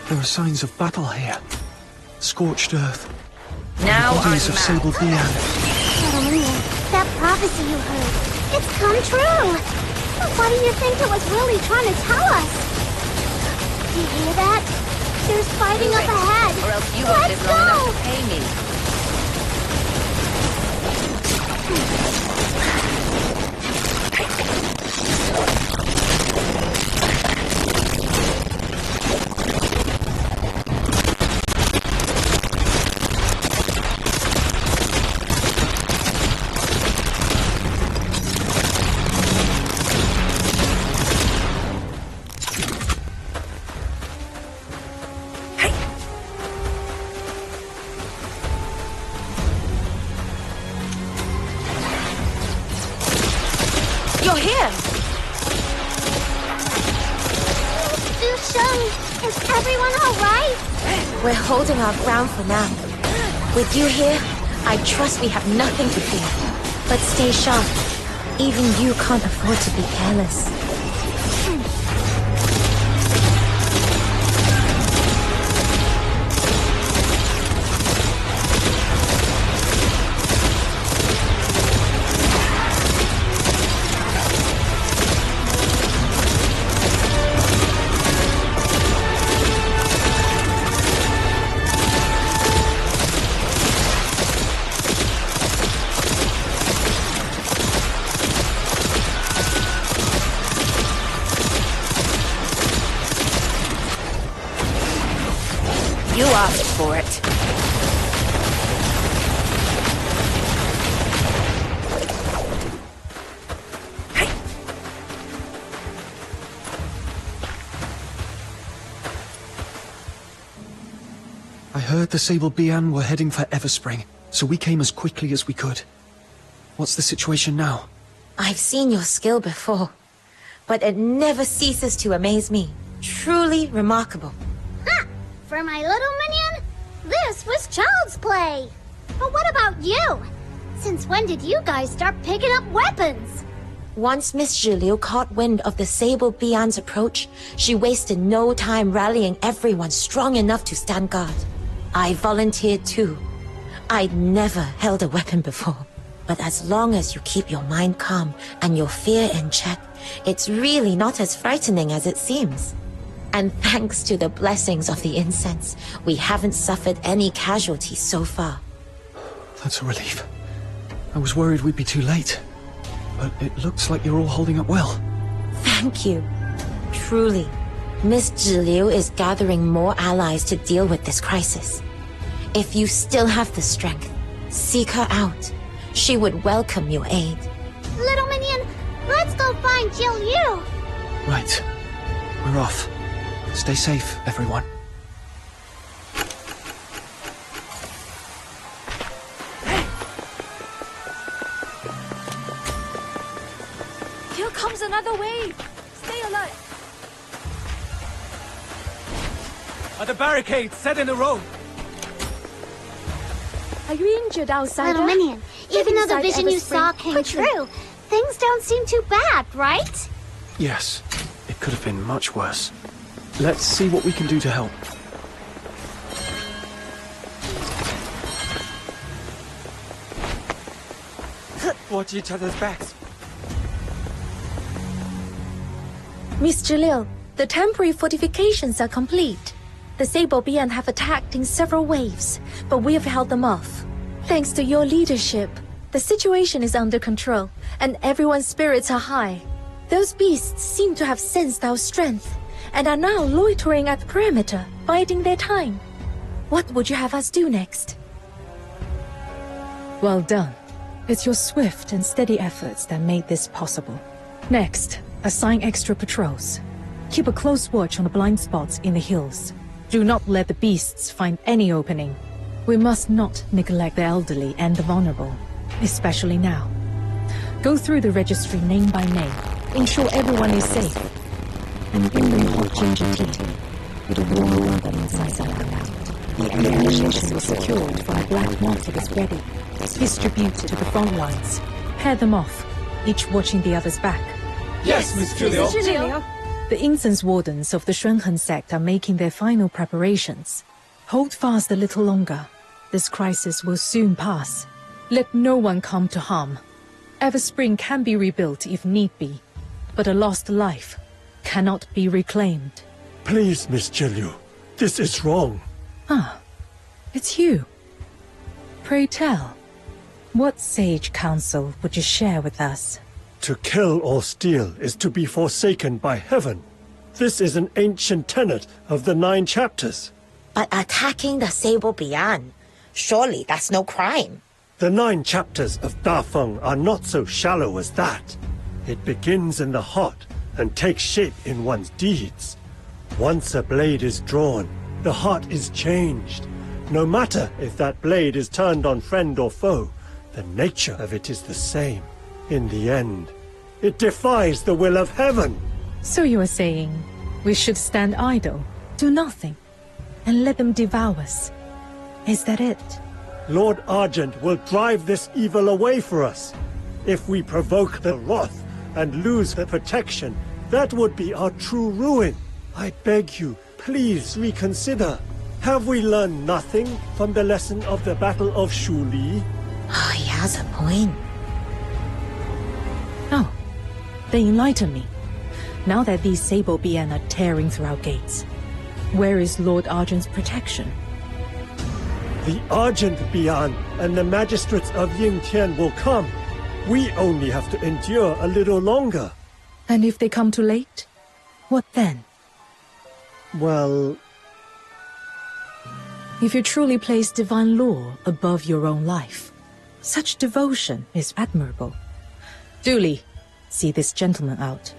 There are signs of battle here. Scorched earth. Now bodies of Sable Bian. That prophecy you heard, it's come true. But what do you think it was really trying to tell us? Do you hear that? There's fighting up ahead. Or else you won't live long enough to pay me. You're here! Dusheng, is everyone alright? We're holding our ground for now. With you here, I trust we have nothing to fear. But stay sharp. Even you can't afford to be careless. You asked for it. I heard the Sable Bian were heading for Everspring, so we came as quickly as we could. What's the situation now? I've seen your skill before, but it never ceases to amaze me. Truly remarkable. Ha! For my little minion, this was child's play. But what about you? Since when did you guys start picking up weapons? Once Miss Zhiliu caught wind of the Sable Bian's approach, she wasted no time rallying everyone strong enough to stand guard. I volunteered too. I'd never held a weapon before. But as long as you keep your mind calm and your fear in check, it's really not as frightening as it seems. And thanks to the blessings of the incense, we haven't suffered any casualties so far. That's a relief. I was worried we'd be too late. But it looks like you're all holding up well. Thank you. Truly, Miss Zhiliu is gathering more allies to deal with this crisis. If you still have the strength, seek her out. She would welcome your aid. Little minion, let's go find Jill Yu. Right. We're off. Stay safe, everyone. Here comes another wave. Stay alert. Are the barricades set in a row? Are you injured, outsider? Little minion, even though the vision you saw Everspring, came quickly. true, things don't seem too bad, right? Yes. It could have been much worse. Let's see what we can do to help. Watch each other's backs. Miss Jalil, the temporary fortifications are complete. The Sable Beyond have attacked in several waves, but we have held them off. Thanks to your leadership, the situation is under control, and everyone's spirits are high. Those beasts seem to have sensed our strength, and are now loitering at the perimeter, biding their time. What would you have us do next? Well done. It's your swift and steady efforts that made this possible. Next, assign extra patrols. Keep a close watch on the blind spots in the hills. Do not let the beasts find any opening. We must not neglect the elderly and the vulnerable, especially now. Go through the registry name by name. Ensure everyone is safe. And bring them hot ginger tea with a warm welcome inside out. The ammunition was secured from the black market is ready. Distribute to the front lines. Pair them off, each watching the other's back. Yes, Miss Julio. The incense wardens of the Shunhen sect are making their final preparations. Hold fast a little longer. This crisis will soon pass. Let no one come to harm. Everspring can be rebuilt if need be, but a lost life cannot be reclaimed. Please, Miss Jill, this is wrong. Ah, it's you. Pray tell, what sage counsel would you share with us? To kill or steal is to be forsaken by heaven. This is an ancient tenet of the 9 chapters. But attacking the Sable Beyond, surely that's no crime. The 9 chapters of Dafeng are not so shallow as that. It begins in the heart and takes shape in one's deeds. Once a blade is drawn, the heart is changed. No matter if that blade is turned on friend or foe, the nature of it is the same. In the end, it defies the will of heaven. So you are saying we should stand idle, do nothing, and let them devour us. Is that it? Lord Argent will drive this evil away for us. If we provoke the wrath and lose the protection, that would be our true ruin. I beg you, please reconsider. Have we learned nothing from the lesson of the Battle of Shuli? Oh, he has a point. Oh, they enlighten me. Now that these Sable Beyond are tearing through our gates, where is Lord Argent's protection? The Argent Beyond and the magistrates of Yingtian will come. We only have to endure a little longer. And if they come too late, what then? Well... If you truly place divine law above your own life, such devotion is admirable. Duly, see this gentleman out.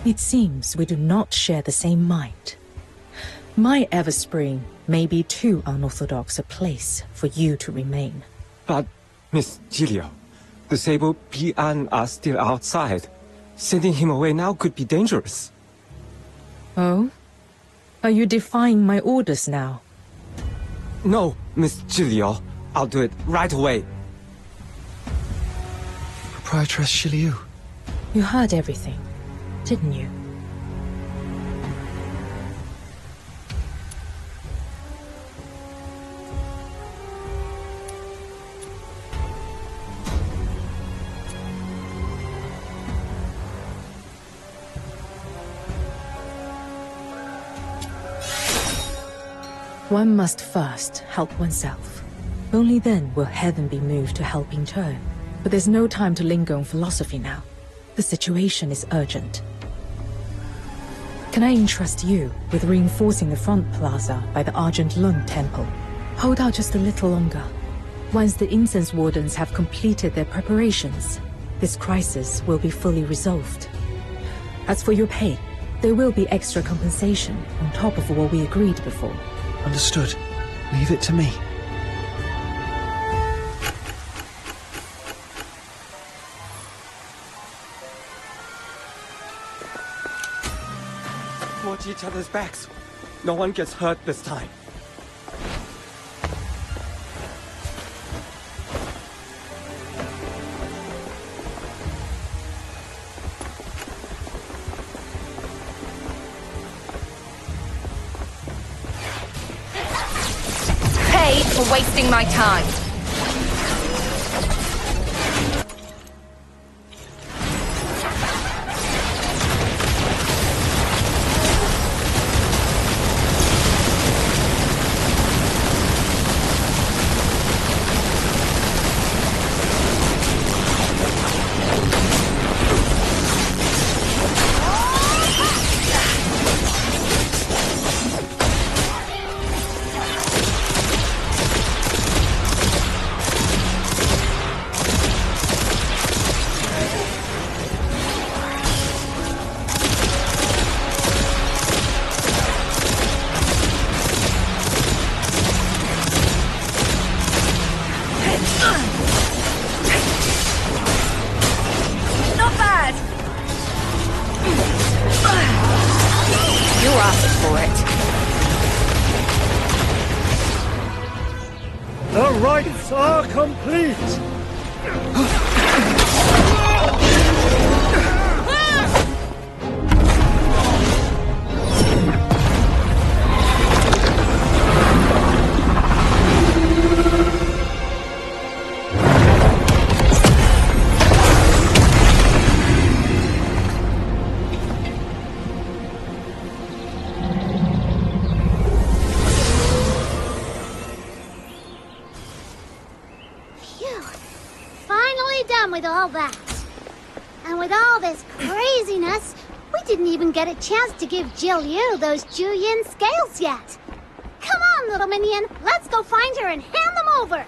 It seems we do not share the same mind. My Everspring may be too unorthodox a place for you to remain. But, Miss Julio, the Sable Beyond are still outside. Sending him away now could be dangerous. Oh? Are you defying my orders now? No, Miss Julio. I'll do it right away. Proprietress Shiliu. You heard everything, didn't you? One must first help oneself. Only then will heaven be moved to help in turn. But there's no time to linger on philosophy now. The situation is urgent. Can I entrust you with reinforcing the front plaza by the Argent Lung Temple? Hold out just a little longer. Once the incense wardens have completed their preparations, this crisis will be fully resolved. As for your pay, there will be extra compensation on top of what we agreed before. Understood. Leave it to me. Watch each other's backs. No one gets hurt this time. Pay for wasting my time. The rites are complete! With all that. And with all this craziness, we didn't even get a chance to give Jill Yu those Juyin scales yet. Come on, little minion, let's go find her and hand them over.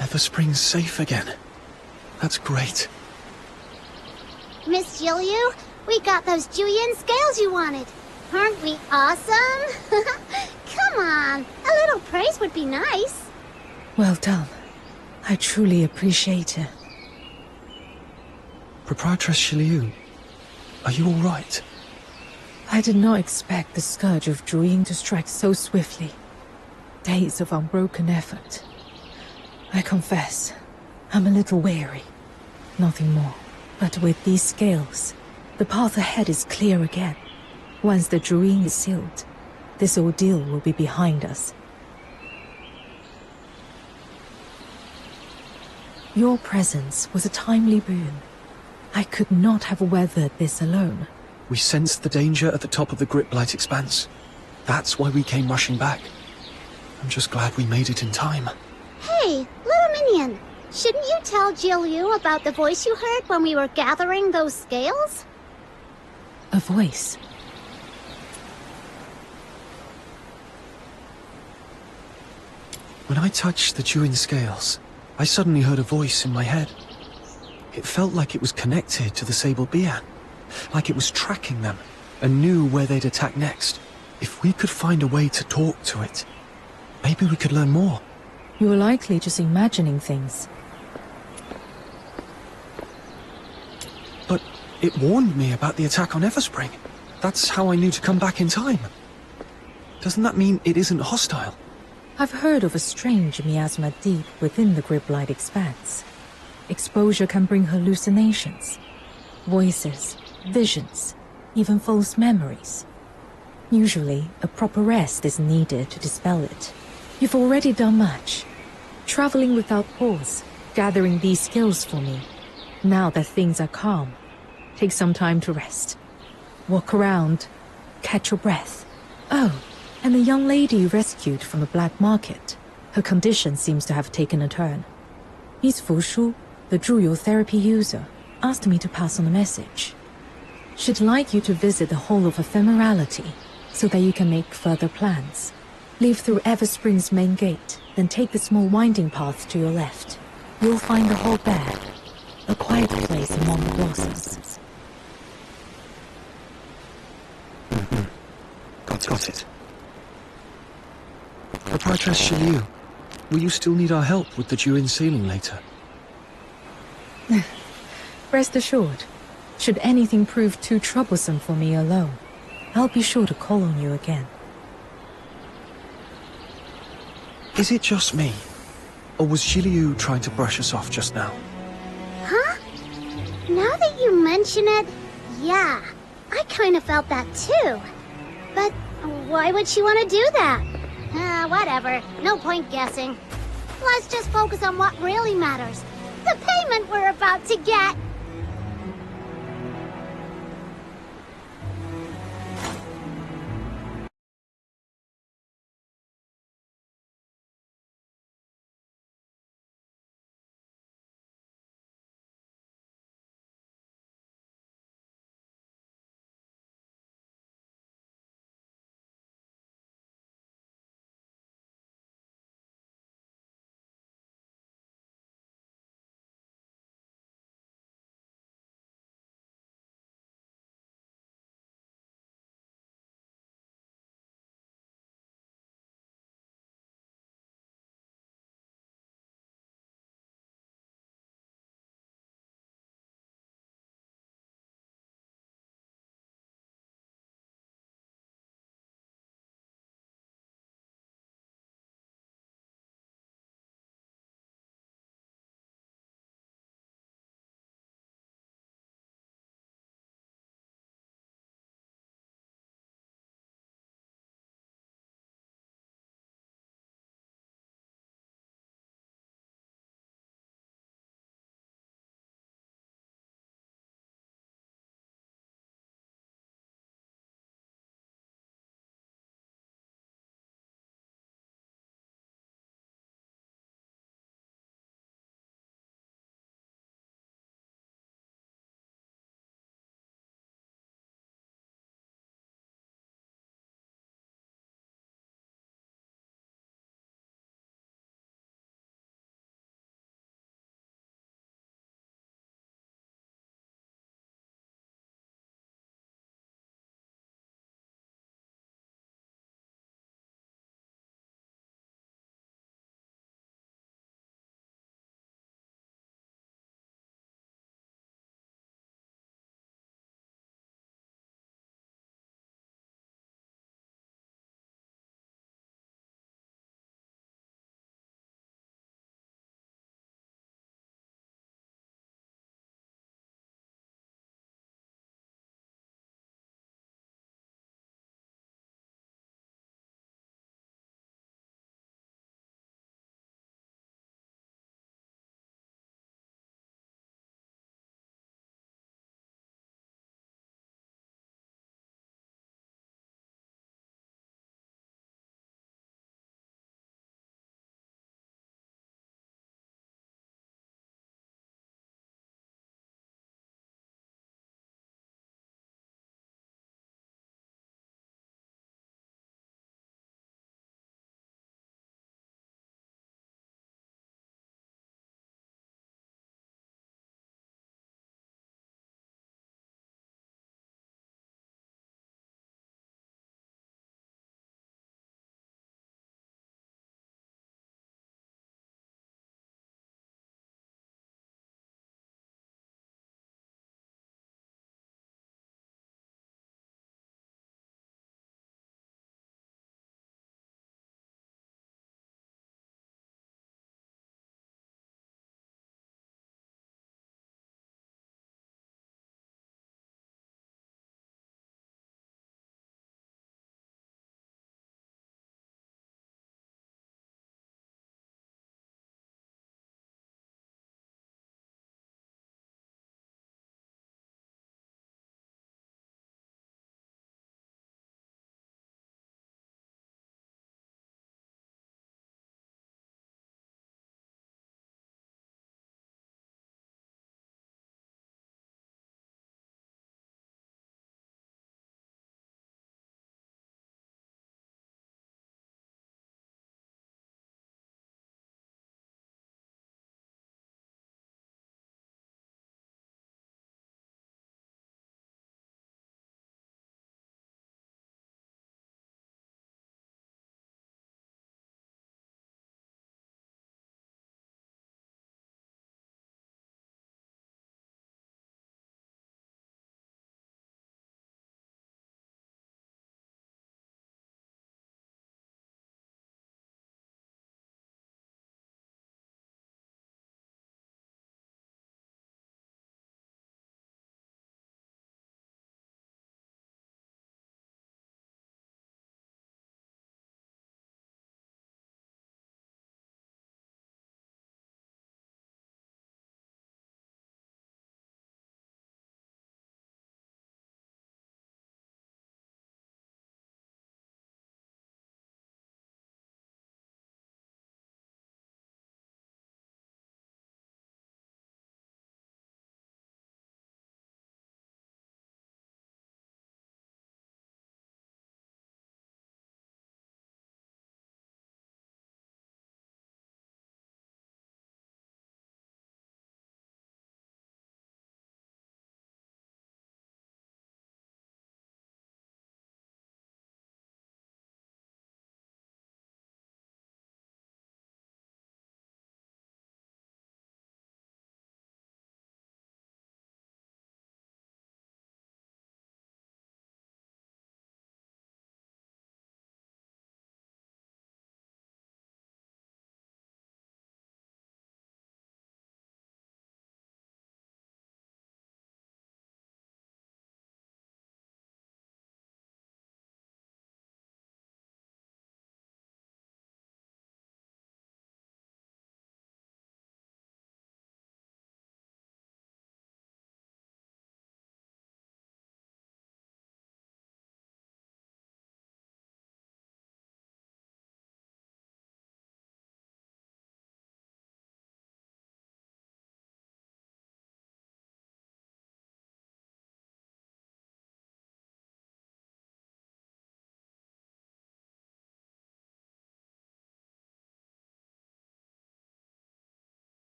Everspring's safe again. That's great. Miss Jill Yu, we got those Juyin scales you wanted. Aren't we awesome? Come on, a little praise would be nice. Well done. I truly appreciate it. Proprietress Shiliu, are you all right? I did not expect the scourge of Juyin to strike so swiftly. Days of unbroken effort. I confess, I'm a little weary. Nothing more. But with these scales, the path ahead is clear again. Once the Juyin is sealed, this ordeal will be behind us. Your presence was a timely boon. I could not have weathered this alone. We sensed the danger at the top of the Gripblight Expanse. That's why we came rushing back. I'm just glad we made it in time. Hey, little minion! Shouldn't you tell Jill Yu about the voice you heard when we were gathering those scales? A voice? When I touched the Juyin scales, I suddenly heard a voice in my head. It felt like it was connected to the Sable Bian, like it was tracking them, and knew where they'd attack next. If we could find a way to talk to it, maybe we could learn more. You're likely just imagining things. But it warned me about the attack on Everspring. That's how I knew to come back in time. Doesn't that mean it isn't hostile? I've heard of a strange miasma deep within the Gripblight Expanse. Exposure can bring hallucinations, voices, visions, even false memories. Usually, a proper rest is needed to dispel it. You've already done much. Traveling without pause, gathering these skills for me. Now that things are calm, take some time to rest. Walk around, catch your breath, Oh, and the young lady you rescued from the black market. Her condition seems to have taken a turn. Miss Fushu, the Zhuyu therapy user, asked me to pass on a message. She'd like you to visit the Hall of Ephemerality, so that you can make further plans. Leave through Everspring's main gate, then take the small winding path to your left. You'll find the hall there, a quiet place among the blossoms. Got it. Proprietress Shiliu, will you still need our help with the Juin sealing later? Rest assured, should anything prove too troublesome for me alone, I'll be sure to call on you again. Is it just me? Or was Shiliu trying to brush us off just now? Huh? Now that you mention it, yeah, I kind of felt that too. But why would she want to do that? Whatever. No point guessing. Let's just focus on what really matters. The payment we're about to get.